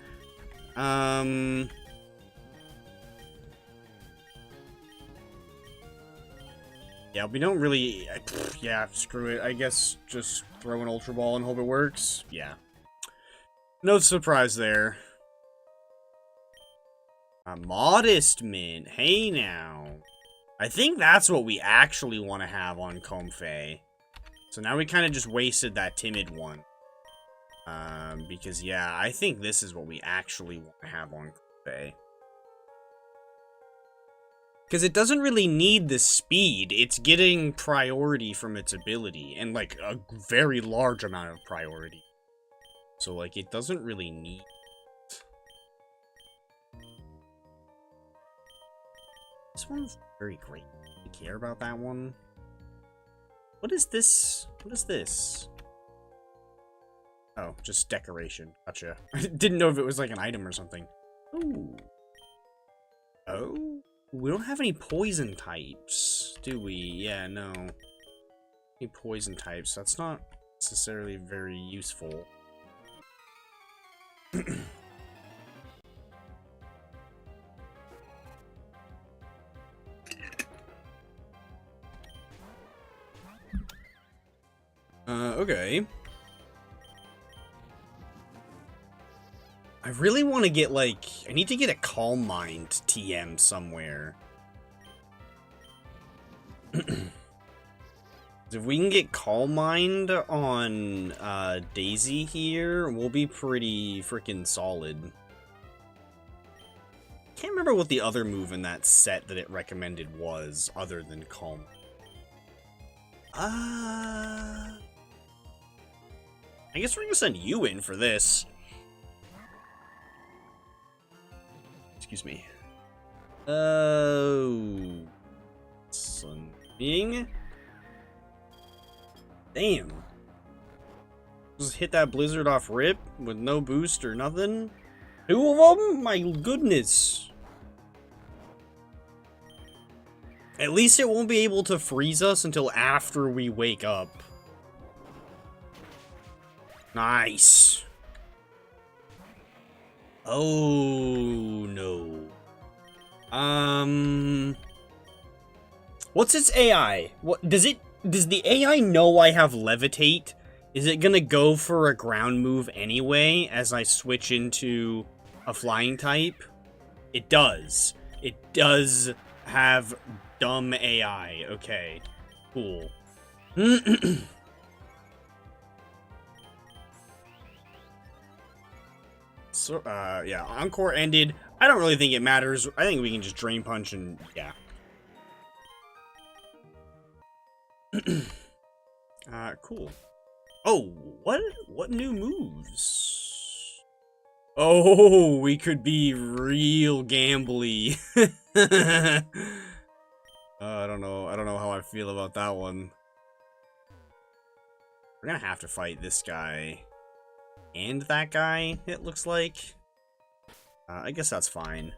Yeah, we don't really... yeah, screw it. I guess just throw an Ultra Ball and hope it works. Yeah. No surprise there. A modest mint. Hey, now. I think that's what we actually want to have on Comfey. So now we kind of just wasted that timid one. Because, yeah, I think this is what we actually want to have on Comfey. Because it doesn't really need the speed, it's getting priority from its ability, and, like, a very large amount of priority. So, like, it doesn't really need it. This one's very great. Do you care about that one? What is this? What is this? Oh, just decoration. Gotcha. I didn't know if it was, like, an item or something. Ooh. Oh? We don't have any poison types, do we? Yeah, no. Any poison types. That's not necessarily very useful. Okay. I really want to get, like... I need to get a Calm Mind TM somewhere. If we can get Calm Mind on Daisy here, we'll be pretty freaking solid. Can't remember what the other move in that set that it recommended was, other than Calm. I guess we're gonna send you in for this. Excuse me. Oh. Sunbeam. Damn. Just hit that blizzard off rip with no boost or nothing. 2 of them? My goodness. At least it won't be able to freeze us until after we wake up. Nice. Oh, no. What's its AI? What does the AI know I have Levitate? Is it gonna go for a ground move anyway as I switch into a flying type? It does. It does have dumb AI. Okay. Cool. So, yeah, Encore ended. I don't really think it matters. I think we can just Drain Punch and, yeah. Cool. Oh, what new moves? Oh, we could be real gambly. I don't know how I feel about that one. We're gonna have to fight this guy. And that guy, it looks like. I guess that's fine.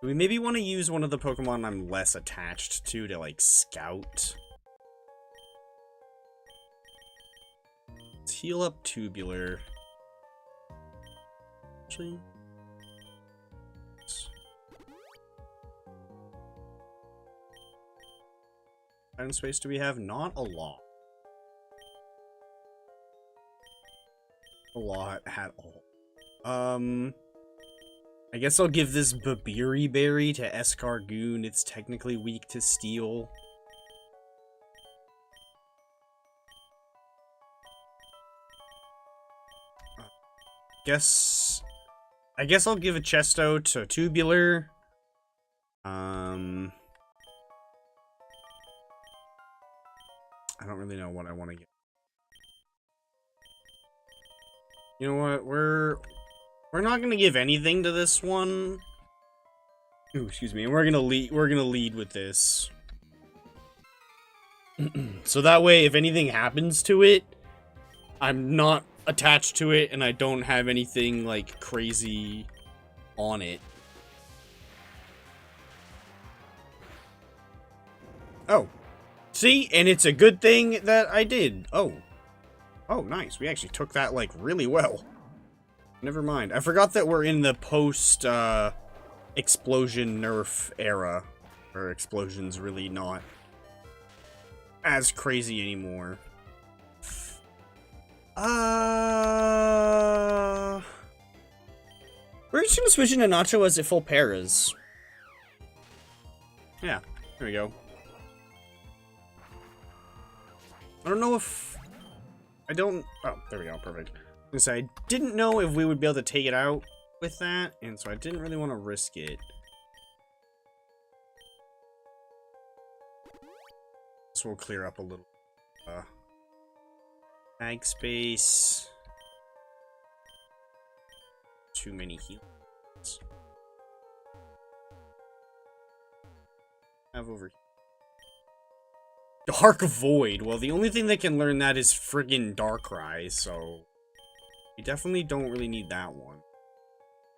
Do we maybe want to use one of the Pokemon I'm less attached to, like, scout? Let's heal up Tubular. Actually... Item space do we have? Not a lot. A lot at all. I guess I'll give this Babiri Berry to Escargoon. It's technically weak to Steel. I guess I'll give a Chesto to Tubular. I don't really know what I want to get. You know what? We're not gonna give anything to this one. Ooh, excuse me. We're gonna lead with this. So that way, if anything happens to it, I'm not attached to it, and I don't have anything, like, crazy on it. Oh. See? And it's a good thing that I did. Oh. Oh, nice. We actually took that, like, really well. Never mind. I forgot that we're in the post, explosion nerf era. Where explosion's really not as crazy anymore. We're just gonna switch into Nacho as it full paras. Yeah, there we go. I don't know if... I don't... Oh, there we go, perfect. So I didn't know if we would be able to take it out with that, and so I didn't really want to risk it. So we'll clear up a little. Bag space. Too many heals. Have over here. Dark Void. Well, the only thing that can learn that is friggin' Darkrai, so... We definitely don't really need that one.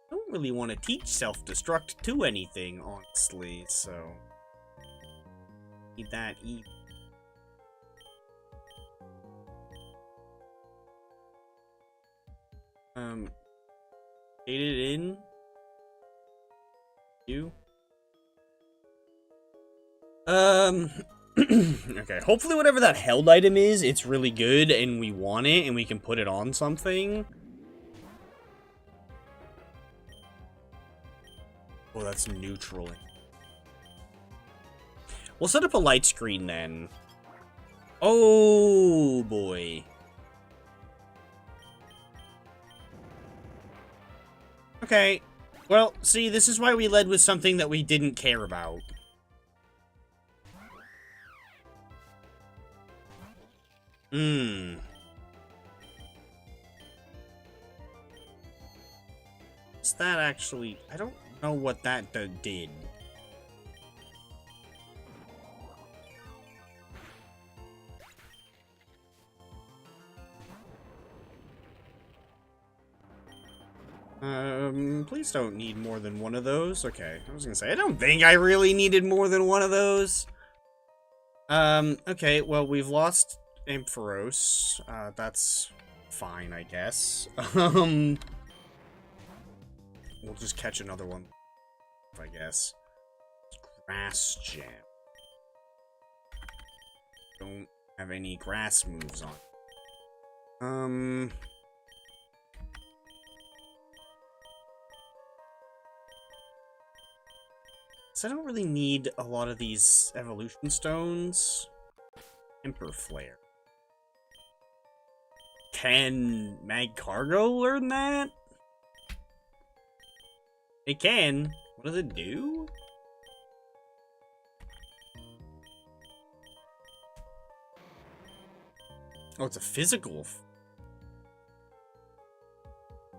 I don't really want to teach self-destruct to anything, honestly, so... Need that either. Fade it in. You. Okay, hopefully whatever that held item is, it's really good, and we want it, and we can put it on something. Oh, that's neutral. We'll set up a light screen, then. Oh, boy. Okay, well, see, this is why we led with something that we didn't care about. Is that actually... I don't know what that did. Please don't need more than one of those. Okay, I was gonna say, I don't think I really needed more than one of those. Okay, well, we've lost Ampharos. That's fine, I guess. We'll just catch another one, I guess. Grass Jam. Don't have any grass moves on. So I don't really need a lot of these evolution stones. Emperor Flare. Can Magcargo learn that? It can. What does it do? Oh, it's a physical.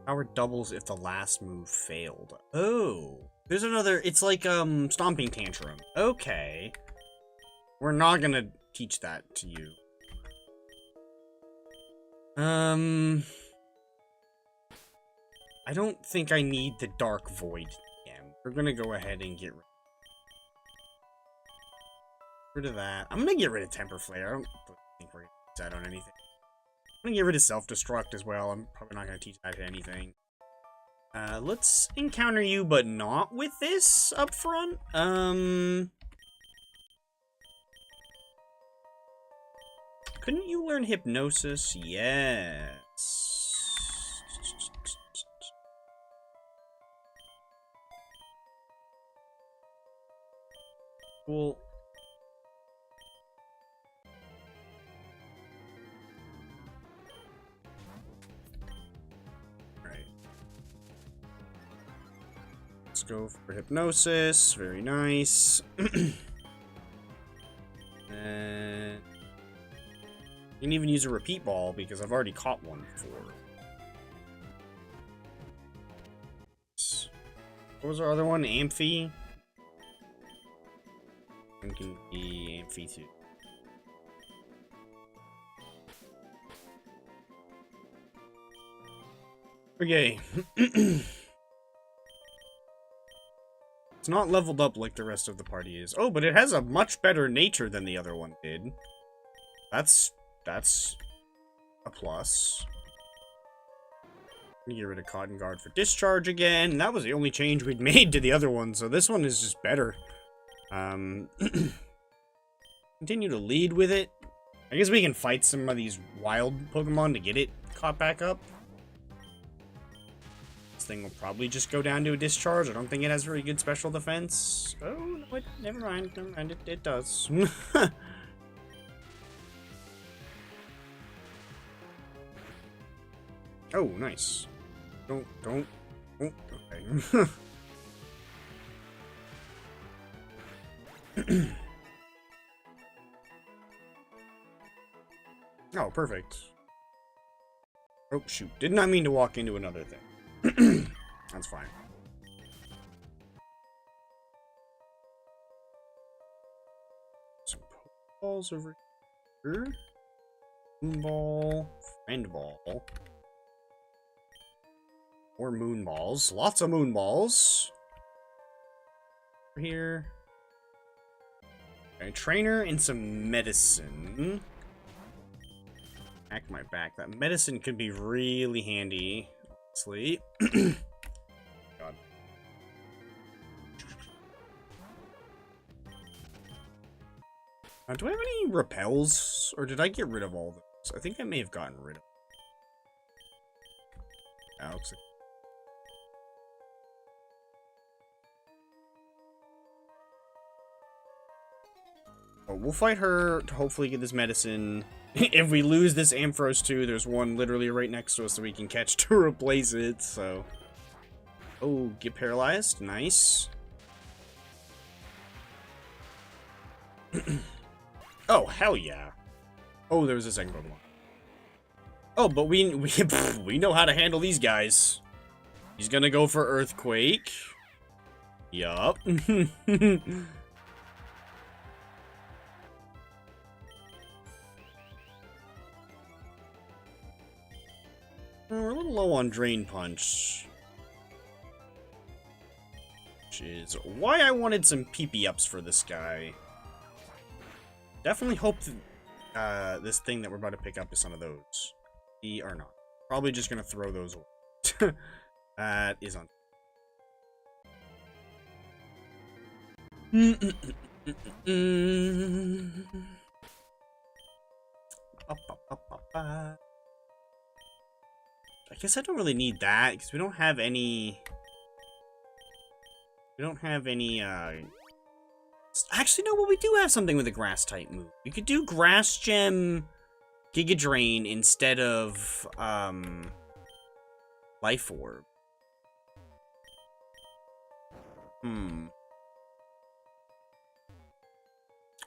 Power doubles if the last move failed. Oh. There's another, it's like, Stomping Tantrum. Okay. We're not gonna teach that to you. I don't think I need the Dark Void again. We're gonna go ahead and get rid of that. I'm gonna get rid of Temper Flare. I don't think we're gonna use that on anything. I'm gonna get rid of Self-Destruct as well. I'm probably not gonna teach that to anything. Let's encounter you, but not with this up front. Couldn't you learn Hypnosis? Yes. Cool. Let's go for Hypnosis. Very nice. And you can even use a repeat ball because I've already caught one before. What was our other one? Amphi? It can be Amphi too. Okay. It's not leveled up like the rest of the party is. Oh, but it has a much better nature than the other one did. That's a plus. Get rid of Cotton Guard for discharge again. That was the only change we'd made to the other one, so this one is just better. Continue to lead with it. I guess we can fight some of these wild Pokemon to get it caught back up. This thing will probably just go down to a discharge. I don't think it has very good special defense. Oh, no, never mind. Never mind. It does. Oh, nice. Don't. Oh, okay. Oh, perfect. Oh, shoot. Did not mean to walk into another thing. That's fine. Some balls over here. Moon ball. Friend ball. More moon balls. Lots of moon balls. Over here. A trainer and some medicine. Act my back. That medicine could be really handy. Honestly. God. Do I have any repels? Or did I get rid of all of those? I think I may have gotten rid of them. Alex. Oh, we'll fight her to hopefully get this medicine. If we lose this Ampharos too, there's one literally right next to us that we can catch to replace it, so. Oh, get paralyzed. Nice. Oh, hell yeah. Oh, there was a second Pokemon. Oh, but we know how to handle these guys. He's gonna go for Earthquake. Yup. We're a little low on Drain Punch. Which is why I wanted some PP ups for this guy. Definitely hope that this thing that we're about to pick up is some of those. We are not. Probably just gonna throw those away. That is on. I guess I don't really need that, because we don't have any... Actually, no, well, we do have something with a Grass-type move. We could do Grass Gem Giga Drain instead of, Life Orb.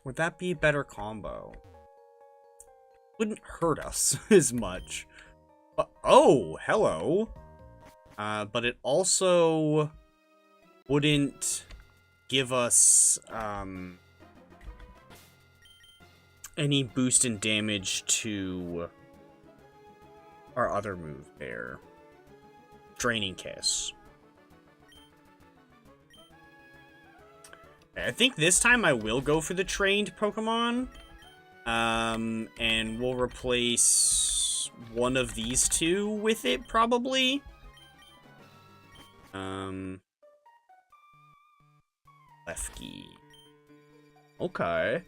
Would that be a better combo? Wouldn't hurt us as much. Oh, hello. But it also wouldn't give us any boost in damage to our other move there. Draining Kiss. I think this time I will go for the trained Pokemon. And we'll replace one of these two with it, probably. Lefty. Okay.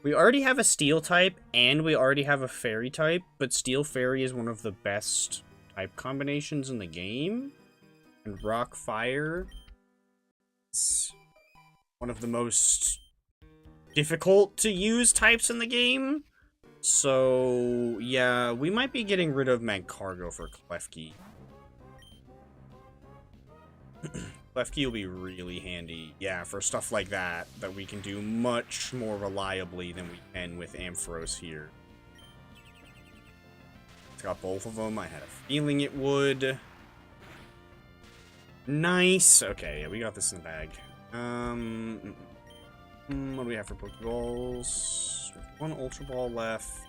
We already have a Steel type, and we already have a Fairy type, but Steel Fairy is one of the best type combinations in the game. And Rock Fire is one of the most difficult to use types in the game. So, yeah, we might be getting rid of Magcargo for Klefki. Klefki will be really handy, yeah, for stuff like that, that we can do much more reliably than we can with Ampharos here. It's got both of them. I had a feeling it would. Nice. Okay, yeah, we got this in the bag. What do we have for Pokeballs? One Ultra Ball left.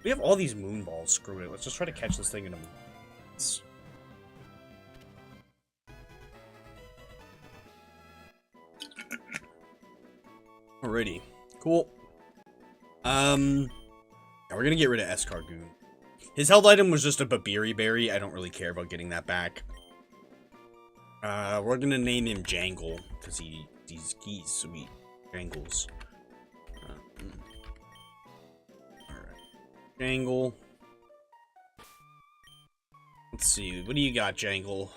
We have all these Moon Balls. Screw it. Let's just try to catch this thing in a Alrighty, cool. Now we're gonna get rid of Escargoon. His health item was just a Babiri Berry. I don't really care about getting that back. We're gonna name him Jangle because he's sweet. Jangles. Alright. Jangle. Let's see. What do you got, Jangle?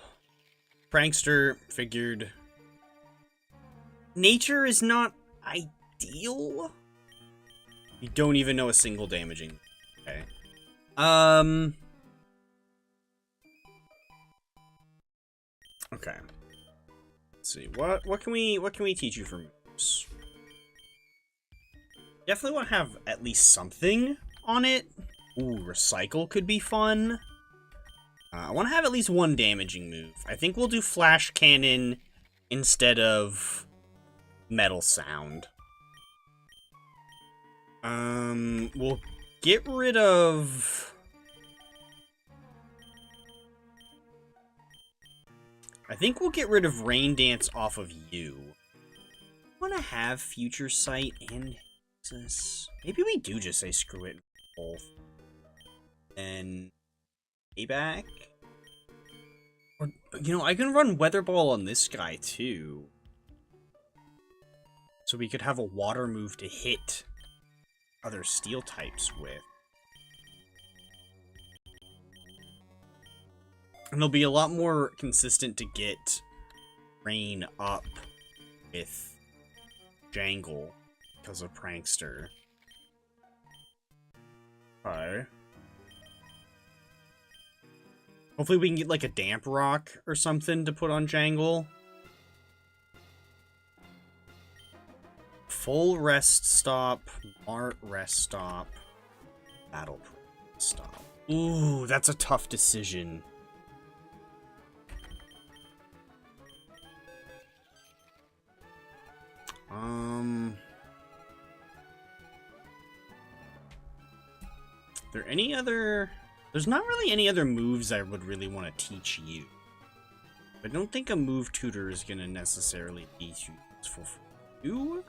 Prankster, figured. Nature is not ideal. You don't even know a single damaging. Okay. Okay. Let's see. What can we teach you for moves? Definitely want to have at least something on it. Ooh, recycle could be fun. I want to have at least one damaging move. I think we'll do Flash Cannon instead of Metal Sound. We'll get rid of... I think we'll get rid of Rain Dance off of you. I want to have Future Sight and Nexus. Maybe we do just say screw it both. And Payback. Or, you know, I can run Weather Ball on this guy too. So we could have a water move to hit other steel types with. And it'll be a lot more consistent to get Rain up with Jangle because of Prankster. Okay. Hopefully we can get like a Damp Rock or something to put on Jangle. Full Rest Stop, Mart Rest Stop, Battle Stop. Ooh, that's a tough decision. There any other... There's not really any other moves I would really want to teach you. I don't think a move tutor is going to necessarily be useful for you.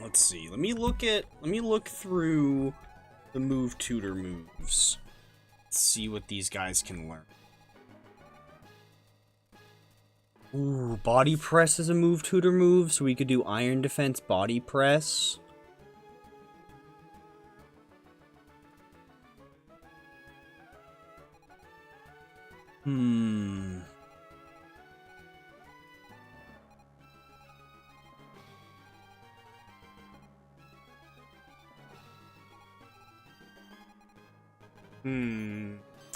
Let's see. Let me look through the move tutor moves. See what these guys can learn. Ooh, Body Press is a move tutor move, so we could do Iron Defense Body Press.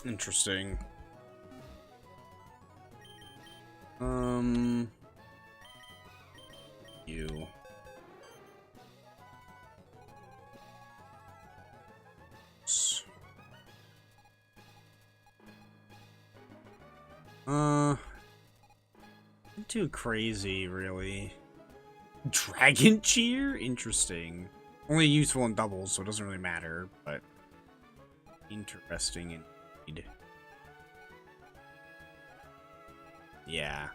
Interesting. You. Not too crazy, really. Dragon Cheer? Interesting. Only useful in doubles, so it doesn't really matter, but interesting indeed. Yeah.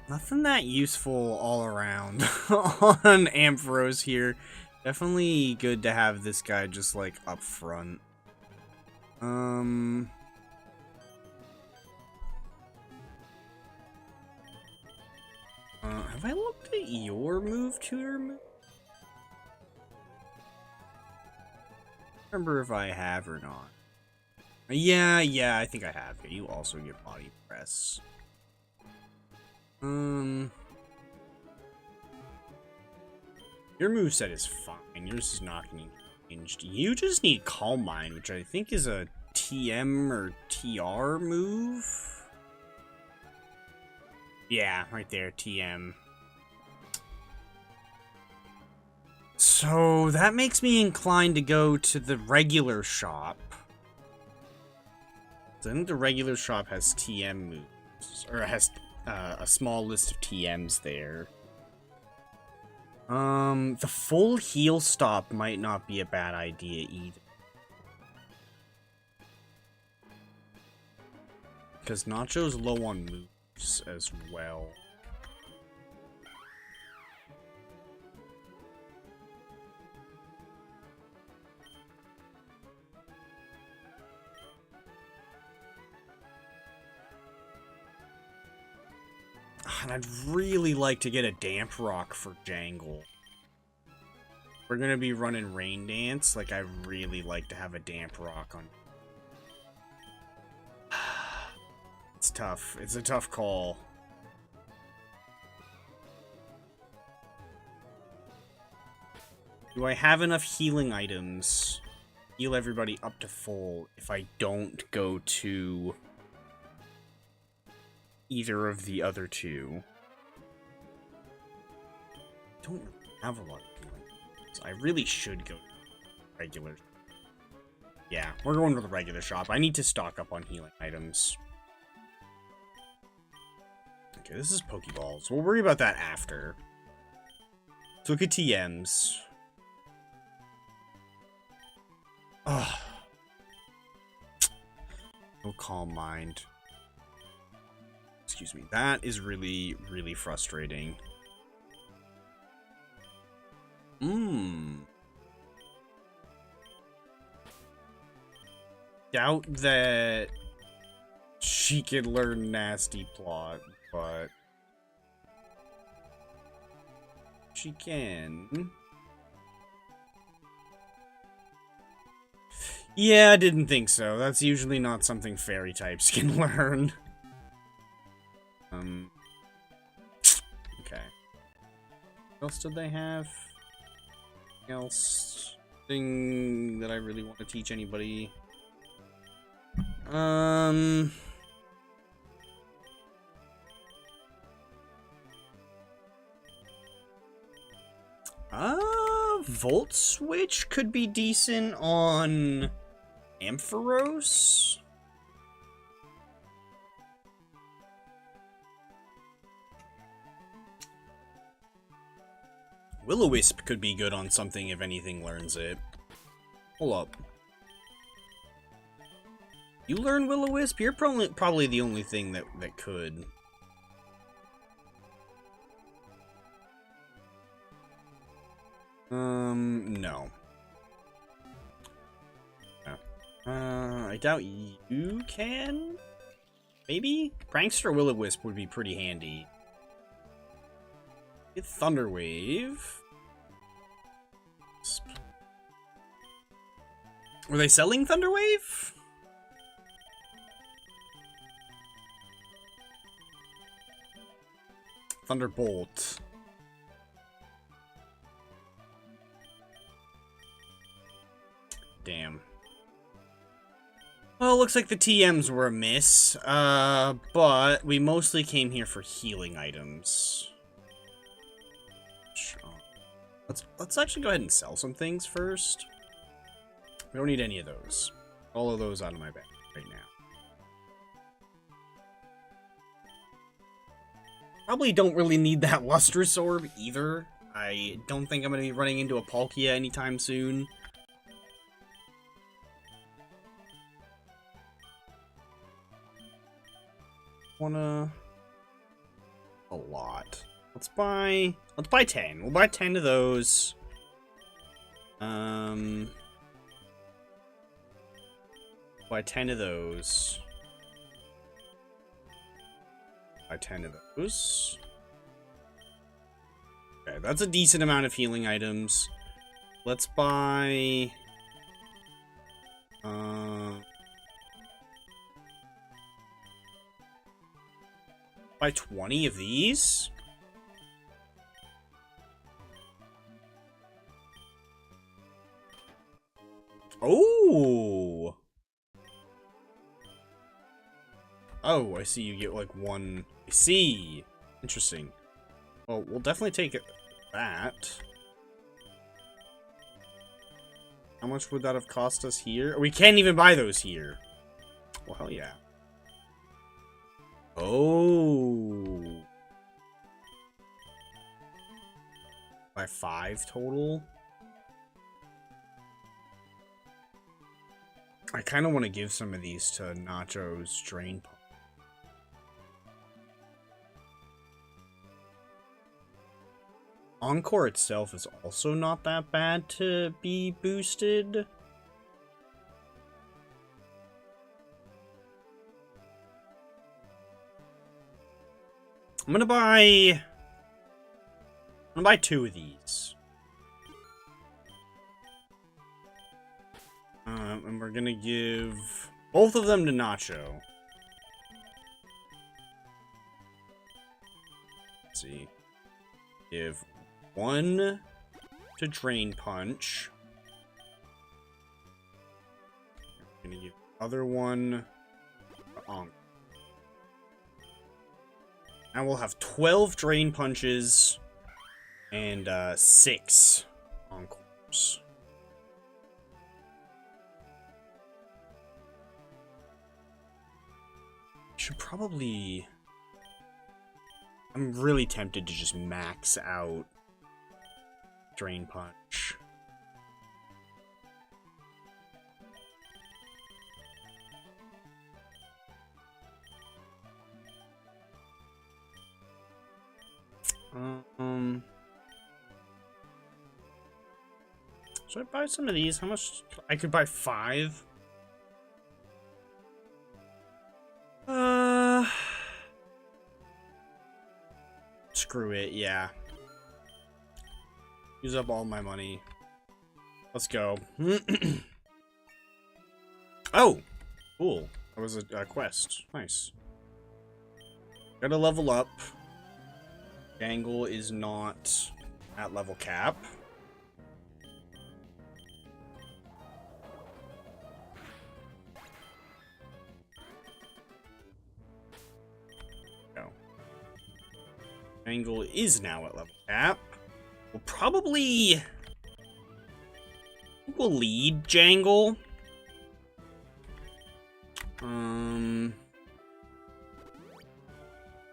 Nothing that useful all around on Ampharos here. Definitely good to have this guy just like up front. Have I looked at your move tutor? Remember if I have or not. Yeah, I think I have. You also get Body Press. Your moveset is fine. Yours is not getting changed. You just need Calm Mind, which I think is a TM or TR move. Yeah, right there, TM. So that makes me inclined to go to the regular shop. I think the regular shop has TM moves, or has a small list of TMs there. The full heal stop might not be a bad idea either. Because Nacho's low on moves as well. And I'd really like to get a Damp Rock for Jangle. We're gonna be running Rain Dance. Like, I really like to have a Damp Rock on. It's tough. It's a tough call. Do I have enough healing items? Heal everybody up to full if I don't go to either of the other two. I don't have a lot of healing items. I really should go to regular. Yeah, we're going to the regular shop. I need to stock up on healing items. Okay, this is Pokeballs. We'll worry about that after. Let's look at TMs. Ugh. No Calm Mind. Excuse me. That is really, really frustrating. Doubt that she could learn Nasty Plot, but she can. Yeah, I didn't think so. That's usually not something fairy types can learn. Okay. What else did they have? Anything else? Thing that I really want to teach anybody? Volt Switch could be decent on Ampharos. Will-O-Wisp could be good on something if anything learns it. Hold up. You learn Will-O-Wisp? You're probably the only thing that could. No. I doubt you can? Maybe? Prankster Will-O-Wisp would be pretty handy. Get Thunder Wave. Were they selling Thunder Wave? Thunderbolt. Damn. Well, it looks like the TMs were a miss, but we mostly came here for healing items. Let's actually go ahead and sell some things first. We don't need any of those. All of those out of my bag right now. Probably don't really need that Lustrous Orb either. I don't think I'm going to be running into a Palkia anytime soon. Wanna... a lot. Let's buy 10. We'll buy 10 of those. Buy 10 of those. Buy 10 of those. Okay, that's a decent amount of healing items. Let's buy... buy 20 of these? Oh! Oh, I see you get like one. I see. Interesting. Well, we'll definitely take that. How much would that have cost us here? We can't even buy those here. Well, hell yeah. Oh. Buy 5 total. I kind of want to give some of these to Nacho's Drain Punch. Encore itself is also not that bad to be boosted. I'm gonna buy 2 of these. And we're gonna give both of them to Nacho. Let's see. Give 1 to Drain Punch. I'm gonna give the other one to Onk. Now we'll have 12 Drain Punches and 6 Encores. Should probably... I'm really tempted to just max out Drain Punch. Should I buy some of these? How much? I could buy 5. Screw it, yeah. Use up all my money. Let's go. Oh! Cool. That was a quest. Nice. Gotta level up. Jangle is not at level cap. Jangle is now at level cap. We'll probably... we'll lead Jangle. Okay,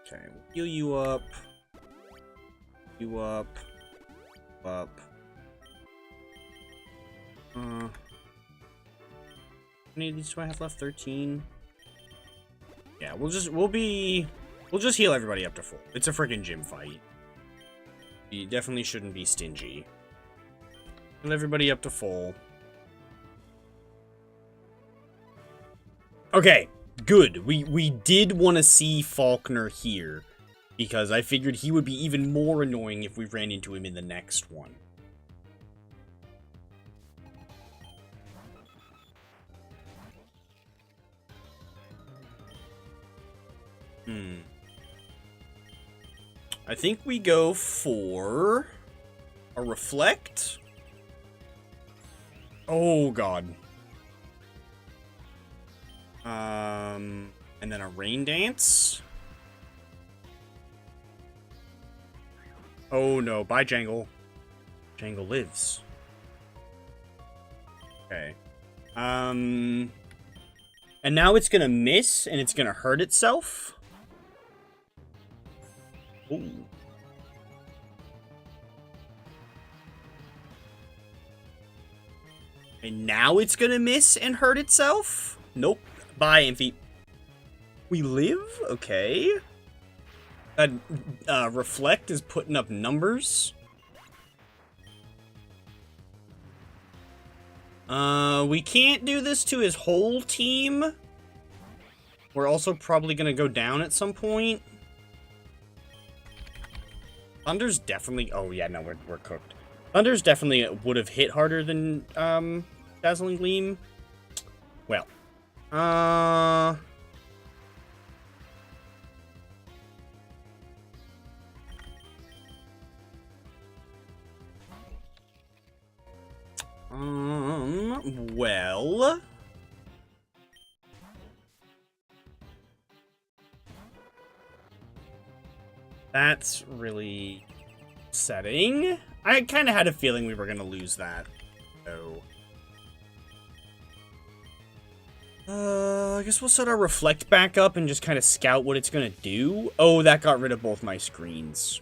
we'll heal you up. You up. Up. How many of these do I have left? 13? Yeah, we'll just heal everybody up to full. It's a freaking gym fight. You definitely shouldn't be stingy. Heal everybody up to full. Okay, good. We did want to see Faulkner here, because I figured he would be even more annoying if we ran into him in the next one. I think we go for a Reflect. Oh, God. And then a Rain Dance. Oh, no. Bye, Jangle. Jangle lives. Okay. And now it's gonna miss, and it's gonna hurt itself. Ooh. And now it's gonna miss and hurt itself? Nope. Bye, Amphi. We live? Okay. Reflect is putting up numbers. We can't do this to his whole team. We're also probably gonna go down at some point. Thunder's definitely... oh, yeah, no, we're cooked. Thunder's definitely would have hit harder than, Dazzling Gleam. Well. Well... that's really upsetting. I kind of had a feeling we were going to lose that, so... I guess we'll set our Reflect back up and just kind of scout what it's going to do. Oh, that got rid of both my screens.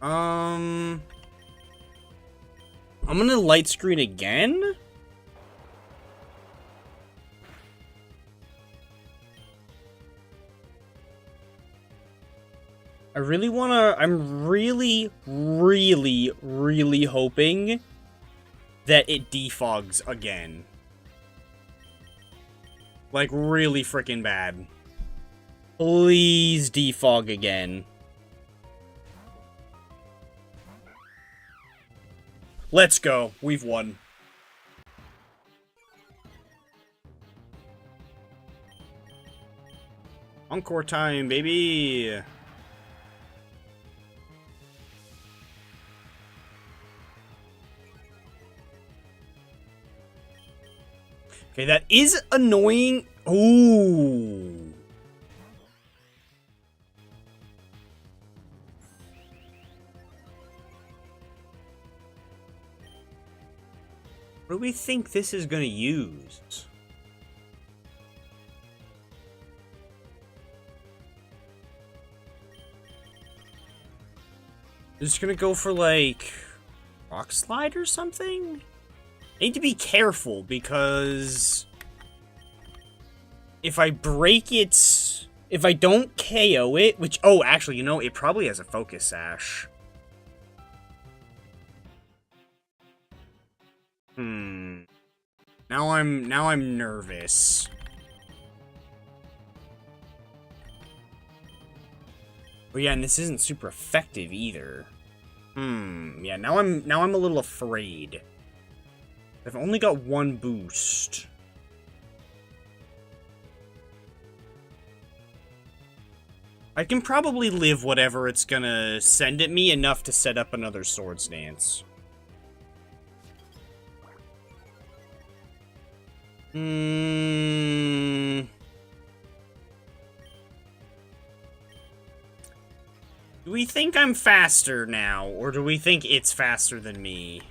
I'm gonna light screen again. I'm really, really, really hoping that it defogs again. Like, really freaking bad. Please defog again. Let's go. We've won. Encore time, baby. Okay, that is annoying. Ooh. What do we think this is gonna use? Is it gonna go for, like, rock slide or something? I need to be careful, because if I break it, if I don't KO it, which, oh, actually, you know, it probably has a focus sash. Now I'm nervous. Oh yeah, and this isn't super effective either. Yeah, now I'm a little afraid. I've only got one boost. I can probably live whatever it's gonna send at me enough to set up another Swords Dance. Do we think I'm faster now, or do we think it's faster than me?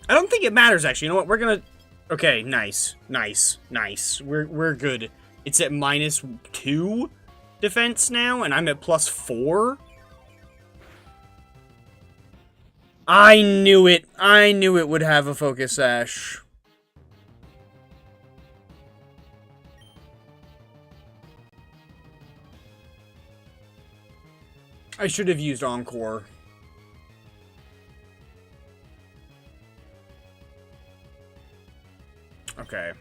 I don't think it matters, actually. You know what? We're gonna... Okay, nice. Nice. Nice. We're good. It's at -2 defense now, and I'm at +4. I knew it. I knew it would have a focus sash. I should have used Encore. Okay.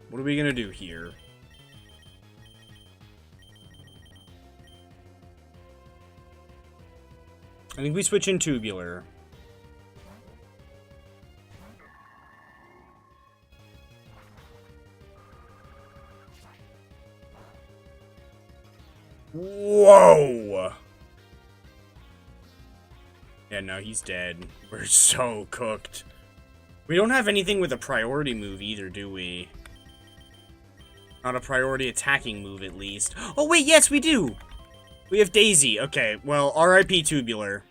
What are we gonna do here? I think we switch in Tubular. Whoa! Yeah, no, he's dead. We're so cooked. We don't have anything with a priority move either, do we? Not a priority attacking move, at least. Oh, wait, yes, we do! We have Daisy. Okay, well, RIP Tubular.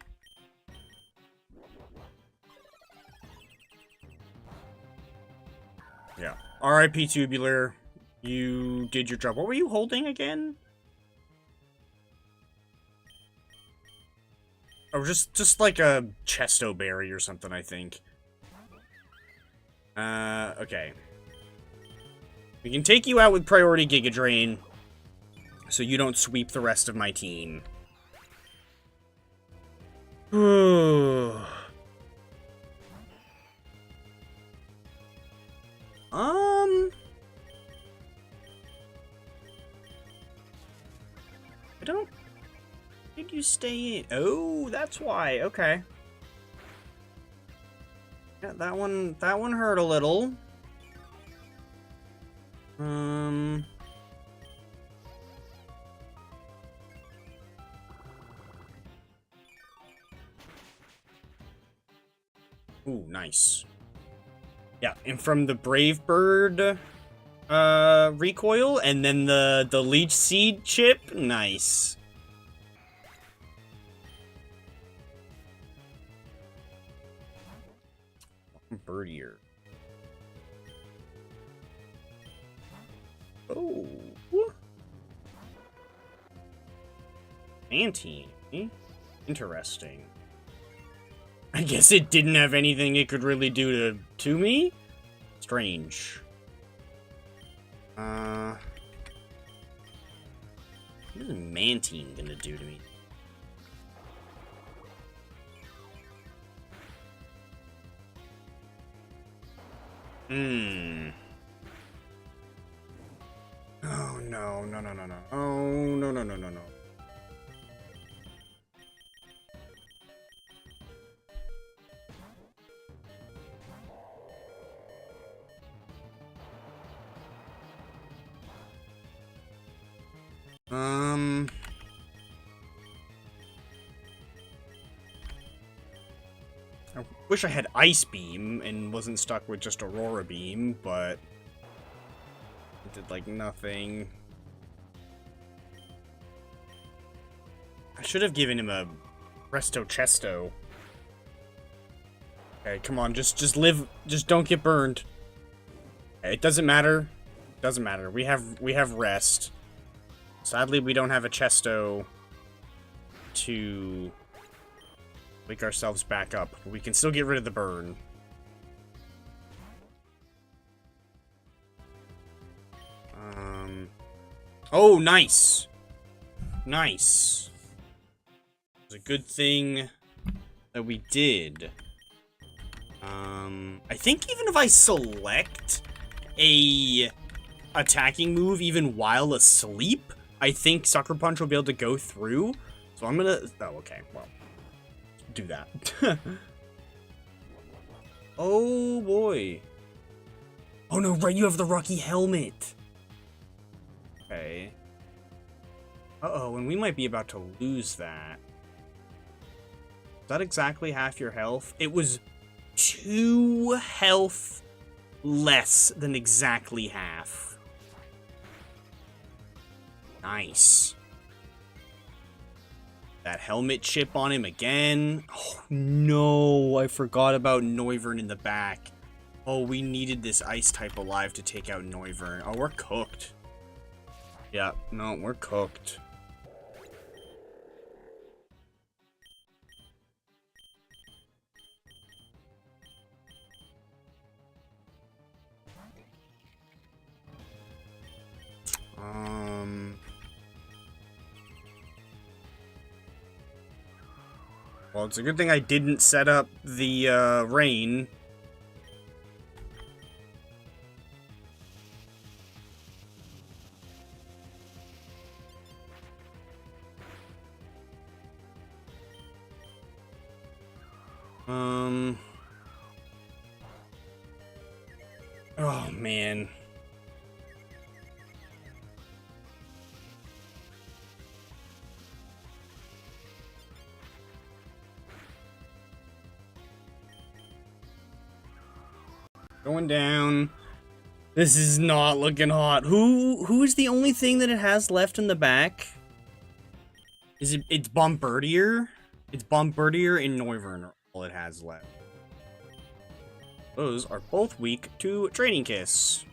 Yeah. RIP Tubular. You did your job. What were you holding again? Oh, just like a Chesto Berry or something, I think. Okay. We can take you out with Priority Giga Drain, so you don't sweep the rest of my team. I don't think you stay in. Oh, that's why. Okay. Yeah, that one hurt a little. Ooh, nice. Yeah, and from the Brave Bird recoil, and then the Leech Seed chip, nice. Birdier. Oh. Anti. Interesting. I guess it didn't have anything it could really do to me? Strange. What is Mantine gonna do to me? Oh, no, no, no, no, no. Oh, no, no, no, no, no. I wish I had Ice Beam and wasn't stuck with just Aurora Beam, but it did, like, nothing. I should have given him a Presto Chesto. Okay, come on, just live, just don't get burned. Okay, it doesn't matter. Doesn't matter. We have rest. Sadly, we don't have a Chesto to wake ourselves back up. We can still get rid of the burn. Oh, nice. Nice. It's a good thing that we did. I think even if I select a attacking move even while asleep, I think Sucker Punch will be able to go through. So I'm gonna... Oh, okay. Well, do that. Oh, boy. Oh, no, right, you have the Rocky Helmet. Okay. Uh-oh, and we might be about to lose that. Is that exactly half your health? It was 2 health less than exactly half. Nice. That helmet chip on him again. Oh, no, I forgot about Noivern in the back. Oh, we needed this ice type alive to take out Noivern. Oh, we're cooked. Yeah, no, we're cooked. Well, it's a good thing I didn't set up the, rain. Oh, man. Going down. This is not looking hot. Who is the only thing that it has left in the back? It's Bombardier? It's Bombardier and Noivern are all it has left. Those are both weak to Training Kiss.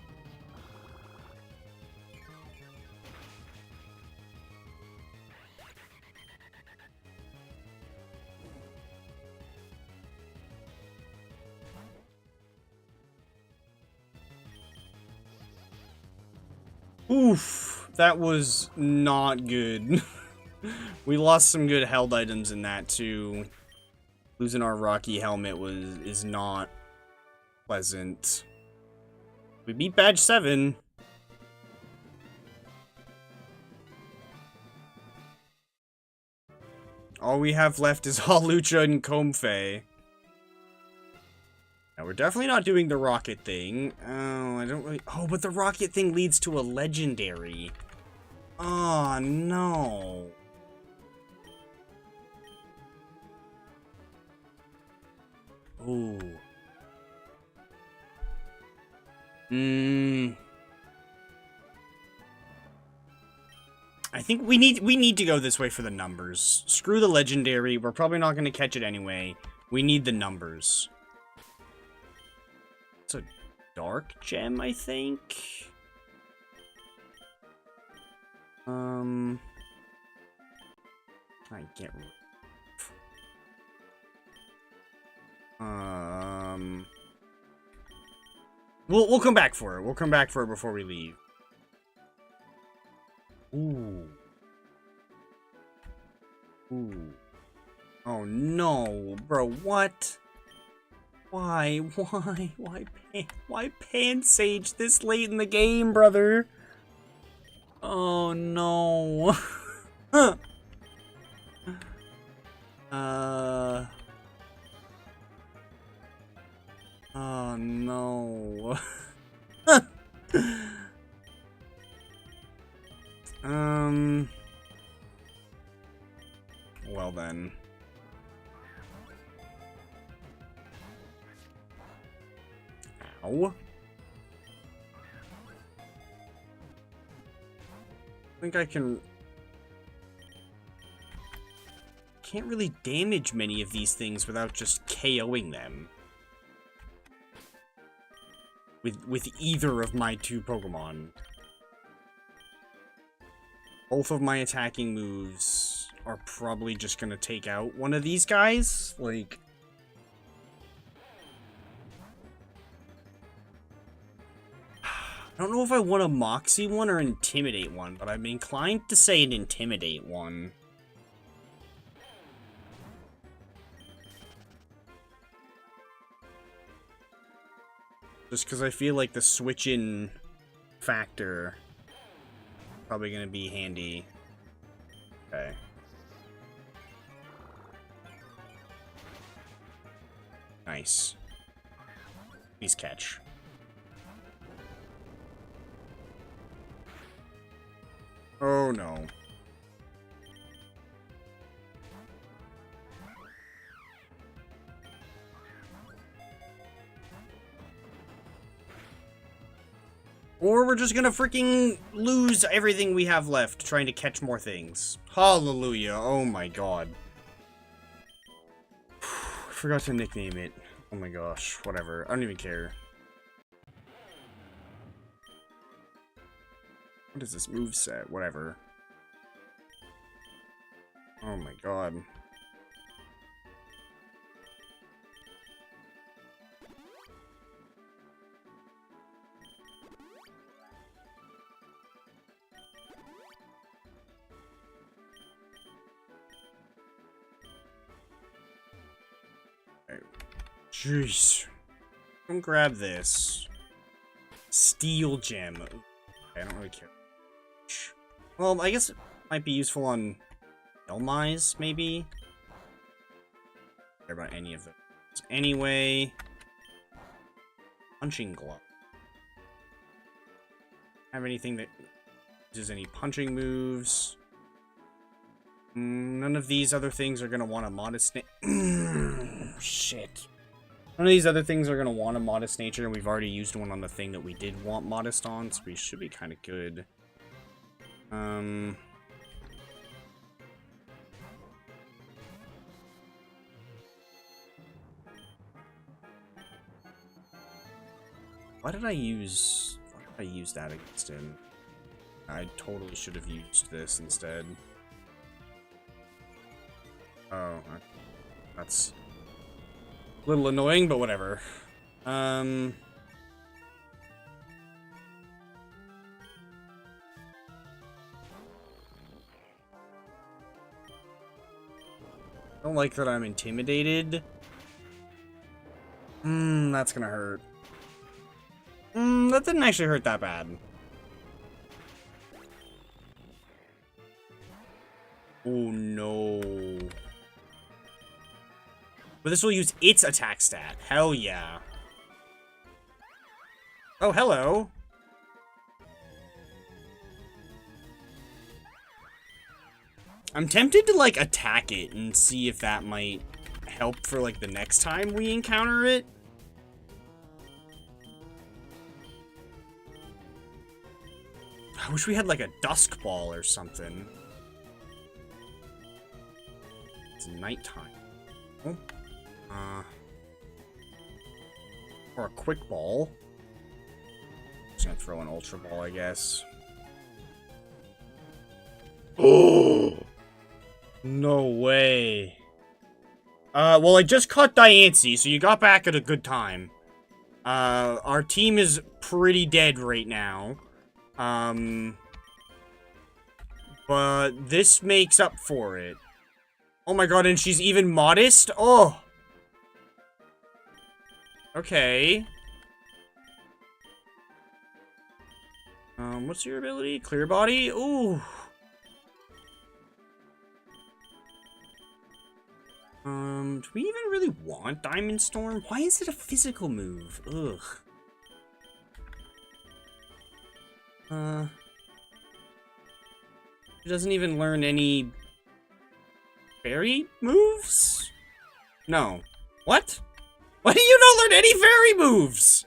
Oof, that was not good. We lost some good held items in that too. Losing our Rocky helmet is not pleasant. We beat Badge 7. All we have left is Hawlucha and Comfey. Now, we're definitely not doing the rocket thing. Oh, I don't really... Oh, but the rocket thing leads to a legendary. Oh, no. Ooh. I think we need to go this way for the numbers. Screw the legendary. We're probably not going to catch it anyway. We need the numbers. It's a dark gem, I think. I can't. We'll come back for it. We'll come back for it before we leave. Ooh. Ooh. Oh no, bro, what? Why pan sage this late in the game, brother? Oh no. Oh no. Well then. Ow. I think I can... Can't really damage many of these things without just KOing them. With either of my two Pokemon. Both of my attacking moves are probably just gonna take out one of these guys. Like... I don't know if I want a Moxie one or Intimidate one, but I'm inclined to say an Intimidate one. Just because I feel like the switch-in factor is probably going to be handy. Okay. Nice. Please catch. Oh no. Or we're just gonna freaking lose everything we have left trying to catch more things. Hallelujah. Oh my god. I forgot to nickname it. Oh my gosh. Whatever. I don't even care. What is this moveset? Whatever. Oh my god. Okay. Jeez. Come grab this. Steel gem. Okay, I don't really care. Well, I guess it might be useful on Elmise, maybe? Care about any of those. Anyway. Punching glove. Have anything that uses any punching moves? None of these other things are gonna want a modest shit. None of these other things are gonna want a modest nature, and we've already used one on the thing that we did want modest on, so we should be kind of good. Why did I use that against him? I totally should have used this instead. Oh, that's a little annoying, but whatever. I don't like that I'm intimidated. That's gonna hurt. That didn't actually hurt that bad. Oh no. But this will use its attack stat. Hell yeah. Oh, hello. I'm tempted to, like, attack it and see if that might help for, like, the next time we encounter it. I wish we had, like, a dusk ball or something. It's nighttime. Oh. Or a quick ball. Just gonna throw an ultra ball, I guess. Oh! No way. Well, I just caught Diancie, so you got back at a good time. Our team is pretty dead right now. But this makes up for it. Oh my god, and she's even modest? Oh! Okay. What's your ability? Clear body? Ooh. Do we even really want Diamond Storm? Why is it a physical move? Ugh. She doesn't even learn any fairy moves? No. What? Why do you not learn any fairy moves?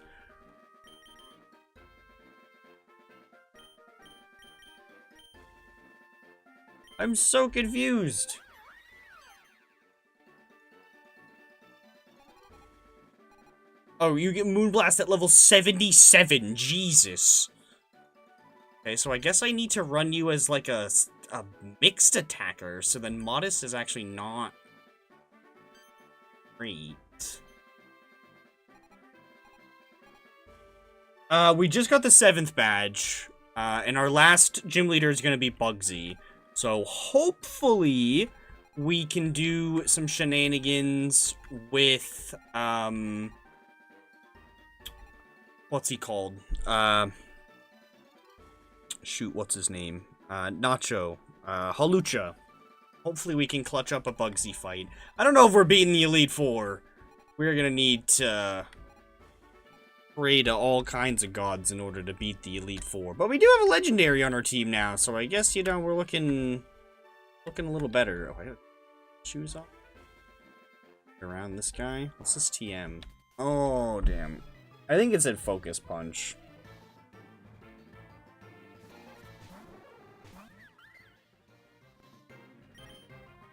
I'm so confused. Oh, you get Moonblast at level 77. Jesus. Okay, so I guess I need to run you as like a mixed attacker, so then Modest is actually not great. We just got the 7th badge, and our last gym leader is gonna be Bugsy. So hopefully we can do some shenanigans with, what's he called? Shoot, what's his name? Nacho. Halucha. Hopefully we can clutch up a Bugsy fight. I don't know if we're beating the Elite Four. We're gonna need to pray to all kinds of gods in order to beat the Elite Four. But we do have a Legendary on our team now, so I guess, you know, we're looking a little better. Oh, I got shoes on. Around this guy. What's this TM? Oh, damn. I think it said Focus Punch.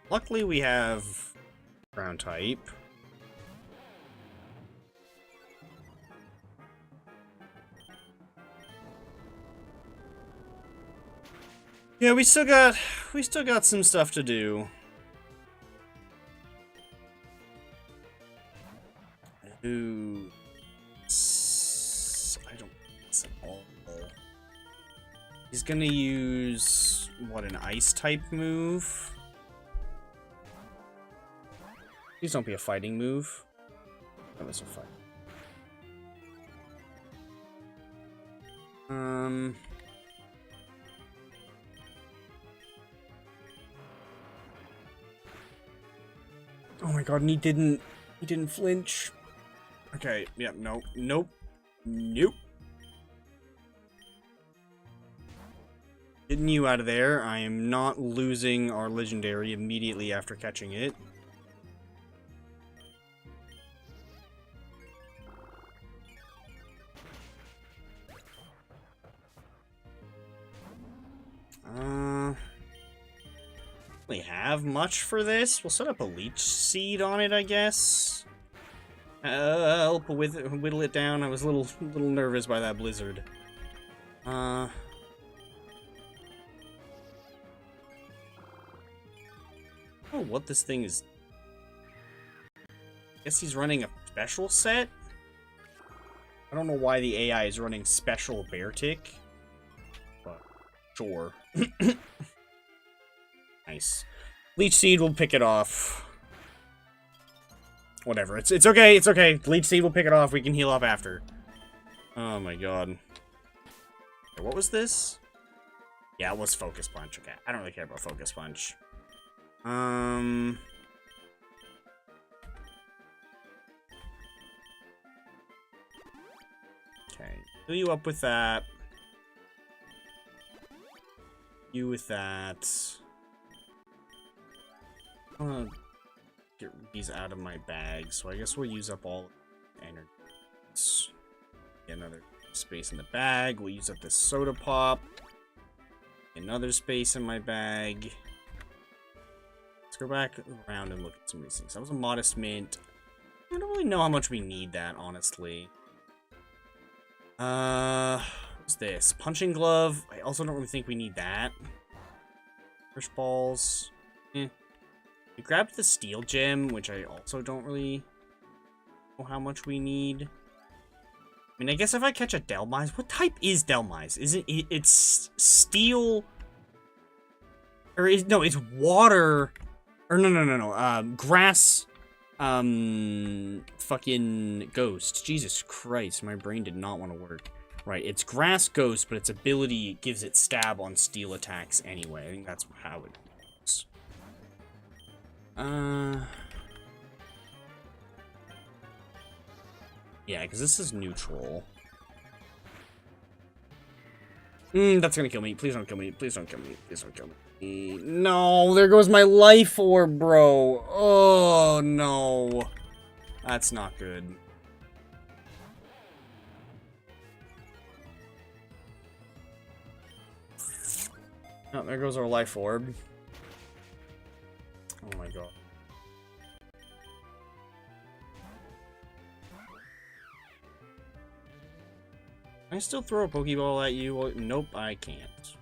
Luckily, we have ground type. Yeah, we still got some stuff to do. Ooh. I don't think at all. He's gonna use what, an ice type move? Please don't be a fighting move. That was a fight. Oh my god, and he didn't flinch. Okay, yeah, no, nope. Nope. Getting you out of there. I am not losing our legendary immediately after catching it. We have much for this. We'll set up a leech seed on it, I guess. Help whittle it down. I was a little nervous by that blizzard. Oh, what this thing is. I guess he's running a special set. I don't know why the AI is running special bear tick, but sure. Nice. Leech Seed will pick it off. Whatever. It's okay. It's okay. Leech Seed will pick it off. We can heal up after. Oh my god. Okay, what was this? Yeah, it was Focus Punch. Okay. I don't really care about Focus Punch. Okay. Heal you up with that. You with that. I'm gonna get these out of my bag, so I guess we'll use up all energy. Get another space in the bag. We'll use up this soda pop. Another space in my bag. Let's go back around and look at some of these things. That was a Modest Mint. I don't really know how much we need that, honestly. What's this? Punching Glove. I also don't really think we need that. Push balls. We grabbed the steel gem, which I also don't really know how much we need. I mean, I guess if I catch a Delmise, what type is Delmise? Is it? It's steel, or no? It's water, or no. Grass. Fucking ghost. Jesus Christ, my brain did not want to work. Right, it's grass ghost, but its ability gives it stab on steel attacks anyway. I think that's how it works. Yeah, because this is neutral. That's gonna kill me. Please don't kill me. Please don't kill me. Please don't kill me. No, there goes my life orb, bro. Oh, no. That's not good. Oh, there goes our life orb. Oh my god. Can I still throw a Pokeball at you? Nope, I can't.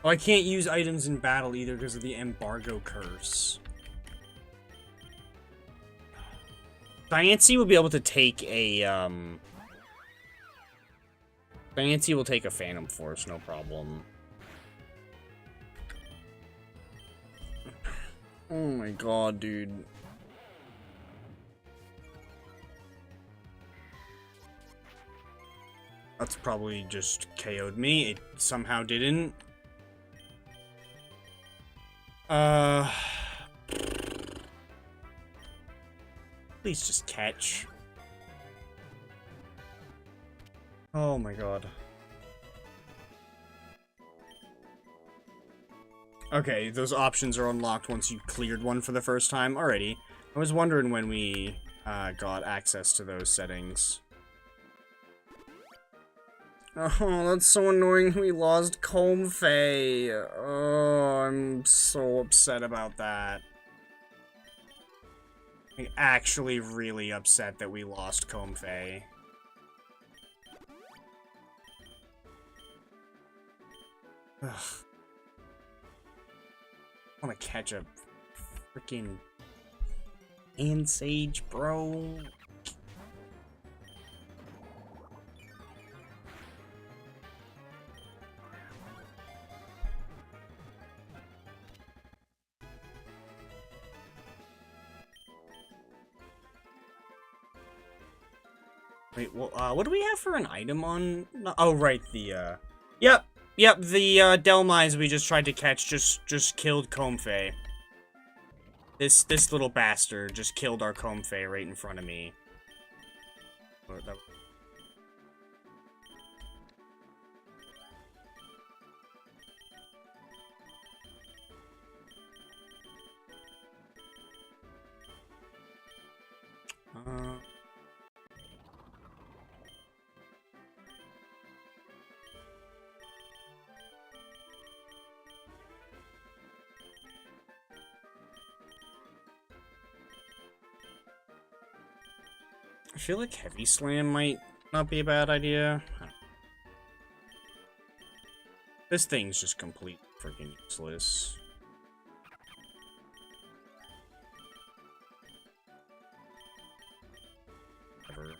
Oh, I can't use items in battle either because of the embargo curse. Diancie will be able to take a, Diancie will take a Phantom Force, no problem. Oh my god, dude. That's probably just KO'd me. It somehow didn't. Please just catch. Oh my god. Okay, those options are unlocked once you cleared one for the first time. Alrighty. I was wondering when we got access to those settings. Oh, that's so annoying. We lost Comfey. Oh, I'm so upset about that. I'm actually really upset that we lost Comfey. Ugh. I want to catch a freaking Sage, bro. Wait, well, what do we have for an item on? No, oh, right, the, Yep, the, Delmise we just tried to catch just killed Comfey. This little bastard just killed our Comfey right in front of me. I feel like Heavy Slam might not be a bad idea. This thing's just complete freaking useless. Whatever.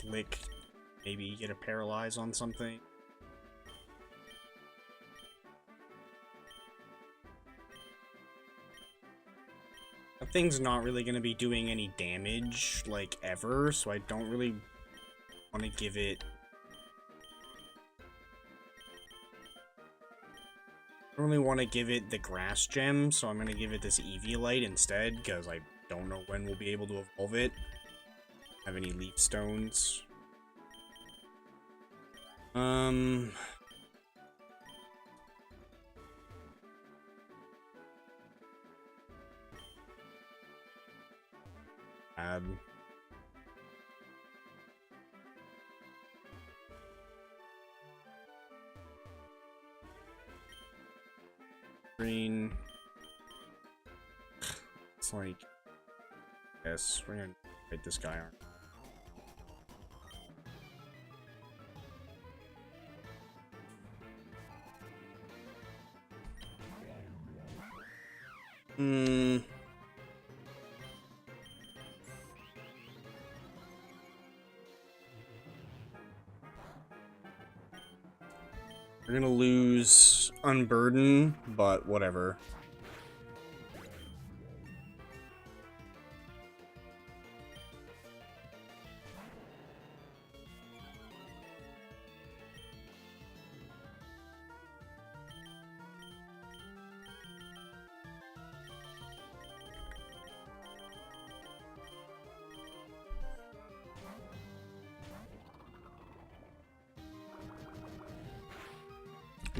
Lick, maybe get a paralyze on something. That thing's not really going to be doing any damage, like, ever, so I don't really want to give it... I don't really want to give it the grass gem, so I'm going to give it this Eviolite instead, because I don't know when we'll be able to evolve it. Have any leaf stones. Um... Add... Green... It's like... Yes, we're gonna fight this guy, aren't we? We're gonna lose Unburden, but whatever.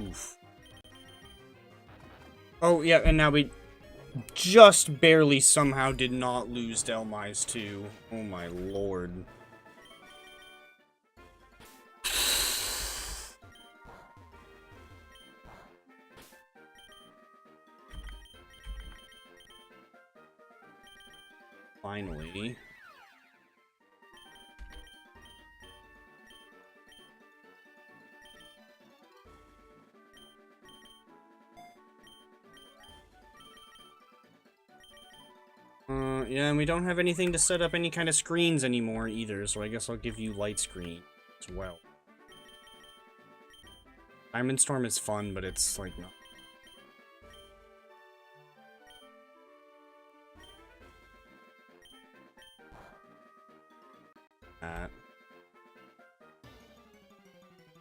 Oof. Oh, yeah, and now we just barely somehow did not lose Delmise too. Oh my lord. Finally. Yeah, and we don't have anything to set up any kind of screens anymore either, so I guess I'll give you light screen as well. Diamond Storm is fun, but it's like not.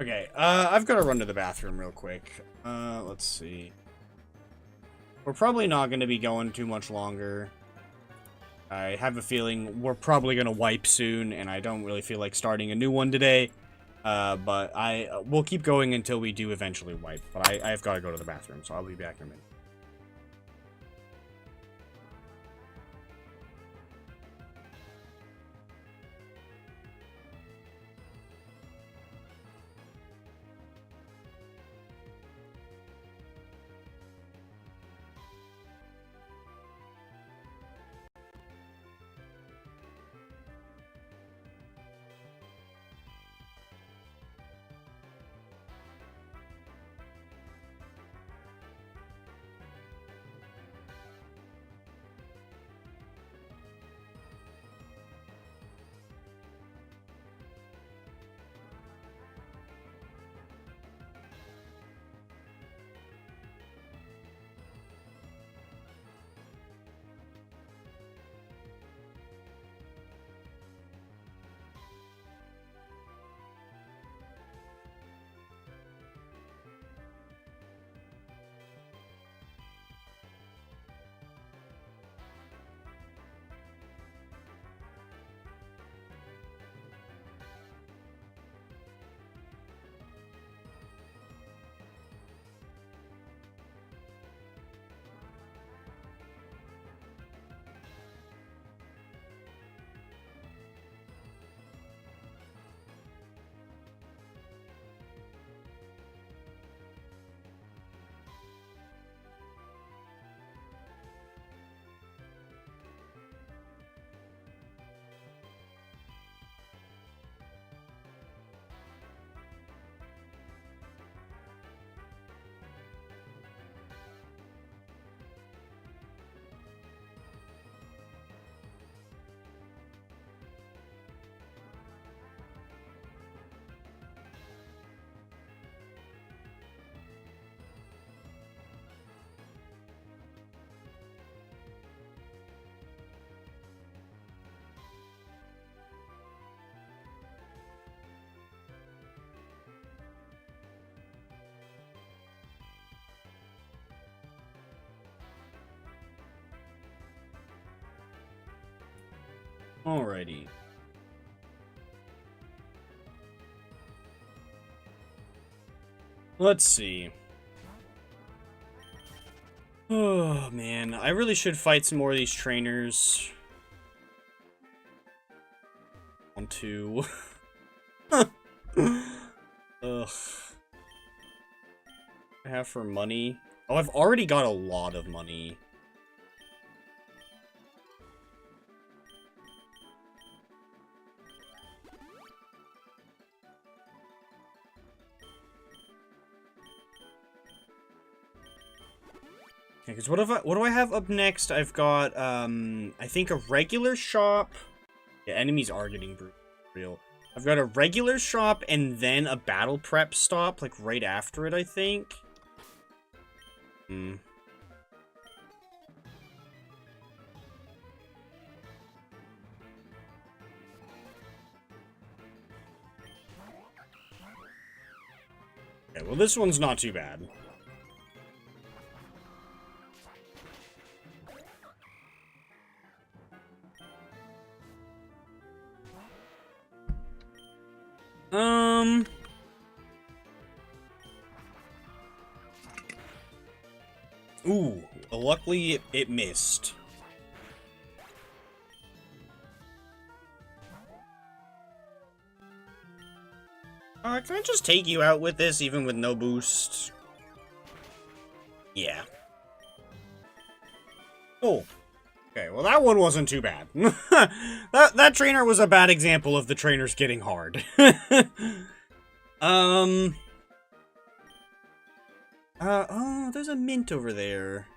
Okay, I've got to run to the bathroom real quick. Let's see. We're probably not going to be going too much longer. I have a feeling we're probably going to wipe soon, and I don't really feel like starting a new one today. But we'll keep going until we do eventually wipe. But I've got to go to the bathroom, so I'll be back in a minute. Alrighty. Let's see. Oh, man. I really should fight some more of these trainers. On two. Ugh. I have for money. Oh, I've already got a lot of money. Okay, because what do I have up next? I've got I think a regular shop. Yeah, enemies are getting real. I've got a regular shop and then a battle prep stop, like right after it, I think. Hmm. Okay, well, this one's not too bad. Ooh, luckily it missed. Can I just take you out with this, even with no boost? Yeah. Oh. Okay, well that one wasn't too bad. that trainer was a bad example of the trainers getting hard. Oh, there's a mint over there.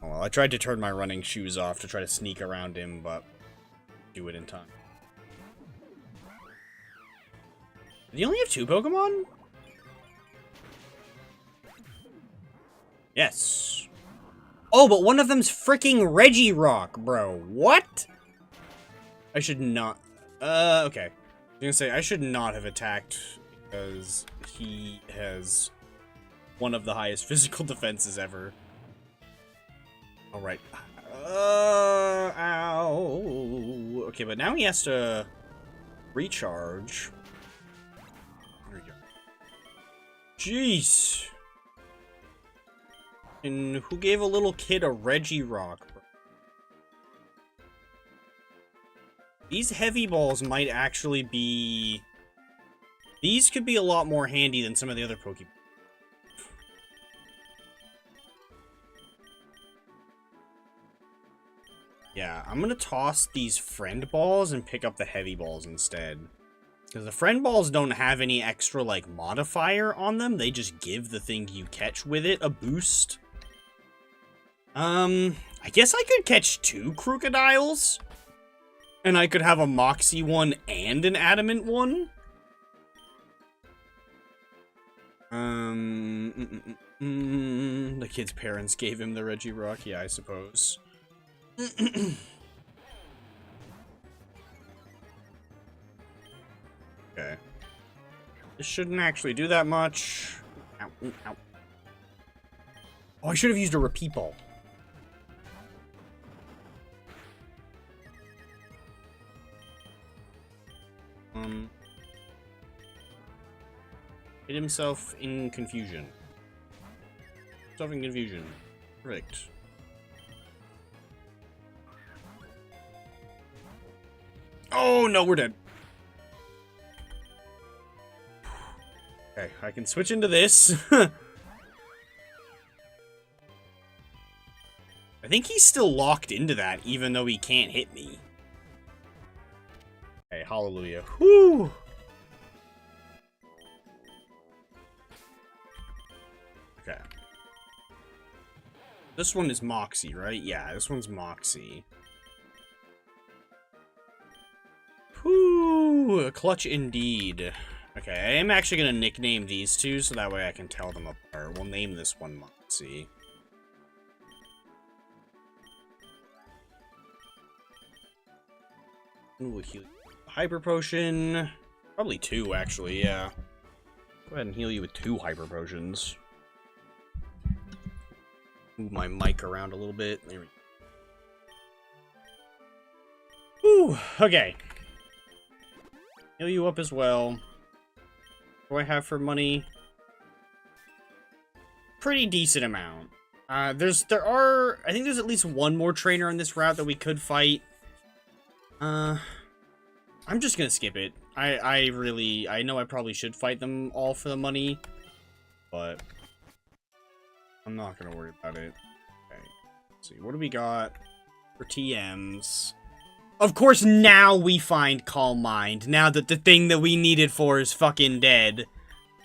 Oh, well, I tried to turn my running shoes off to try to sneak around him, but do it in time. Do you only have 2 Pokemon? Yes. Oh, but one of them's freaking Regirock, bro. What? I should not... okay. I was gonna say, I should not have attacked, because he has one of the highest physical defenses ever. Alright. Ow. Okay, but now he has to recharge. There we go. Jeez. And who gave a little kid a Regirock? These heavy balls might actually be... These could be a lot more handy than some of the other Pokemon. Yeah, I'm gonna toss these friend balls and pick up the heavy balls instead. Because the friend balls don't have any extra, like, modifier on them. They just give the thing you catch with it a boost. I guess I could catch 2 crocodiles. And I could have a Moxie one and an Adamant one. The kid's parents gave him the Regirock. Yeah, I suppose. Okay. This shouldn't actually do that much. Ow, ow. Oh, I should have used a repeat ball. Hit himself in confusion. Himself in confusion. Perfect. Oh, no, we're dead. Okay, I can switch into this. I think he's still locked into that, even though he can't hit me. Okay, hallelujah. Whoo! Okay. This one is Moxie, right? Yeah, this one's Moxie. Whoo! A clutch indeed. Okay, I am actually going to nickname these two, so that way I can tell them apart. We'll name this one Moxie. We'll heal Hyper Potion. Probably 2, actually, yeah. Go ahead and heal you with 2 Hyper Potions. Move my mic around a little bit. There we go. Ooh, okay. Heal you up as well. do I have for money? Pretty decent amount. I think there's at least one more trainer on this route that we could fight. I'm just gonna skip it. I know I probably should fight them all for the money, but I'm not gonna worry about it. Okay, let's see, what do we got for TMs? Of course, now we find Calm Mind, now that the thing that we needed for is fucking dead.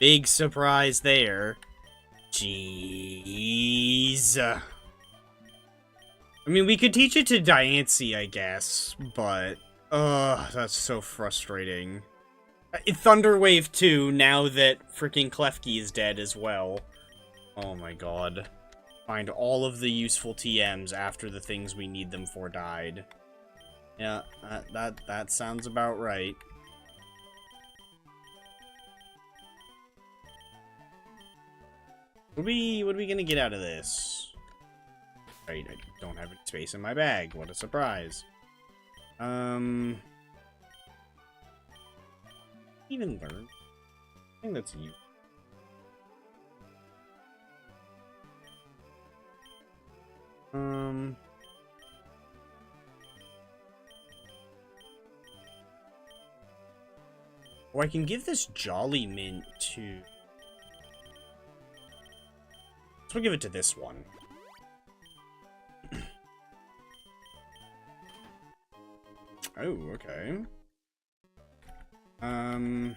Big surprise there. Jeez. I mean, we could teach it to Diancie, I guess, but... ugh, that's so frustrating. Thunderwave 2, now that freaking Klefki is dead as well. Oh my god. Find all of the useful TMs after the things we need them for died. Yeah, that sounds about right. What are we gonna get out of this? Right, I don't have any space in my bag. What a surprise. Even learn. I think that's you. Or I can give this Jolly Mint to... so we'll give it to this one. Oh, okay. Alright,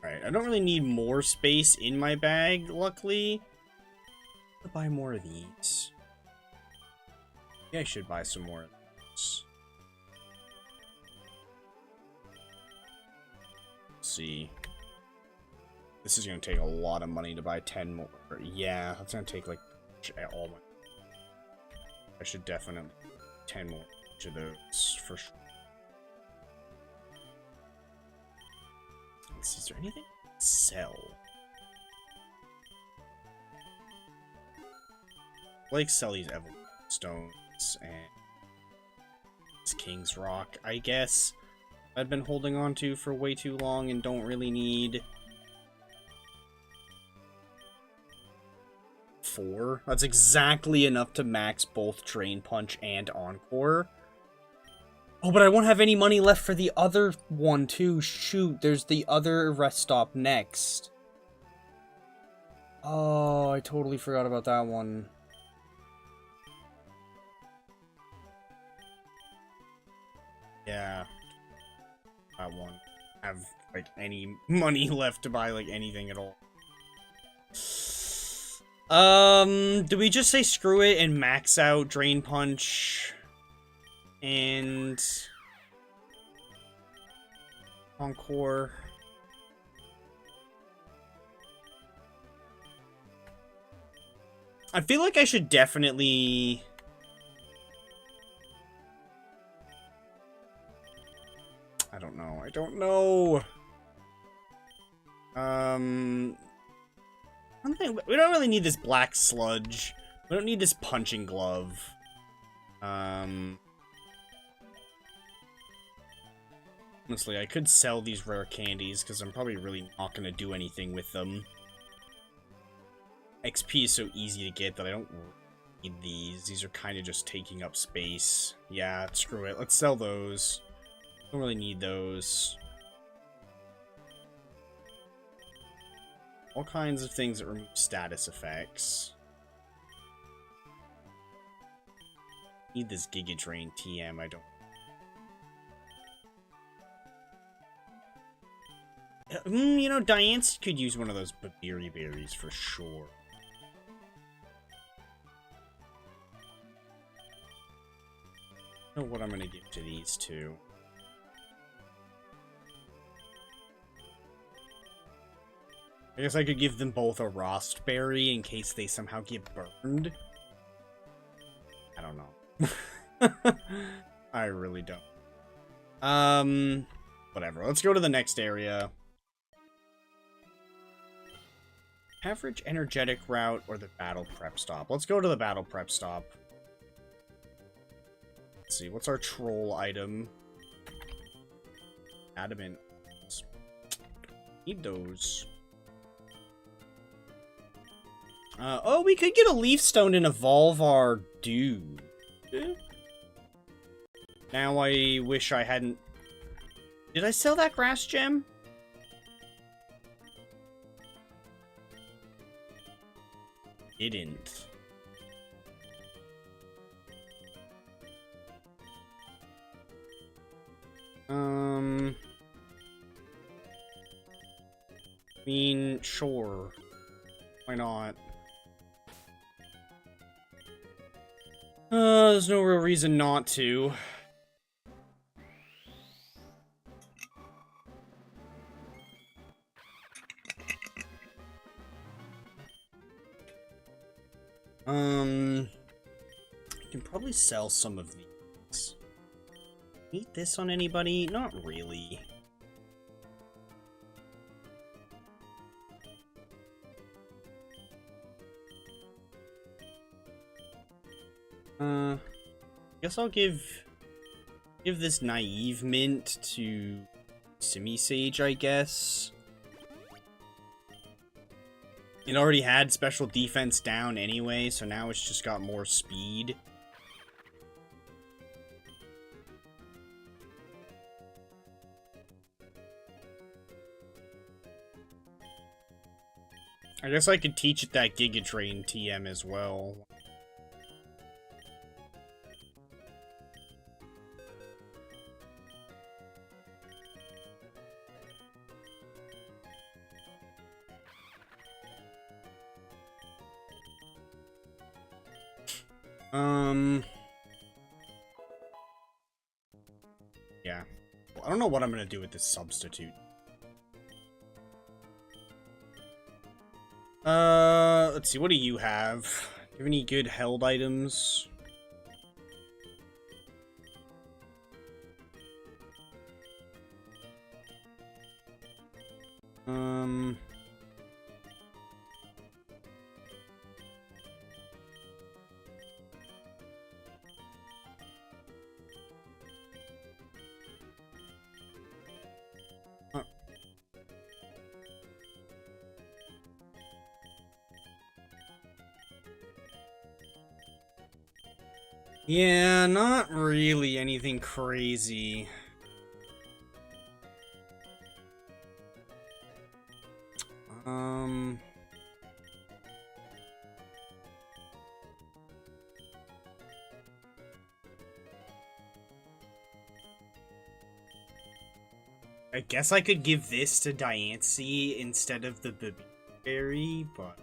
I don't really need more space in my bag, luckily. I'll buy more of these. Yeah, I should buy some more of these. Let's see. This is gonna take a lot of money to buy 10 more. Yeah, that's gonna take, like, all my... I should definitely 10 more to those, for sure. Let's see, is there anything to sell? Like, sell these Evolution Stones and this King's Rock, I guess. I've been holding on to for way too long and don't really need... 4. That's exactly enough to max both Drain Punch and Encore. Oh, but I won't have any money left for the other one, too. Shoot, there's the other rest stop next. Oh, I totally forgot about that one. Yeah. That one. I have, like, any money left to buy, like, anything at all. Do we just say screw it and max out Drain Punch and Encore? I feel like I should definitely... I don't know. We don't really need this black sludge. We don't need this punching glove. Honestly, I could sell these rare candies, because I'm probably really not going to do anything with them. XP is so easy to get that I don't need these. These are kind of just taking up space. Yeah, screw it. Let's sell those. Don't really need those. All kinds of things that remove status effects. Need this Giga Drain TM, I don't... you know, Diancie could use one of those Babiri Berries for sure. I don't know what I'm gonna give to these two. I guess I could give them both a Rost Berry in case they somehow get burned. I don't know. I really don't. Whatever. Let's go to the next area. Average energetic route or the battle prep stop? Let's go to the battle prep stop. Let's see. What's our troll item? Adamant. Need those. Oh, we could get a leaf stone and evolve our dude. Now I wish I hadn't... Did I sell that grass gem? Didn't. I mean, sure. Why not? There's no real reason not to. I can probably sell some of these. Need this on anybody? Not really. Guess I'll give this naive mint to Semi-Sage, I guess. It already had special defense down anyway, so now it's just got more speed. I guess I could teach it that Giga Drain TM as well. Yeah. Well, I don't know what I'm gonna do with this substitute. Let's see, what do you have? Do you have any good held items? Yeah, not really anything crazy. I guess I could give this to Diancie instead of the Berry, but...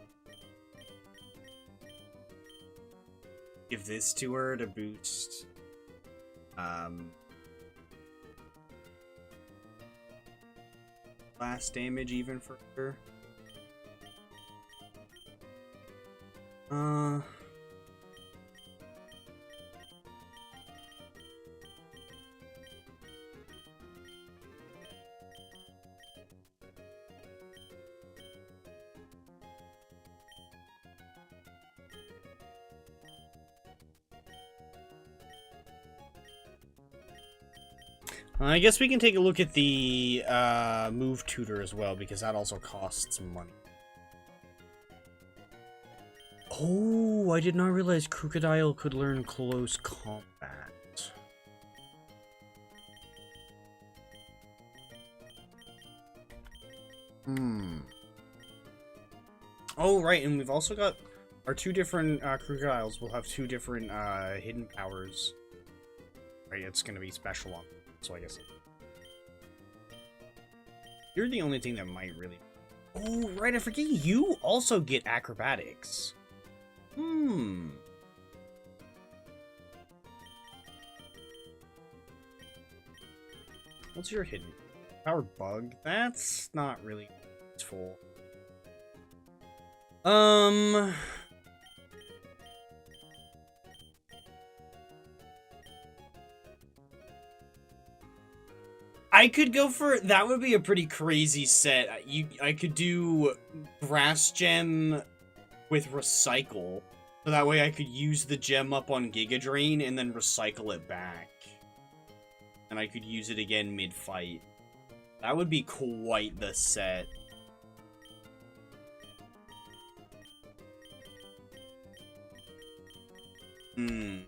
Give this to her to boost, blast damage even for her. I guess we can take a look at the move tutor as well, because that also costs money. Oh, I did not realize Crocodile could learn close combat. Oh, right, and we've also got our two different Crocodiles will have two different hidden powers. Right, it's gonna be special on them. So I guess you're the only thing that might really... Oh, right, I forget you also get acrobatics. What's your hidden power? Bug? That's not really useful. I could go for... That would be a pretty crazy set. I could do Grass Gem with Recycle. So that way I could use the gem up on Giga Drain and then recycle it back. And I could use it again mid-fight. That would be quite the set. Hmm.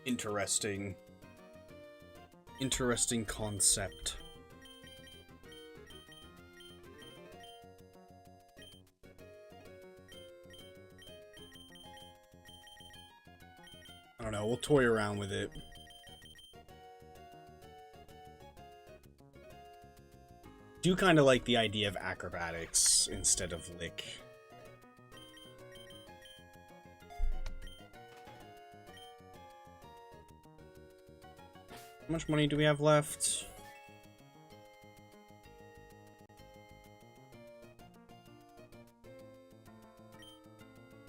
Interesting. Interesting concept. I don't know, we'll toy around with it. Do kind of like the idea of acrobatics instead of lick. How much money do we have left?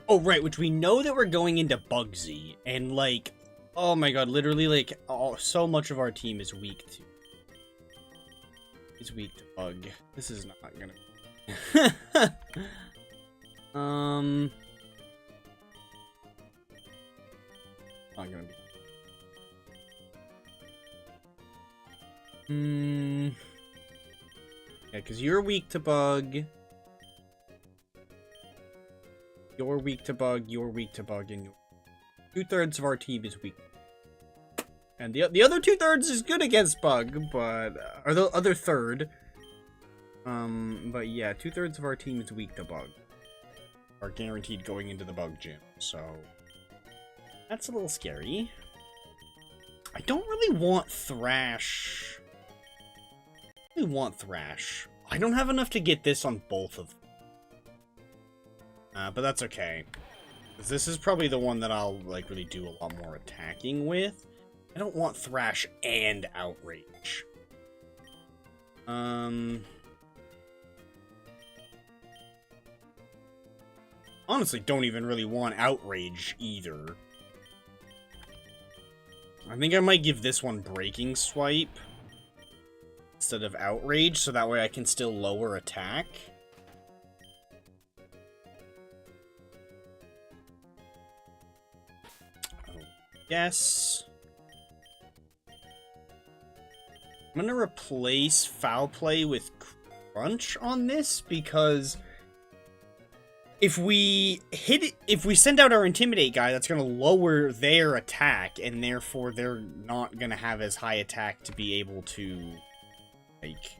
Oh, right, which we know that we're going into Bugsy, and, like, oh my god, literally, like, so much of our team is weak to... Bug. This is not gonna... Not gonna be... Yeah, because you're weak to Bug. You're weak to Bug, you're weak to Bug, and 2/3 of our team is weak. And the other 2/3 is good against Bug, but... or the other third. But yeah, 2/3 of our team is weak to Bug. Are guaranteed going into the Bug gym, so... That's a little scary. I don't really want Thrash. I don't have enough to get this on both of them. But that's okay. This is probably the one that I'll, like, really do a lot more attacking with. I don't want Thrash and Outrage. Honestly, don't even really want Outrage either. I think I might give this one Breaking Swipe instead of Outrage, so that way I can still lower attack. Yes. I'm gonna replace Foul Play with Crunch on this, because if we send out our Intimidate guy, that's gonna lower their attack, and therefore they're not gonna have as high attack to be able to, like,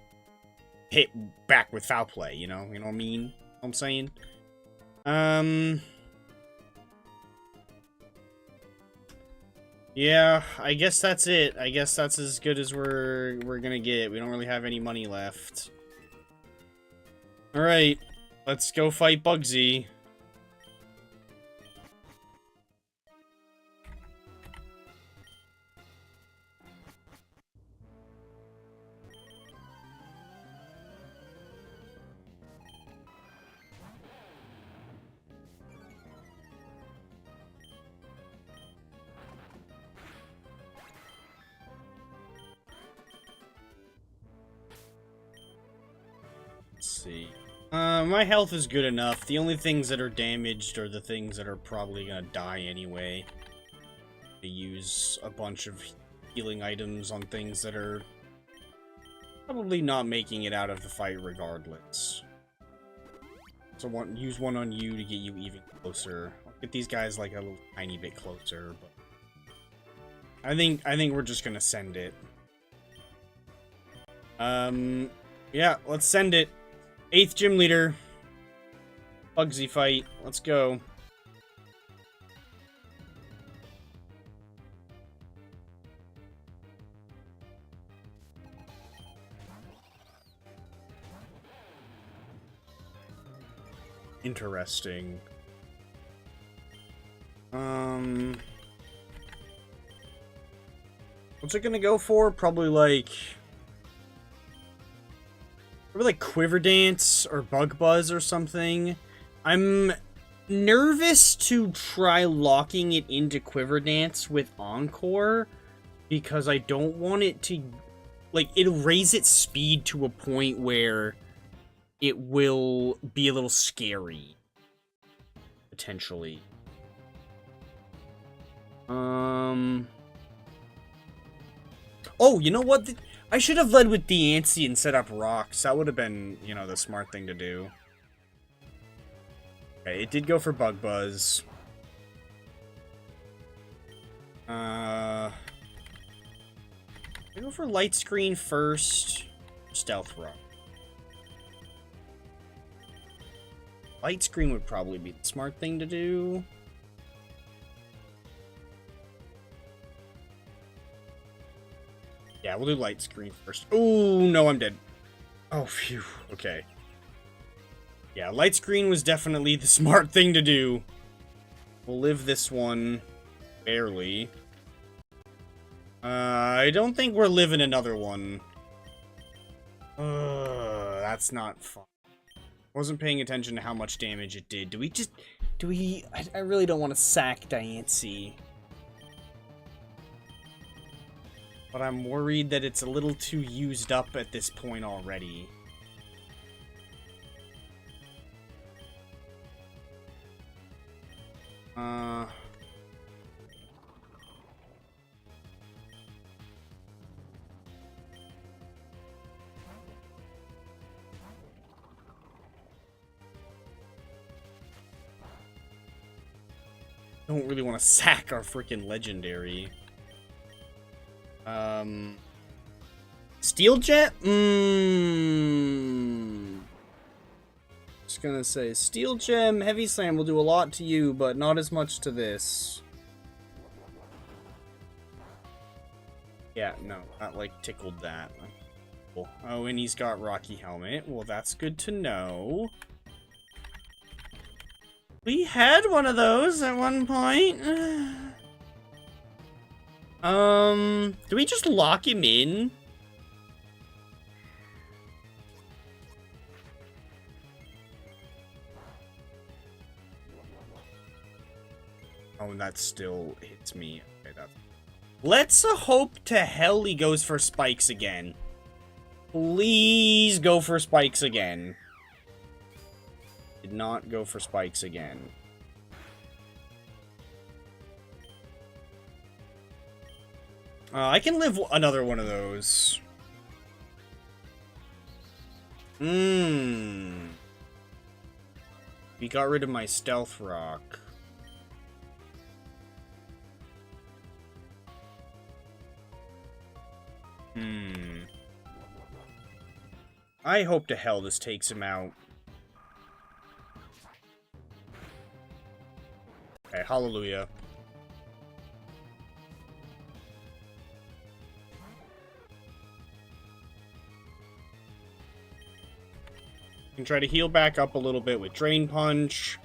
hit back with Foul Play, you know what I mean? You know what I'm saying? Yeah, I guess that's it. I guess that's as good as we're gonna get. We don't really have any money left. Alright, let's go fight Bugsy. See. My health is good enough. The only things that are damaged are the things that are probably gonna die anyway. To use a bunch of healing items on things that are probably not making it out of the fight regardless. So use one on you to get you even closer. I'll get these guys like a little tiny bit closer, but I think we're just gonna send it. Yeah, let's send it. 8th gym leader. Bugsy fight. Let's go. Interesting. What's it gonna go for? Probably like Quiver Dance or Bug Buzz or something. I'm nervous to try locking it into Quiver Dance with Encore, because I don't want it to, like, it'll raise its speed to a point where it will be a little scary. Potentially. Oh, you know what? I should have led with Diancie and set up rocks. That would have been, you know, the smart thing to do. Okay, it did go for Bug Buzz. I go for Light Screen first. Stealth Rock. Light Screen would probably be the smart thing to do. Yeah, we'll do Light Screen first. Oh, no, I'm dead. Oh, phew. Okay. Yeah, Light Screen was definitely the smart thing to do. We'll live this one. Barely. I don't think we're living another one. That's not fun. Wasn't paying attention to how much damage it did. I really don't want to sack Diancie. But I'm worried that it's a little too used up at this point already. Don't really want to sack our freaking legendary. Steel Jet? Just gonna say, Steel Gem, Heavy Slam will do a lot to you, but not as much to this. Yeah, no, that, like, tickled that. Cool. Oh, and he's got Rocky Helmet. Well, that's good to know. We had one of those at one point. Do we just lock him in? Oh, and that still hits me. Okay, that's... Let's hope to hell he goes for spikes again. Please go for spikes again. Did not go for spikes again. I can live another one of those. We got rid of my Stealth Rock. I hope to hell this takes him out. Okay, hallelujah. Can try to heal back up a little bit with Drain Punch.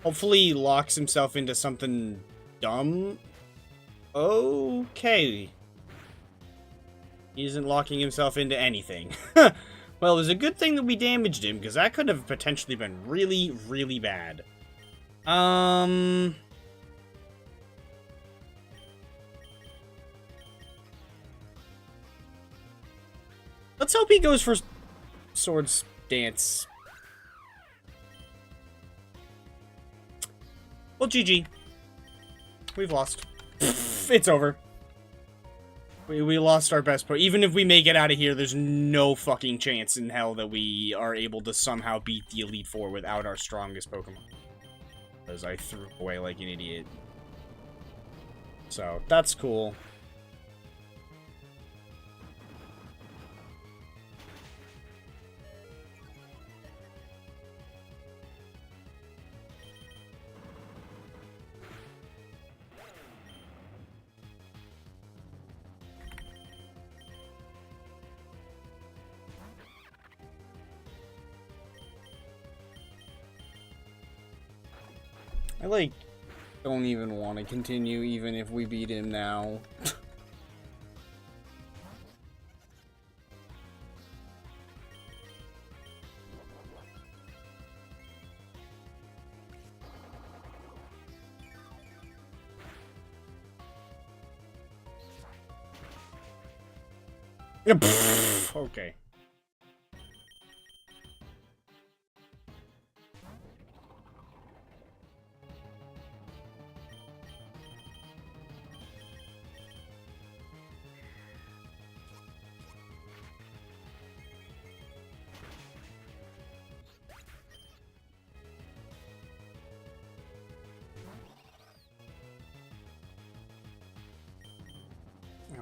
Hopefully he locks himself into something dumb. Okay. He isn't locking himself into anything. Well, it was a good thing that we damaged him, because that could have potentially been really, really bad. Let's hope he goes for Swords Dance. Well, GG. We've lost. It's over. We lost our best player. Even if we make it out of here, there's no fucking chance in hell that we are able to somehow beat the Elite Four without our strongest Pokemon. Because I threw away like an idiot. So, that's cool. I, like, don't even want to continue, even if we beat him now. Okay.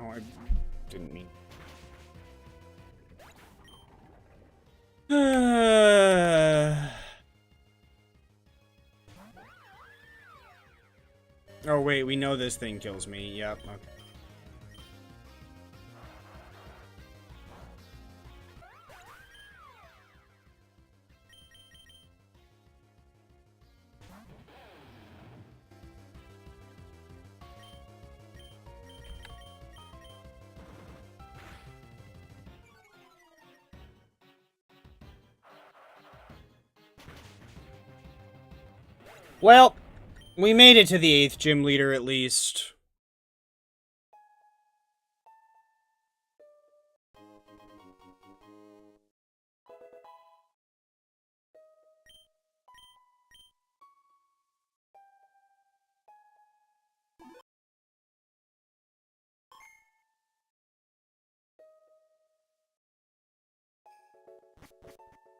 Oh, I didn't mean. Oh, wait, we know this thing kills me. Yep, okay. Well, we made it to the 8th gym leader, at least.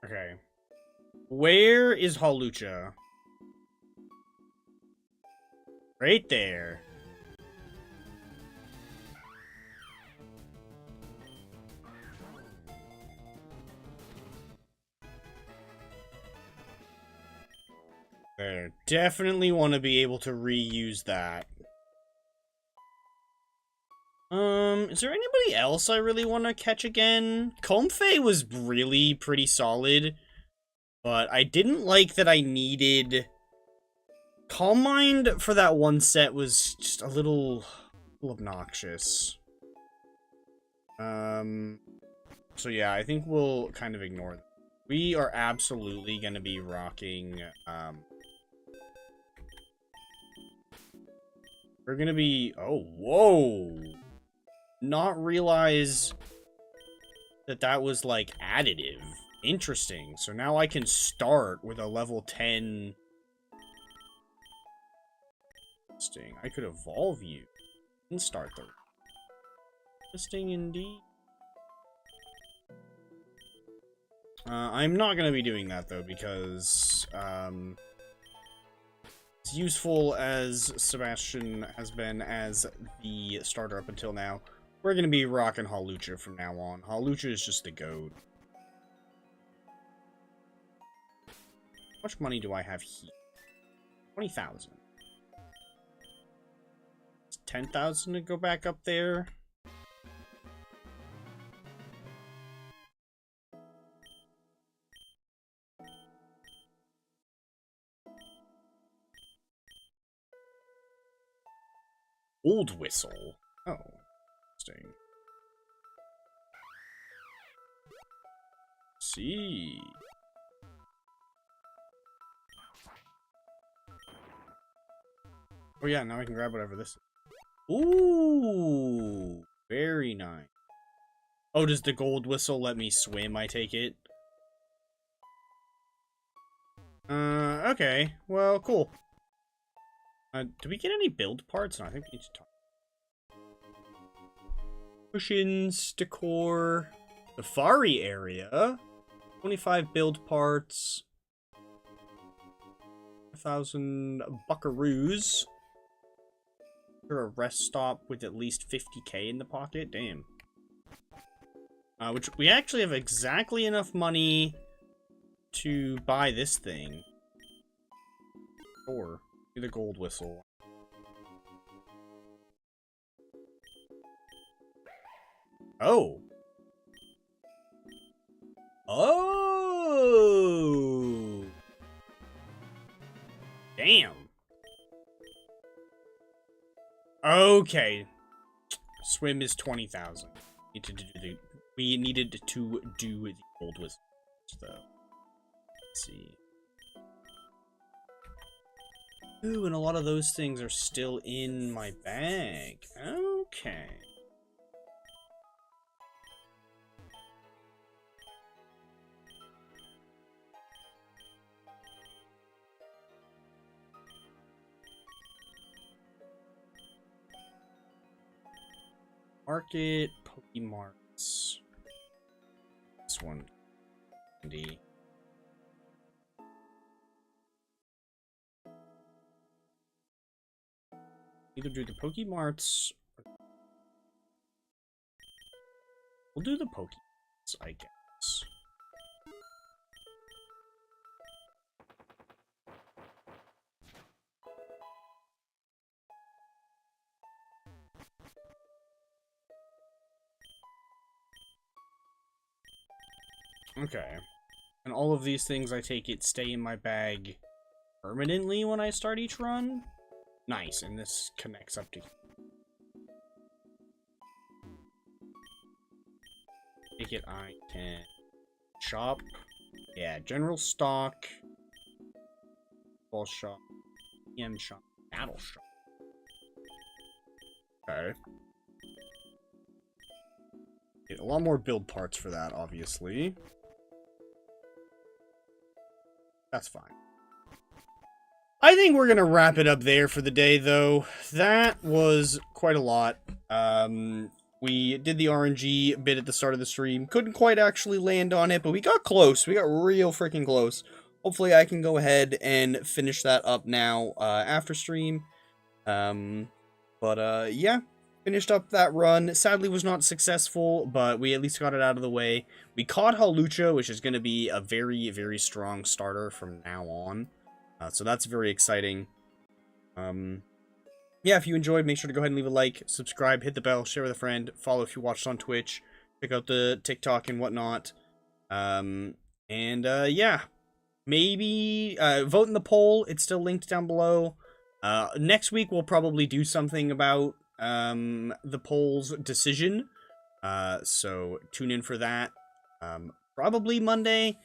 Okay. Where is Halucha? Right there. There. Definitely want to be able to reuse that. Is there anybody else I really want to catch again? Comfey was really pretty solid, but I didn't like that I needed... Calm Mind for that one set was just a little obnoxious. So yeah, I think we'll kind of ignore that. We are absolutely gonna be rocking, we're gonna be... Oh, whoa! Not realize that that was, like, additive. Interesting. So now I can start with a level 10... Interesting. I could evolve you and start the... Interesting indeed. I'm not gonna be doing that, though, because, as useful as Sebastian has been as the starter up until now, we're gonna be rocking Halucha from now on. Halucha is just the GOAT. How much money do I have here? 20,000. 10,000 to go back up there. Old Whistle. Oh, interesting. See. Oh yeah, now I can grab whatever this is. Ooh, very nice. Oh, does the Gold Whistle let me swim, I take it? Okay. Well, cool. Do we get any build parts? No, I think we need to talk. Cushions, decor, safari area, 25 build parts, 1,000 buckaroos for a rest stop with at least 50k in the pocket. Damn. Which we actually have exactly enough money to buy this thing. Or the Gold Whistle. Oh. Oh. Damn. Okay. Swim is 20,000. We needed to do the Gold Whistle, though. Let's see. Ooh, and a lot of those things are still in my bag. Okay. Market Pokemarts. This one. D. Either do the Pokemarts. We'll do the Pokeballs, I guess. Okay. And all of these things, I take it, stay in my bag permanently when I start each run? Nice, and this connects up to here. Take it, I can shop. Yeah, general stock. Ball shop. EM shop. Battle shop. Okay. Get a lot more build parts for that, obviously. That's fine. I think we're gonna wrap it up there for the day, though. That was quite a lot. We did the RNG bit at the start of the stream. Couldn't quite actually land on it, but we got close. We got real freaking close. Hopefully I can go ahead and finish that up now after stream. Yeah. Finished up that run. Sadly was not successful, but we at least got it out of the way. We caught Halucha, which is going to be a very, very strong starter from now on. So that's very exciting. Yeah, if you enjoyed, make sure to go ahead and leave a like, subscribe, hit the bell, share with a friend, follow if you watched on Twitch, check out the TikTok and whatnot. Yeah, maybe vote in the poll. It's still linked down below. Next week we'll probably do something about the poll's decision. So tune in for that. Probably Monday.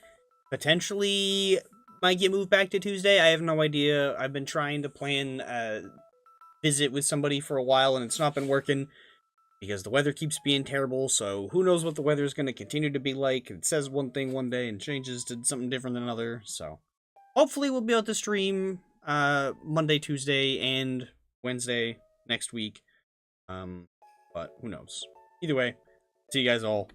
Potentially might get moved back to Tuesday. I have no idea. I've been trying to plan a visit with somebody for a while, and it's not been working because the weather keeps being terrible, so who knows what the weather is going to continue to be like. It says one thing one day and changes to something different than another, so hopefully we'll be able to stream Monday, Tuesday, and Wednesday next week. But who knows. Either way, see you guys all